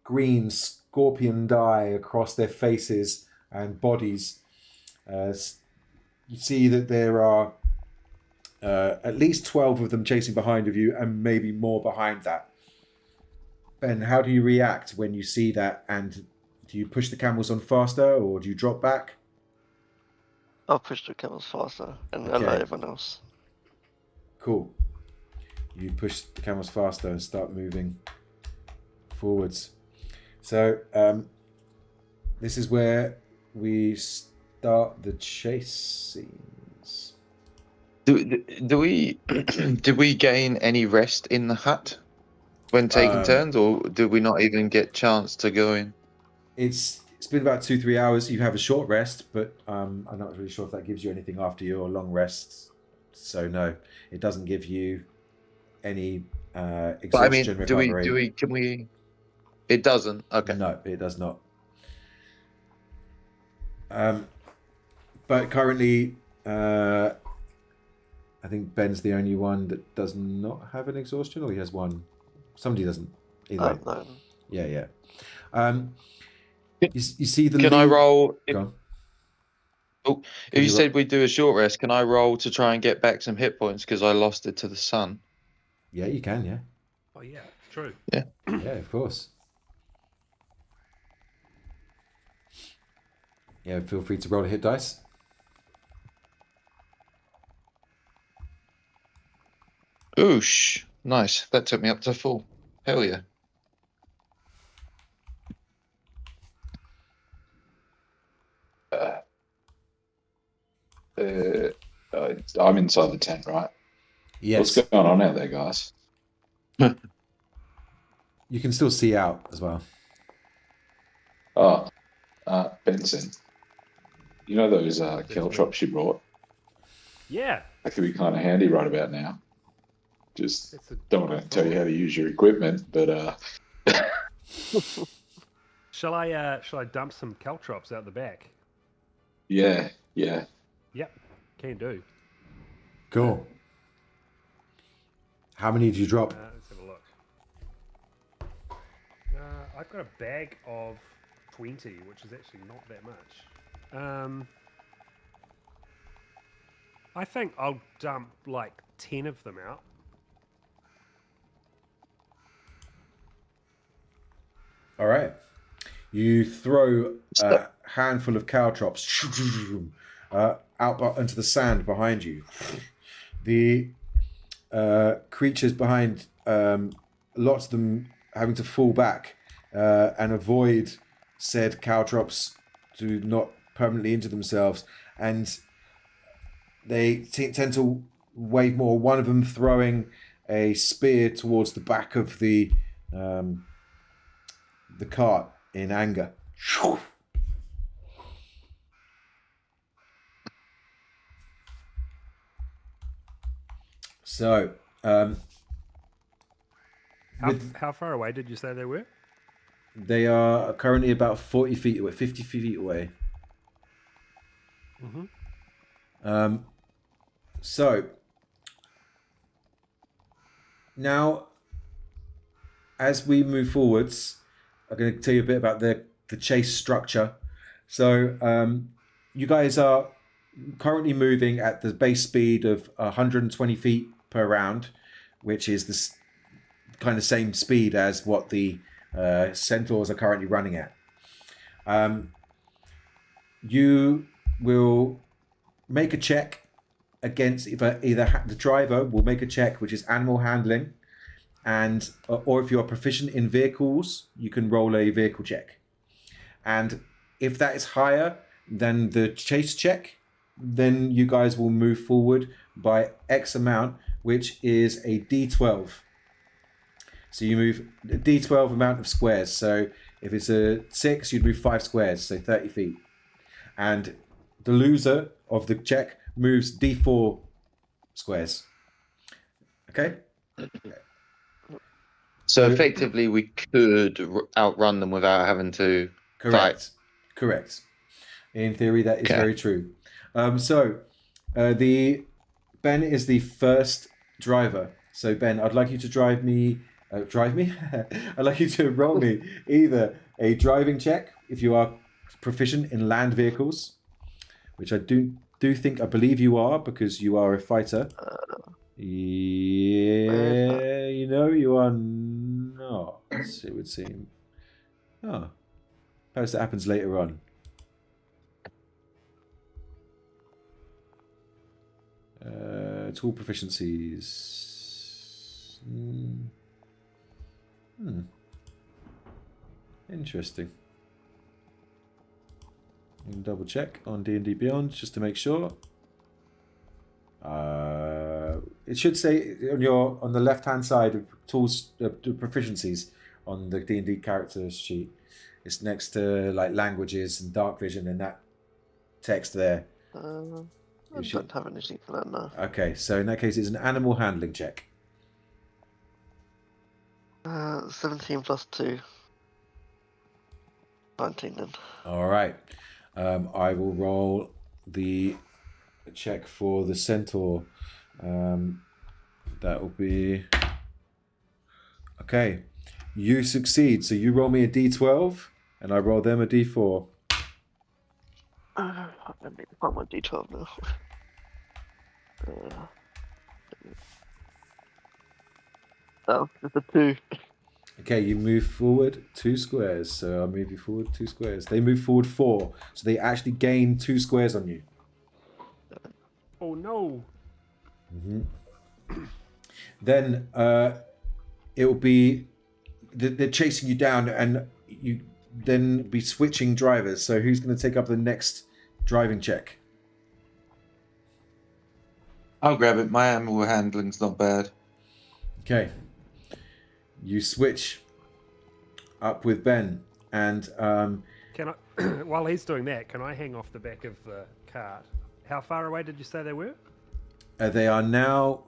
green scorpion dye across their faces and bodies. You see that there are at least 12 of them chasing behind of you, and maybe more behind that. Ben, how do you react when you see that, and do you push the camels on faster, or do you drop back? I'll push the camels faster and Okay. alert everyone else. Cool. You push the camels faster and start moving forwards. So this is where we start the chase scenes. Do we did we gain any rest in the hut when taking turns, or did we not even get chance to go in? It's been about 2-3 hours. You have a short rest, but I'm not really sure if that gives you anything after your long rest. So no, it doesn't give you any exhaustion But I mean, recovery. can we? It doesn't. Okay. No, it does not. But currently, I think Ben's the only one that does not have an exhaustion, or he has one. Somebody doesn't. Either way. No. Yeah. You see the. Can I roll? Go on. Oh, if you said we do a short rest, can I roll to try and get back some hit points because I lost it to the sun? Yeah, you can. Yeah. Oh yeah, true. Yeah. Yeah, of course. Yeah, feel free to roll a hit dice. Oosh, nice. That took me up to full. Hell yeah. I'm inside the tent, right? Yes. What's going on out there, guys? You can still see out as well. Oh, Benson. You know those caltrops you brought? Yeah. That could be kind of handy right about now. Just That's a don't want to good tell you thought. how to use your equipment, but Shall I dump some caltrops out the back? yeah. Yep, can do. Cool. How many did you drop? Let's have a look. I've got a bag of 20, which is actually not that much. I think I'll dump like 10 of them out. All right. You throw a handful of caltrops out into the sand behind you. The creatures behind, lots of them having to fall back and avoid said caltrops to not permanently injure themselves, and they tend to wave more. One of them throwing a spear towards the back of the cart in anger. So, How far away did you say they were? they are currently about 40 feet away, 50 feet away. Mm-hmm. So, now, as we move forwards, I'm going to tell you a bit about the chase structure. So, you guys are currently moving at the base speed of 120 feet per round, which is the kind of same speed as what the centaurs are currently running at. You will make a check against either the driver will make a check, which is animal handling, and or if you're proficient in vehicles, you can roll a vehicle check. And if that is higher than the chase check, then you guys will move forward by X amount, which is a D12. So you move a D12 amount of squares. So if it's a 6, you'd move 5 squares, so 30 feet. And the loser of the check moves D4 squares. Okay? So effectively, we could outrun them without having to fight. Correct. In theory, that is very true. The Ben is the first driver. So Ben, I'd like you to drive me. I'd like you to roll me either a driving check if you are proficient in land vehicles, which I I believe you are because you are a fighter. Yeah, you are not. It would seem. Oh, perhaps that happens later on. Tool proficiencies. Interesting. You can double check on D&D Beyond just to make sure. It should say on the left hand side of tools, proficiencies on the D&D character sheet. It's next to like languages and dark vision and that text there. I don't have anything for that now. Okay, so in that case, it's an animal handling check. 17 plus 2. 19 then. All right. I will roll the check for the centaur. That will be... Okay. You succeed. So you roll me a d12, and I roll them a d4. I need to find my d12 now. Oh, it's a 2. Okay, you move forward 2 squares. So I'll move you forward 2 squares. They move forward 4. So they actually gain 2 squares on you. Oh no. Mm-hmm. Then it will be... They're chasing you down and you then be switching drivers. So who's going to take up the next driving check? I'll grab it. My animal handling's not bad. Okay. You switch up with Ben, and Can I, while he's doing that, can I hang off the back of the cart? How far away did you say they were? they are now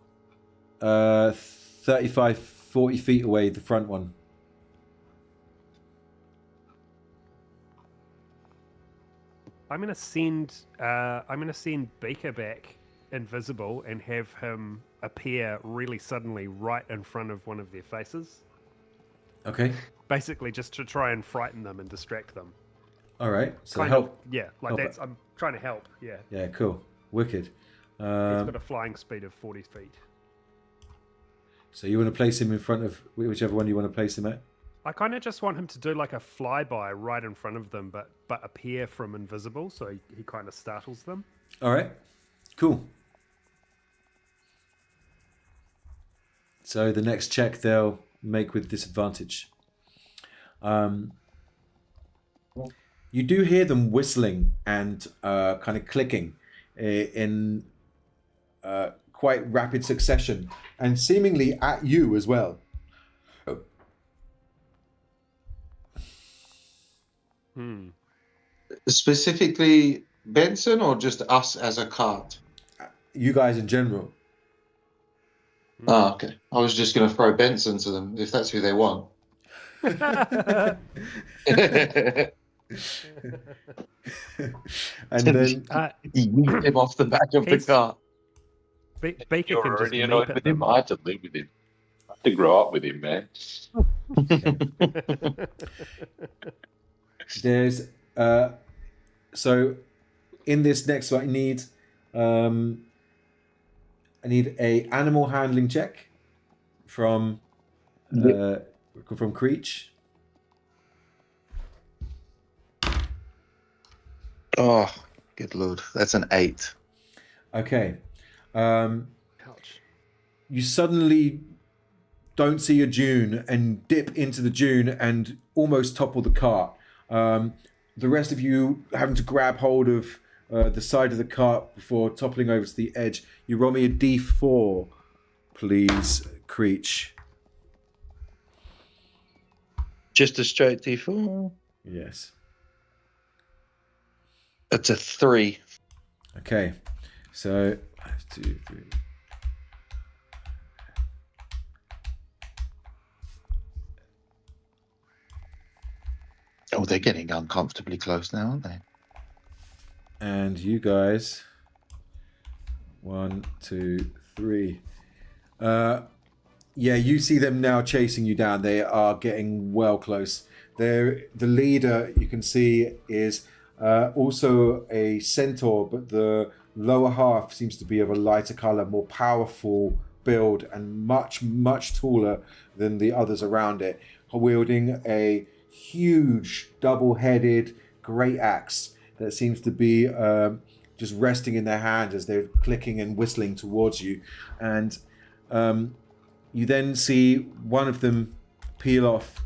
35, 40 feet away, the front one. I'm gonna send Beaker back invisible and have him appear really suddenly right in front of one of their faces. Okay. Basically, just to try and frighten them and distract them. All right. So Kind help. of, yeah. Like help that's. I'm trying to help. Yeah. Yeah, cool. Wicked. He's got a flying speed of 40 feet. So you want to place him in front of whichever one you want to place him at? I kind of just want him to do like a flyby right in front of them, but appear from invisible, so he kind of startles them. All right. Cool. So the next check they'll make with disadvantage. You do hear them whistling and kind of clicking in quite rapid succession, and seemingly at you as well. Specifically Benson or just us as a cart? You guys in general. Oh, okay. I was just going to throw Benson to them if that's who they want. And then Yeet him off the back of the cart. Baker You're can just already leap annoyed at with them. him. I had to live with him. I had to grow up with him, man. there's so in this next one I need a animal handling check from Creach. Oh, good lord. That's an 8. Okay. Ouch. You suddenly don't see a dune and dip into the dune and almost topple the cart. The rest of you having to grab hold of the side of the cart before toppling over to the edge. You roll me a d4, please, Creach. Just a straight D4. Yes. That's a 3. Okay. So, 1, 2, 3. Oh, they're getting uncomfortably close now, aren't they? And you guys, 1, 2, 3. Yeah, you see them now chasing you down. They are getting well close. The leader, you can see, is also a centaur, but the lower half seems to be of a lighter color, more powerful build, and much, much taller than the others around it, wielding a huge double-headed great axe that seems to be just resting in their hand as they're clicking and whistling towards you. And you then see one of them peel off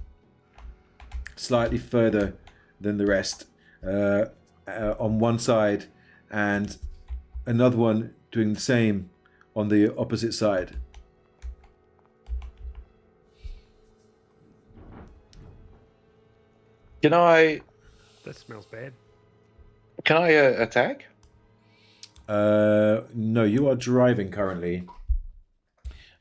slightly further than the rest on one side, and another one doing the same on the opposite side. Can I That smells bad. attack? No, you are driving currently.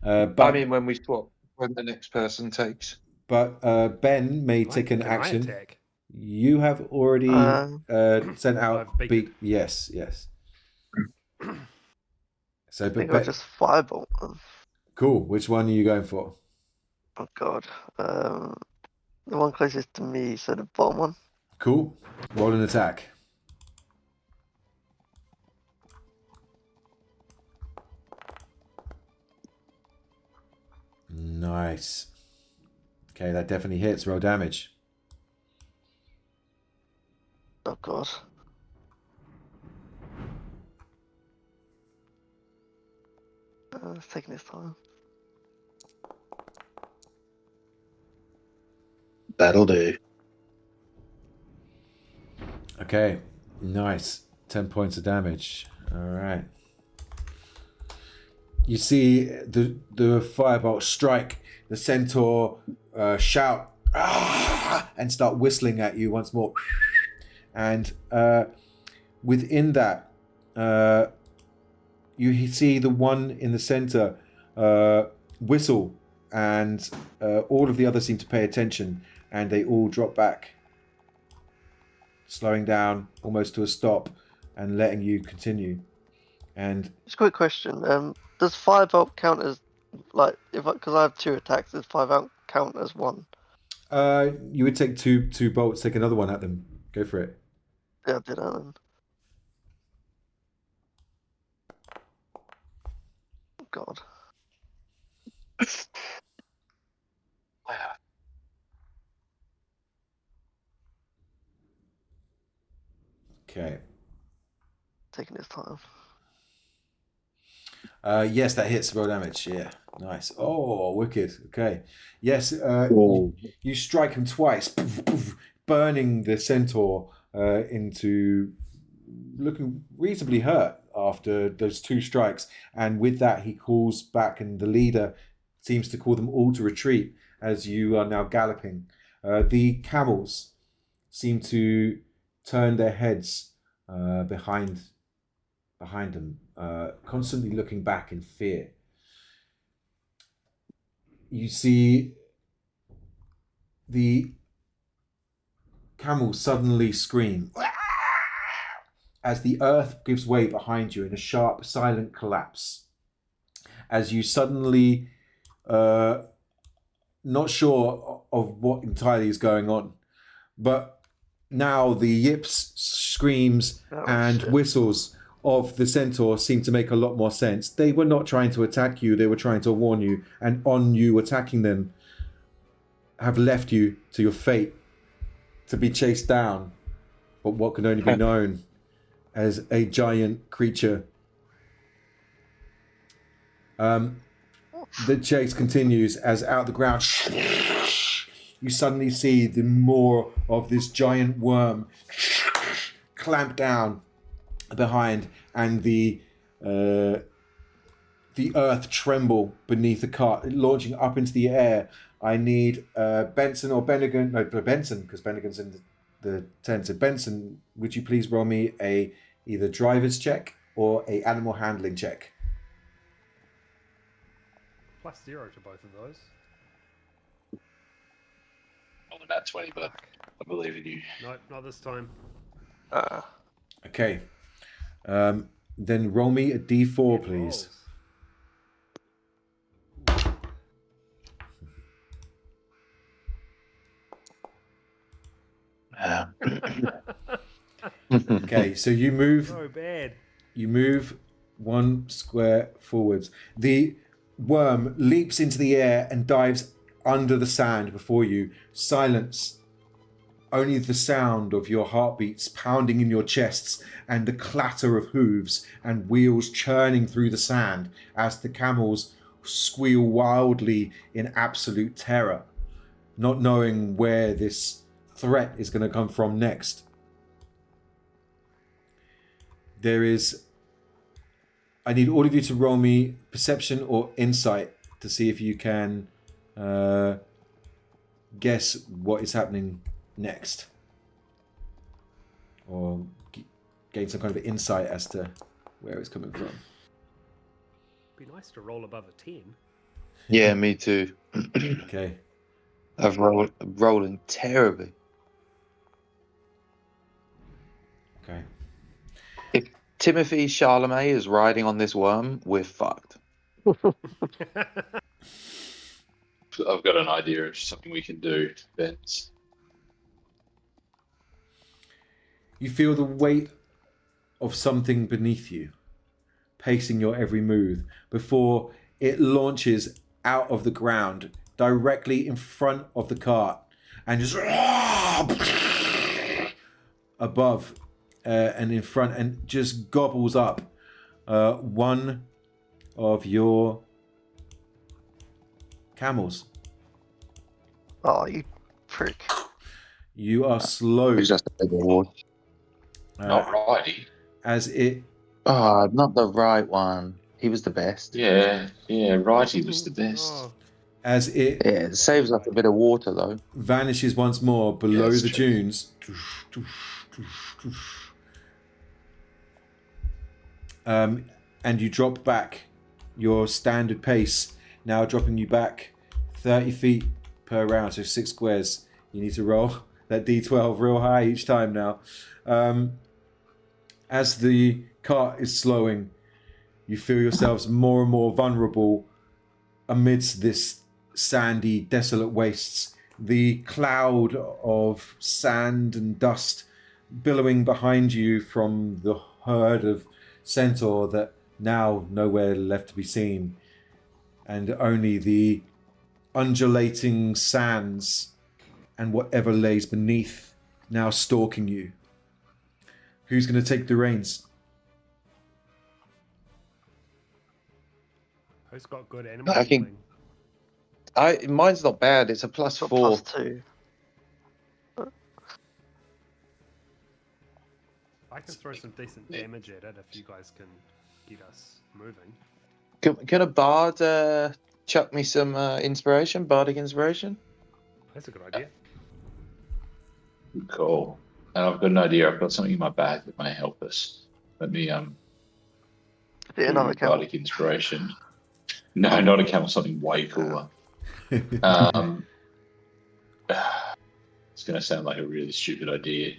But I mean, when we swap, when the next person takes. But Ben may take an Can I action. attack? You have already sent out. I've beaked. Yes. So, I but think I'll just firebolt them. cool. Which one are you going for? Oh god. The one closest to me, so the bottom one. Cool. Roll an attack. Nice. Okay, that definitely hits. Roll damage. Oh god. It's taking its time. That'll do. Okay, nice. 10 points of damage. All right. You see the firebolt strike, the centaur shout and start whistling at you once more. And within that, you see the one in the center whistle, and all of the others seem to pay attention, and they all drop back, slowing down almost to a stop and letting you continue. And Just a quick question. Does 5-volt count as like because I have 2 attacks? Does 5-volt count as 1? you would take two bolts, take another one at them. Go for it. Yeah, I did that then. Oh, God. Okay. Taking his time. Yes, that hits. Roll damage. Yeah, nice. Oh, wicked. Okay. Yes, you strike him twice, burning the centaur into looking reasonably hurt after those 2 strikes. And with that, he calls back, and the leader seems to call them all to retreat as you are now galloping. The camels seem to turn their heads behind them, constantly looking back in fear. You see the camel suddenly scream as the earth gives way behind you in a sharp, silent collapse. As you suddenly, not sure of what entirely is going on, but now the yips, screams, and whistles of the centaur seem to make a lot more sense. They were not trying to attack you, they were trying to warn you, and on you attacking them have left you to your fate, to be chased down, but what can only be known as a giant creature. The chase continues as out the ground you suddenly see the more of this giant worm clamp down behind, and the earth tremble beneath the cart, launching up into the air. I need Bensen or Bennigan. No, Bensen, because Bennigan's in the tent. So Bensen, would you please roll me a either driver's check or a animal handling check? +0 to both of those. Oh, not 20, but I believe in you. No, not this time. Okay. Then roll me a d4, please. Okay, so you move. So bad. You move 1 square forwards. The worm leaps into the air and dives under the sand before you. Silence. Only the sound of your heartbeats pounding in your chests and the clatter of hooves and wheels churning through the sand as the camels squeal wildly in absolute terror, not knowing where this threat is going to come from next. I need all of you to roll me perception or insight to see if you can guess what is happening next, or gain some kind of insight as to where it's coming from. Be nice to roll above a 10. Yeah, me too. Okay. I've rolling terribly. Okay. If Timothy Chalamet is riding on this worm, we're fucked. I've got an idea of something we can do, Vince. You feel the weight of something beneath you, pacing your every move, before it launches out of the ground directly in front of the cart and just above and in front, and just gobbles up one of your camels. Oh, you prick. You are slowed. It's just a big award. Not righty. As it Oh, not the right one. He was the best. Yeah, right. He was the best. Oh, As it Yeah, it saves us a bit of water though. vanishes once more below that's the true. dunes. And you drop back your standard pace, now dropping you back 30 feet per round, so 6 squares. You need to roll that d12 real high each time now. As the cart is slowing, you feel yourselves more and more vulnerable amidst this sandy, desolate wastes. The cloud of sand and dust billowing behind you from the herd of centaur that now nowhere left to be seen, and only the undulating sands and whatever lays beneath now stalking you. Who's going to take the reins? who's got good animal I think- handling? Mine's not bad. It's a +4. +2. I can throw some decent damage at it if you guys can get us moving. Can a bard chuck me some inspiration, bardic inspiration? That's a good idea. Good call. And I've got an idea. I've got something in my bag that may help us. Let me Is it another camel? bardic inspiration. No, not a camel. Something way cooler. It's going to sound like a really stupid idea.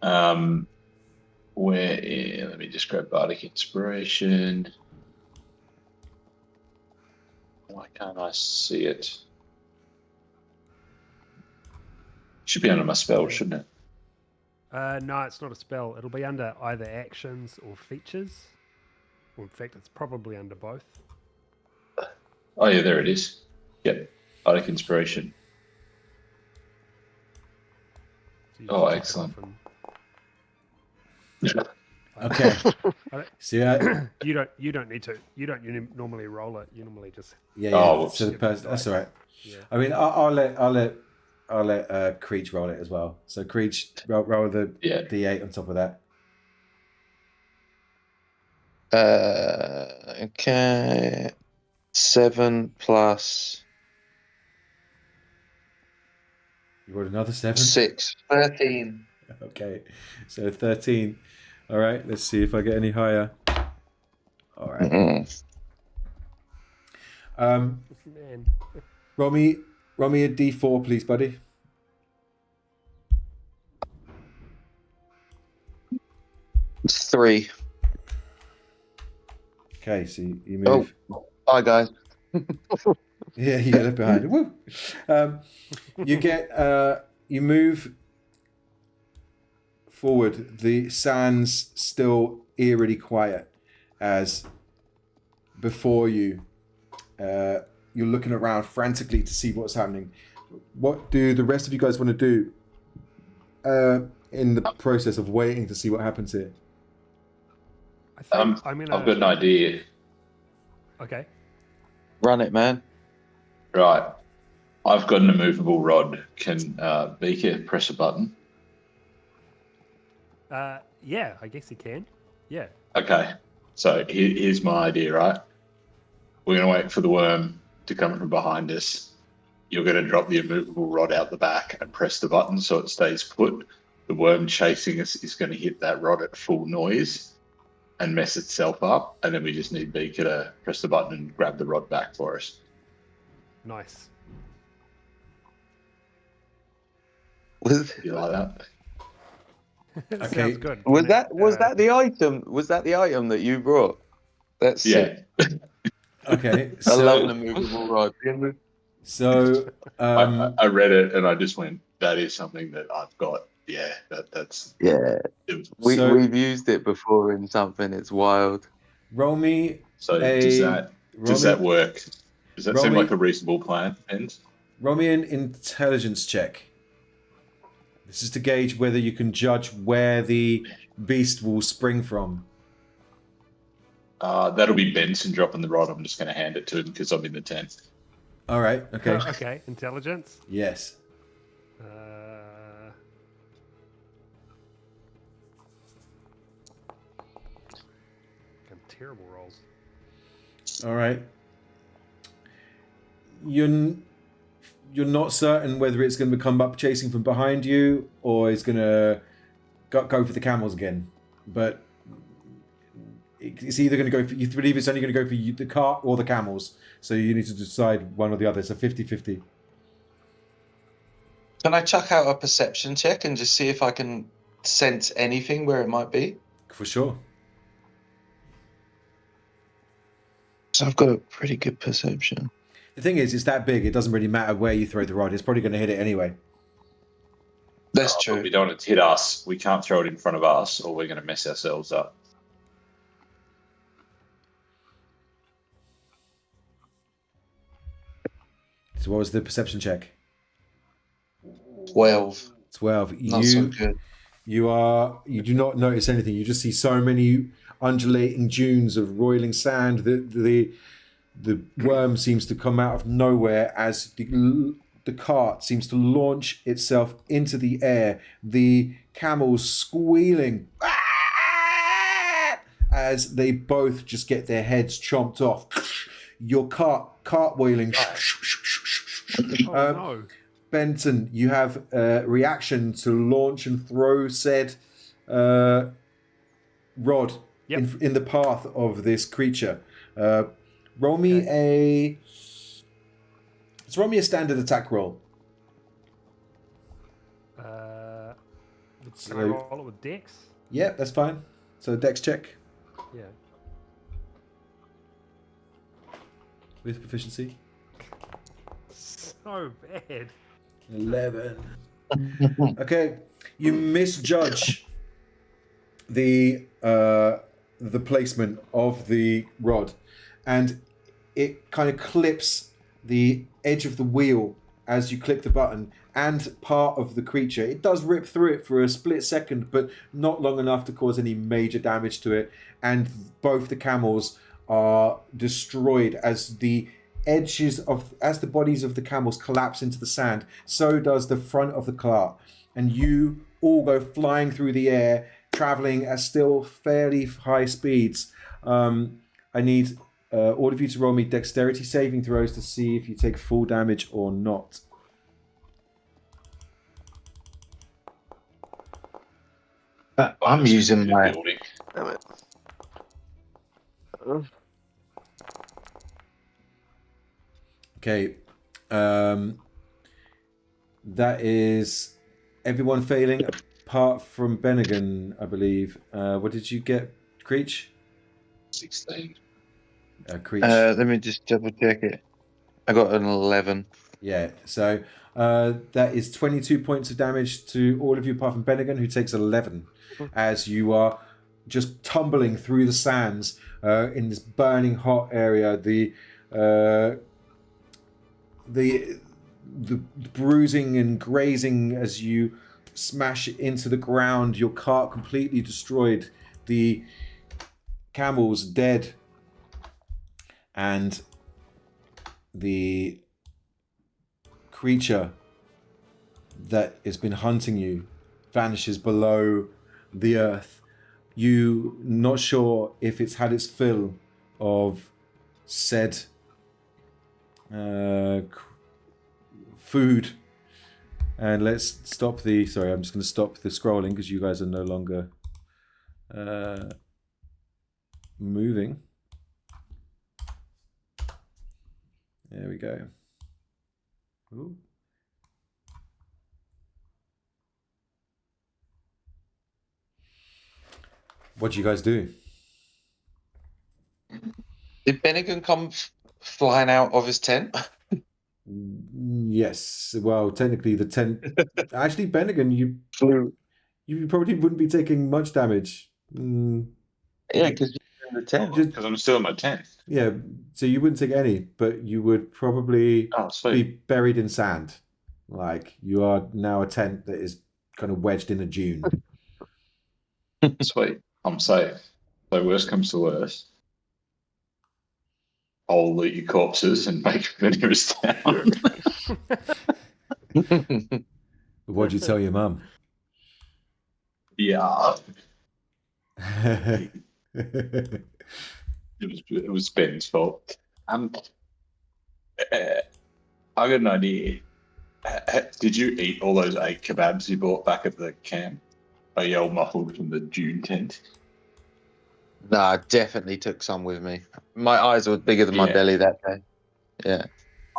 Let me just grab bardic inspiration. Why can't I see it? Should be under my spell, shouldn't it? No, it's not a spell. It'll be under either actions or features. Or in fact, it's probably under both. Oh yeah, there it is. Yep, bardic inspiration. So you Oh, just check it excellent. off Okay. and- So yeah, you don't need to. You don't normally roll it. You normally just yeah. Oh, So the person, that's all right. yeah. I mean, I'll let Creach roll it as well. So Creach, roll the Yeah. d8 on top of that. Okay. 7 plus You rolled another 7. 6. 13. Okay, so 13. All right, let's see if I get any higher. All right. Mm. Man, Roll me a d4, please, buddy. It's 3. Okay, so you move. Bye, guys. Yeah, you get left behind. Woo! You move forward. The sand's still eerily quiet as before you. You're looking around frantically to see what's happening. What do the rest of you guys want to do in the process of waiting to see what happens here? I think I'm gonna. I've got an idea. Okay. Run it, man. Right. I've got an immovable rod. Can Beaker press a button? Yeah, I guess you can. Yeah. Okay. So here's my idea, right? We're going to wait for the worm to come from behind us. You're going to drop the immovable rod out the back and press the button so it stays put. The worm chasing us is going to hit that rod at full noise and mess itself up. And then we just need Beaker to press the button and grab the rod back for us. Nice. You like that? That Okay. Sounds good. Was Can that the item? Was that the item that you brought? That's sick. Yeah. Okay, I love an so immovable rod. I read it and I just went, that is something that I've got. Yeah, that's Yeah, So- we've used it before in something. It's wild. roll me so a does that work? Does that roll seem me- like a reasonable plan, Pens? roll me an intelligence check. This is to gauge whether you can judge where the beast will spring from. That'll be Benson dropping the rod. I'm just going to hand it to him because I'm in the tent. All right. Okay. Okay. Intelligence. Yes. Terrible rolls. All right. You're not certain whether it's going to come up chasing from behind you or it's going to go for the camels again. But it's either going to go for, you believe it's only going to go for the cart or the camels. So you need to decide one or the other. It's a 50-50. Can I chuck out a perception check and just see if I can sense anything where it might be? For sure. So I've got a pretty good perception. The thing is, it's that big, it doesn't really matter where you throw the rod. It's probably going to hit it anyway. That's But true. we don't want it to hit us. We can't throw it in front of us, or we're going to mess ourselves up. So what was the perception check? 12. 12. Not so good. You do not notice anything. You just see so many undulating dunes of roiling sand that the worm seems to come out of nowhere as the cart seems to launch itself into the air. The camels squealing as they both just get their heads chomped off. Your cartwheeling. Oh no. Benson, you have a reaction to launch and throw said rod in the path of this creature. Roll me let's roll me a standard attack roll. Can I roll it with Dex? Yeah, that's fine. So dex check Yeah. with proficiency. So bad. 11. Okay, you misjudge the placement of the rod, and it kind of clips the edge of the wheel as you click the button and part of the creature. It does rip through it for a split second, but not long enough to cause any major damage to it, and both the camels are destroyed as the bodies of the camels collapse into the sand. So does the front of the cart, and you all go flying through the air, traveling at still fairly high speeds. I need all of you to roll me dexterity saving throws to see if you take full damage or not. I'm using my... building. Damn it. Okay, that is everyone failing apart from Bennigan, I believe. What did you get, Creach? 16. Creach. let me just double check it. I got an 11. Yeah, so that is 22 points of damage to all of you apart from Bennigan, who takes 11 as you are just tumbling through the sands in this burning hot area. The bruising and grazing as you smash into the ground, your cart completely destroyed, the camels dead, and the creature that has been hunting you vanishes below the earth. You not sure if it's had its fill of said food. And let's stop the... Sorry, I'm just going to stop the scrolling because you guys are no longer moving. There we go. Ooh. What do you guys do? Did Bennigan come flying out of his tent? Yes. Well, technically the tent... Actually, Bennigan, you probably wouldn't be taking much damage. Yeah, because you're in the tent. Because I'm still in my tent. Yeah, so you wouldn't take any, but you would probably Oh, sweet. be buried in sand. Like, you are now a tent that is kind of wedged in a dune. Sweet. I'm safe. So worst comes to worst, I'll loot your corpses and make a nearest town. What'd you tell your mum? Yeah. it was Ben's fault. I got an idea. Did you eat all those 8 kebabs you bought back at the camp? Are you all muffled from the June tent? No, I definitely took some with me. My eyes were bigger than my Yeah. belly that day. Yeah.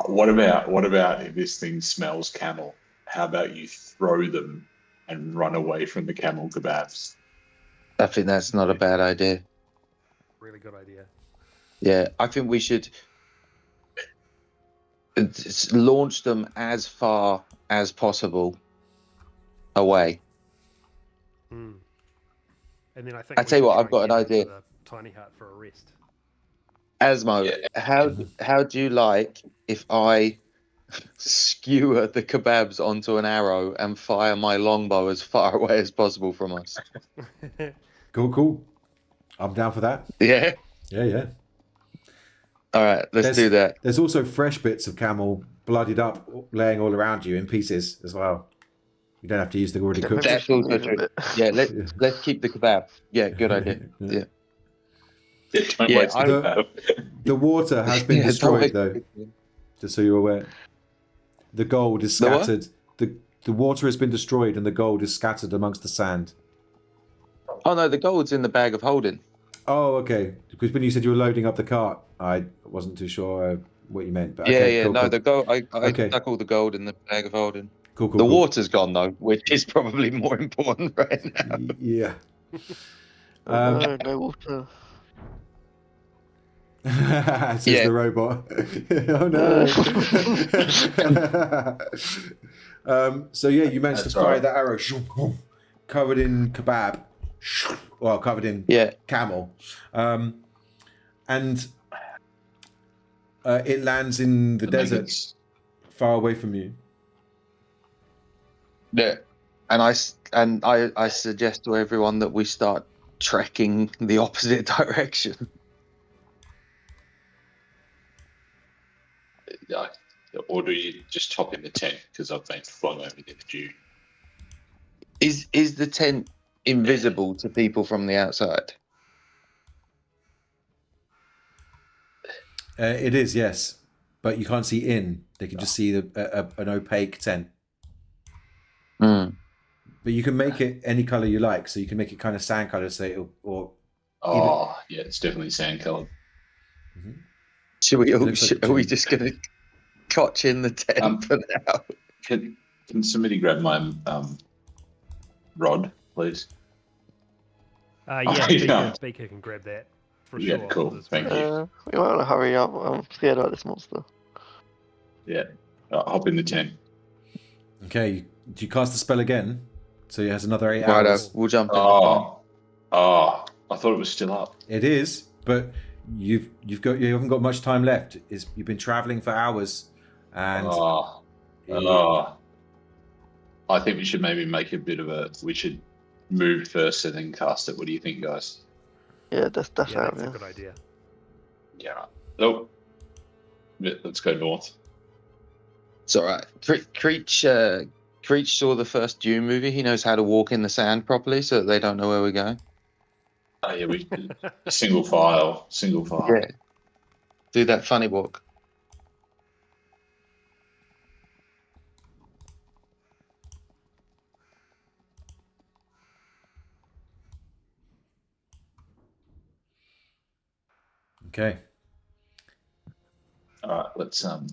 What about if this thing smells camel? How about you throw them and run away from the camel kebabs? I think that's not a bad idea. Really good idea. Yeah, I think we should launch them as far as possible away. Hmm. And then I think I we tell you should what, try I've got and an get into idea. the tiny hut for a rest. Asmo, Yeah. how do you like if I skewer the kebabs onto an arrow and fire my longbow as far away as possible from us? Cool. I'm down for that. Yeah. Yeah. All right, let's do that. There's also fresh bits of camel bloodied up, laying all around you in pieces as well. You don't have to use the already Yeah, cooked. maybe we That's should also use a true. bit. Yeah, let's keep the kebab. Yeah, good idea. Yeah. Don't Yeah, waste the kebab. The water has been Yeah, don't destroyed, waste though. it. Just so you're aware. The gold is The what? scattered. The water has been destroyed, and the gold is scattered amongst the sand. Oh no, the gold's in the bag of holding. Oh, okay. Because when you said you were loading up the cart, I wasn't too sure what you meant. But okay, Yeah. cool, No, cool. the gold. I Okay. stuck all the gold in the bag of holding. Cool. The water's gone though, which is probably more important right now. Yeah. Oh, no water. Says Yeah. the robot. Oh no. So yeah, you managed That's to fire right. that arrow covered in kebab. Well, covered in camel. And it lands in the desert far away from you. Yeah. And I suggest to everyone that we start trekking the opposite direction. Or do you just hop in the tent? Because I've been flung over the June. Is the tent invisible to people from the outside? It is, yes, but you can't see in. They can just see an opaque tent. Mm. But you can make it any color you like. So you can make it kind of sand color, say, or yeah, it's definitely sand colored. Should we? Looks like Are we June. just gonna cotch in the tent for now? Can somebody grab my rod, please? Yeah, Beaker can grab that for Yeah, sure. cool. Thank you. We might want to hurry up. I'm scared of this monster. Yeah, hop in the tent. Okay, do you cast the spell again? So it has another 8 Right, hours. we'll jump in. I thought it was still up. It is, but you haven't got much time left. You've been traveling for hours, and I think we should maybe make a bit of we should move first and then cast it. What do you think, guys? Yeah, that's That's a good idea. Yeah. Nope. Let's go north. It's all right. Creach saw the first Dune movie. He knows how to walk in the sand properly, so that they don't know where we're going. Oh yeah, we single file. Yeah. Do that funny walk. okay. All right, let's I'm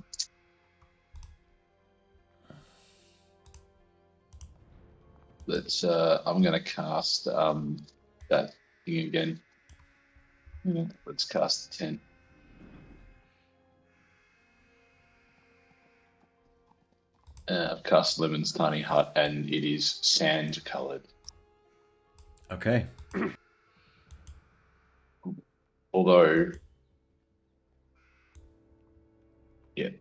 gonna cast that thing again. Let's cast the 10. I've cast Lemon's Tiny Hut, and it is sand colored. Okay. Although, yeah.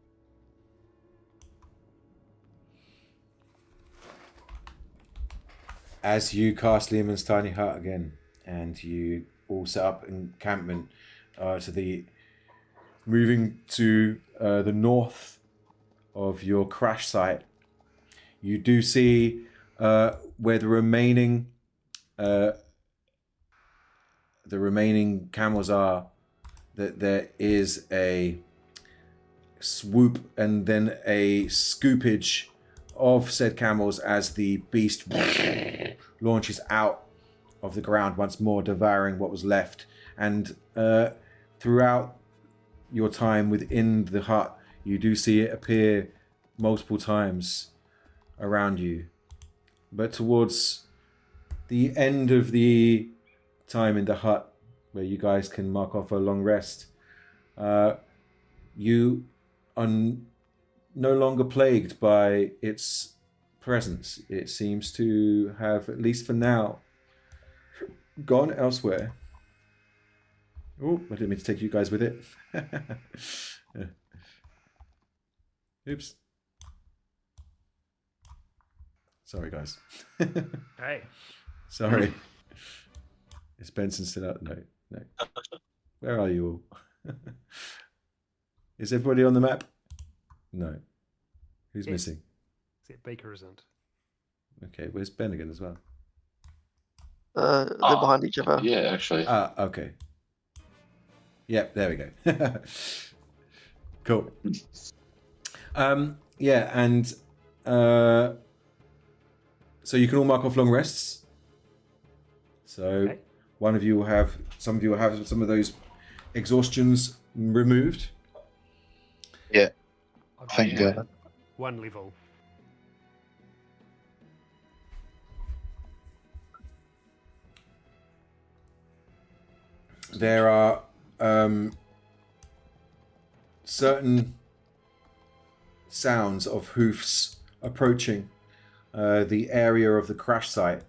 As you cast Lehman's Tiny Hut again, and you all set up encampment moving to the north of your crash site, you do see where the remaining camels are. that there is a swoop and then a scoopage of said camels as the beast launches out of the ground once more, devouring what was left. And throughout your time within the hut, you do see it appear multiple times around you. But towards the end of the time in the hut, where you guys can mark off a long rest, you are no longer plagued by its presence. It seems to have, at least for now, gone elsewhere. Oh, I didn't mean to take you guys with it. Oops. Sorry, guys. Hey. Sorry. Is Benson still out? No. Where are you all? Is everybody on the map? No. Who's missing? Except Baker isn't. Okay, where's Bennigan as well? They're behind each other. Yeah, actually. Okay. Yep, there we go. Cool. Yeah, and so you can all mark off long rests. So Okay. some of you will have some of those exhaustions removed. Yeah. I've Thank got God. one level. There are certain sounds of hoofs approaching the area of the crash site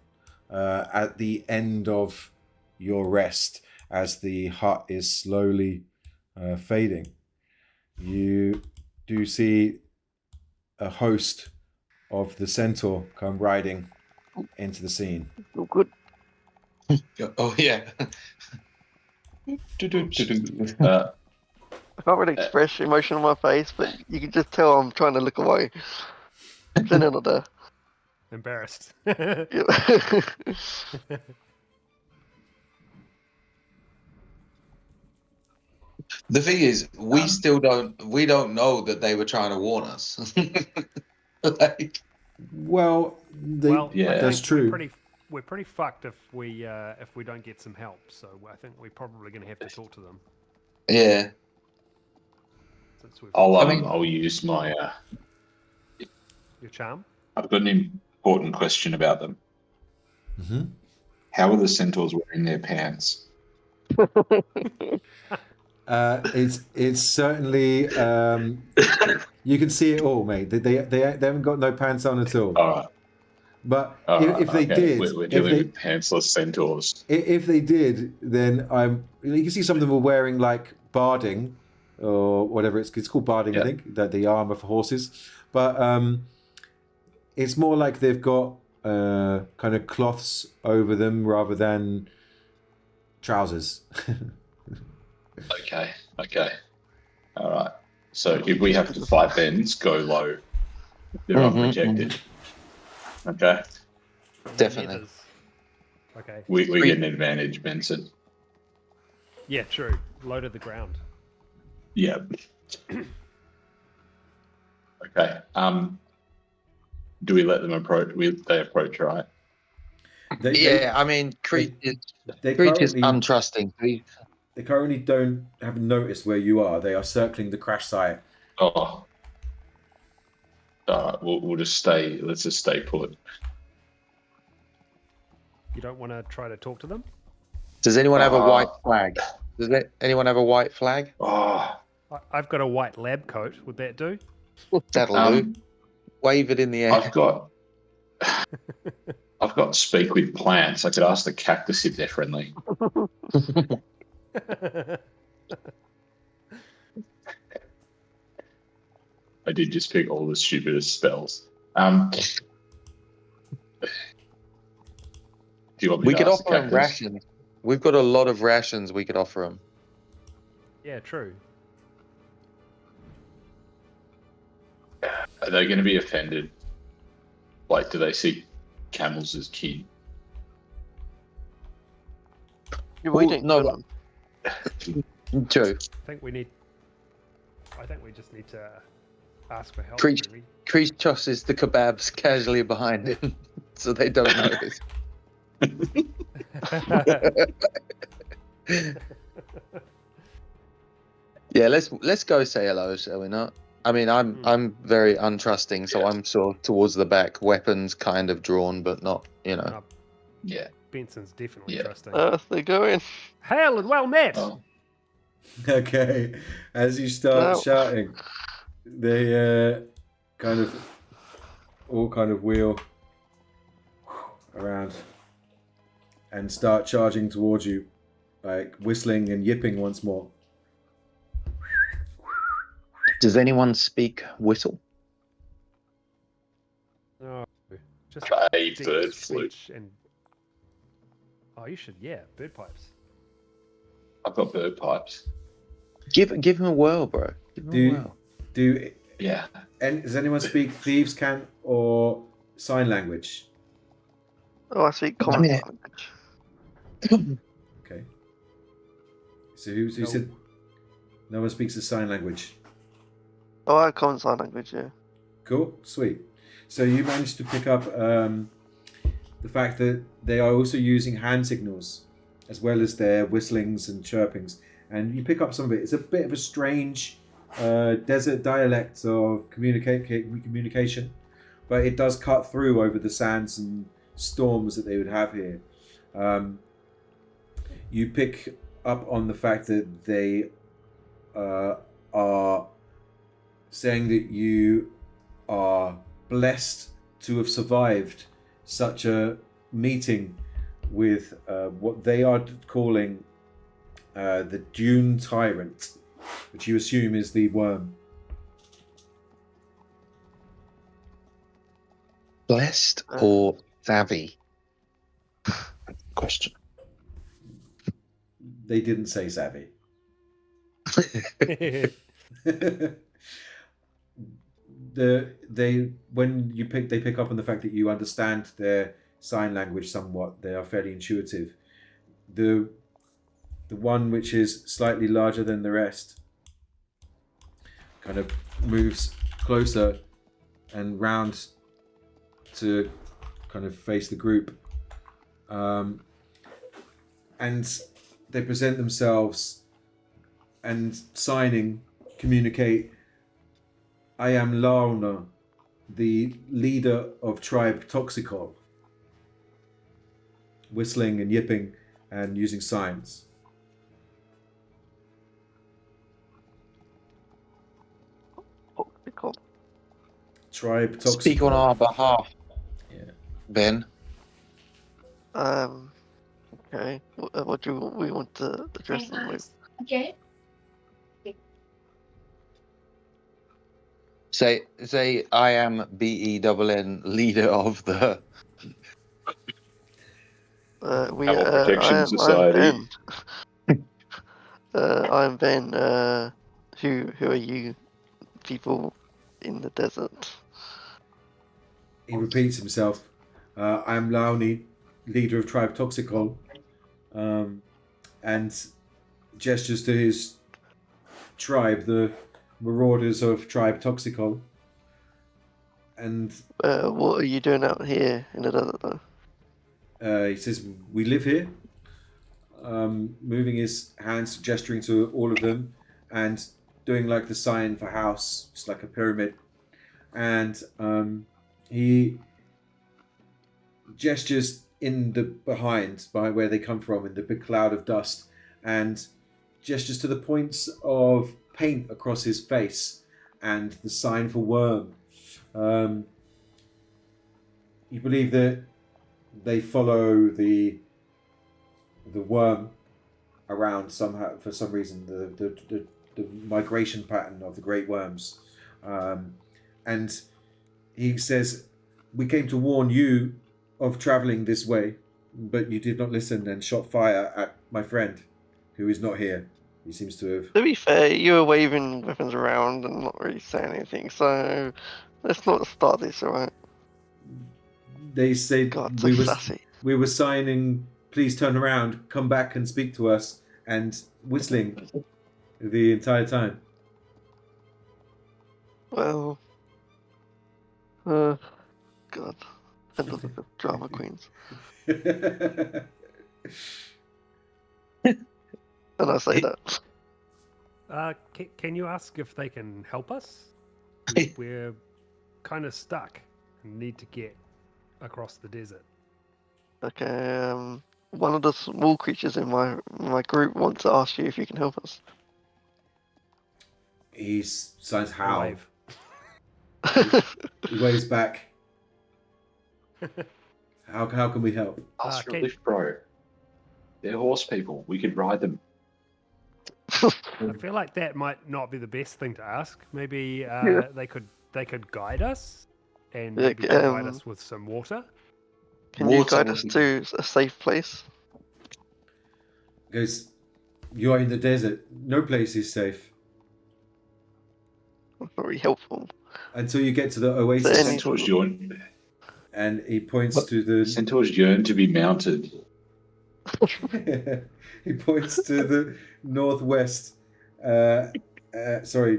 at the end of your rest as the hut is slowly fading. You do see a host of the centaur come riding into the scene. Oh, good. Oh yeah. I can't really express emotion on my face, but you can just tell I'm trying to look away. They're not there. Embarrassed. Yeah. The thing is, we don't know that they were trying to warn us. Like, Well, well, Yeah. I that's think true. We're pretty fucked if we don't get some help. So I think we're probably going to have to talk to them. yeah. Since we've I'll use my. your charm. I've got an important question about them. Mm-hmm. How are the centaurs wearing their pants? It's certainly you can see it all, mate. They haven't got no pants on at all. All right. But All right, if they okay. did, We're dealing with pantsless centaurs. if they did, then you can see some of them were wearing like barding or whatever it's called barding, Yeah. I think, that the armor for horses. But it's more like they've got kind of cloths over them rather than trousers. Okay. All right. So if we have to fight Ben's, go low. They're unprotected. Okay. Definitely. Leathers. Okay. We get an advantage, Benson. Yeah, true. Low to the ground. Yeah. Okay. Do we let them approach? They approach, right? Yeah, I mean, Creach is currently untrusting. they currently don't have noticed where you are. They are circling the crash site. Oh. All right. We'll just stay. Let's just stay put. You don't want to try to talk to them? Does anyone have a white flag? Anyone have a white flag? Oh. I've got a white lab coat. Would that do? That'll do. Wave it in the air. I've got speak with plants. I could ask the cactus if they're friendly. I did just pick all the stupidest spells. Do you want me We to could ask offer the them cactus? rations. We've got a lot of rations we could offer them. Yeah, true. Are they going to be offended? Like, do they see camels as kin? We don't no, kill them. True. I think we just need to ask for help. Creach, Really. Creach tosses the kebabs casually behind him, so they don't notice. Yeah, let's go say hello, shall we not? I mean, I'm very untrusting, so I'm sort of towards the back, weapons kind of drawn, but not, No, Yeah. Benson's definitely Yeah. trusting. They're going. Hail and well met. Oh. Okay, as you start No. shouting, they kind of wheel around and start charging towards you, like whistling and yipping once more. Does anyone speak whistle? Oh, just Play deep bird flute. speech and. Oh, you should. Yeah, bird pipes. I've got bird pipes. Give him a whirl, bro. Give him a whirl. Yeah. And does anyone speak thieves' cant or sign language? Oh, I speak common Yeah. language. Okay. So who No. said no one speaks the sign language? Oh, I have common sign language, yeah. Cool, sweet. So you managed to pick up the fact that they are also using hand signals as well as their whistlings and chirpings, and you pick up some of it. It's a bit of a strange desert dialect of communication, but it does cut through over the sands and storms that they would have here. You pick up on the fact that they are saying that you are blessed to have survived such a meeting with what they are calling the Dune Tyrant, which you assume is the worm. Blessed or savvy? Question. They didn't say savvy. They pick up on the fact that you understand their sign language somewhat. They are fairly intuitive. The one which is slightly larger than the rest kind of moves closer and round to kind of face the group, and they present themselves and signing communicate. I am Launa, the leader of tribe Toxicol. Whistling and yipping and using signs. Tribe Toxicol. Speak on our behalf. Yeah. Ben. Okay. What do we want to address them with? Okay. Say I am B.E.N.N, leader of the. We Animal Protection I'm Society. Ben. I'm Ben. Who are you people in the desert? He repeats himself. I am Launi, leader of tribe Toxicol, and gestures to his tribe, the marauders of tribe Toxicol. And What are you doing out here in the desert, though? he says, we live here. Moving his hands, gesturing to all of them, and doing like the sign for house, just like a pyramid. And he gestures in the behind, by where they come from, in the big cloud of dust, and gestures to the points of paint across his face and the sign for worm. You believe that they follow the worm around somehow, for some reason, the migration pattern of the great worms. And he says, we came to warn you of traveling this way, but you did not listen and shot fire at my friend, who is not here. He seems to have... To be fair, you were waving weapons around and not really saying anything, so let's not start this, alright? They said God, so sassy. we were signing, please turn around, come back and speak to us, and whistling the entire time? Well, God, and the drama queens. And I say that. Can you ask if they can help us? We're kind of stuck and need to get across the desert. Okay, one of the small creatures in my group wants to ask you if you can help us. He signs how. Wave. He waves back. How can we help? Ask for a can- lift, bro. They're horse people. We could ride them. I feel like that might not be the best thing to ask. Maybe they could guide us and Yeah, maybe provide us with some water. Can you Water guide would us be to a safe place? Goes, you are in the desert. No place is safe Very helpful. until you get to the So oasis. any- Centaurs yearn. And he points to the. Centaurs yearn to be mounted. He points to the northwest.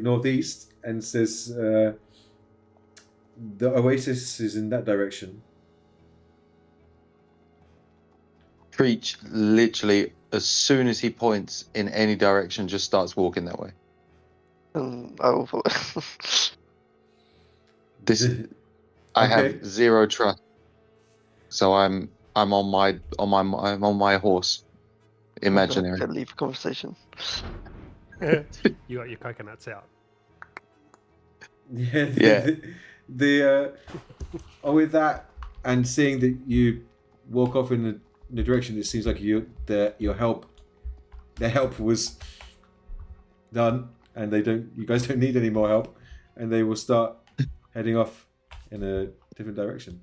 Northeast, and says the oasis is in that direction. Creach literally, as soon as he points in any direction, just starts walking that way. I will follow. I Okay. have zero trust, so I'm on my horse, imaginary. Can leave the conversation. You got your coconuts out. Yeah. With that, and seeing that you walk off in the direction, it seems like your help was done, and you guys don't need any more help, and they will start heading off in a different direction.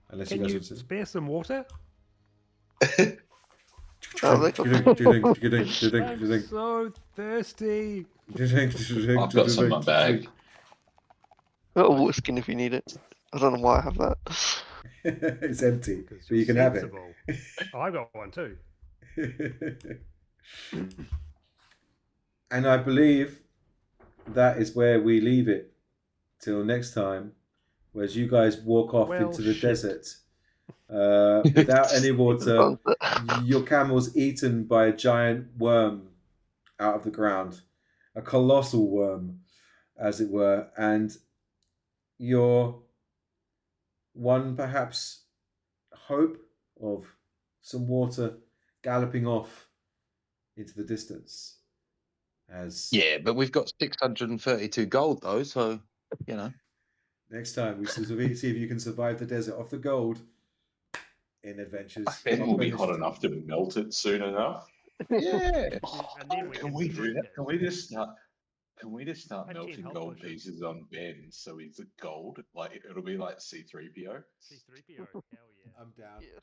Unless Can you you guys would spare some water? Oh, I'm so thirsty. I've got some in my bag. got a water skin if you need it. I don't know why I have that. It's empty, Because so you can have it. sensible. Oh, I got one too. And I believe that is where we leave it till next time, whereas you guys walk off Well, into the shit. desert without any water. Your camel's eaten by a giant worm out of the ground, a colossal worm, as it were, and your one perhaps hope of some water galloping off into the distance. As Yeah, but we've got 632 gold though, so you know. next time we see if you can survive the desert off the gold in Adventures. I bet we'll be hot Unpunished. enough to melt it soon enough. Yeah. And then we Can can we do drink that? it. Can we just start? Can we just start I have 10 melting health gold potions. pieces on Ben so he's a gold? Like it'll be like C3PO. C3PO, hell yeah. I'm down. Yeah.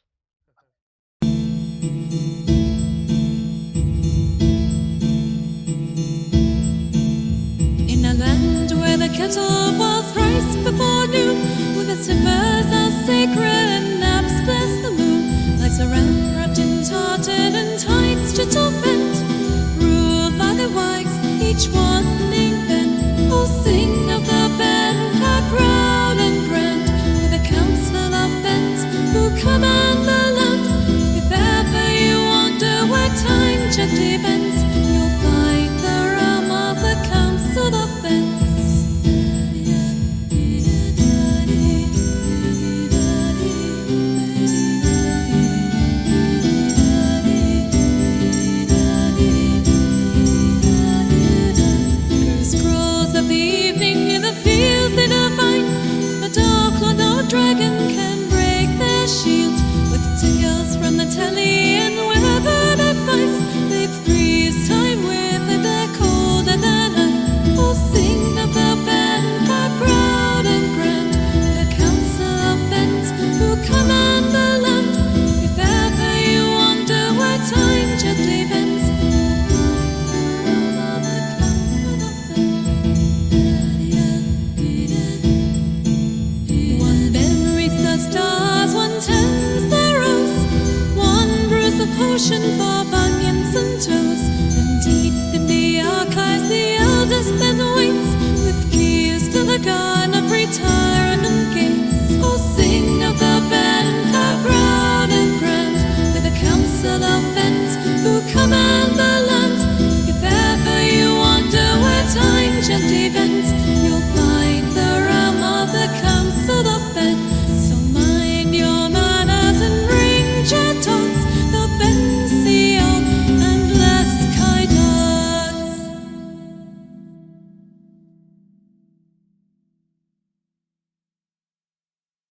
In a land where the kettle boils thrice before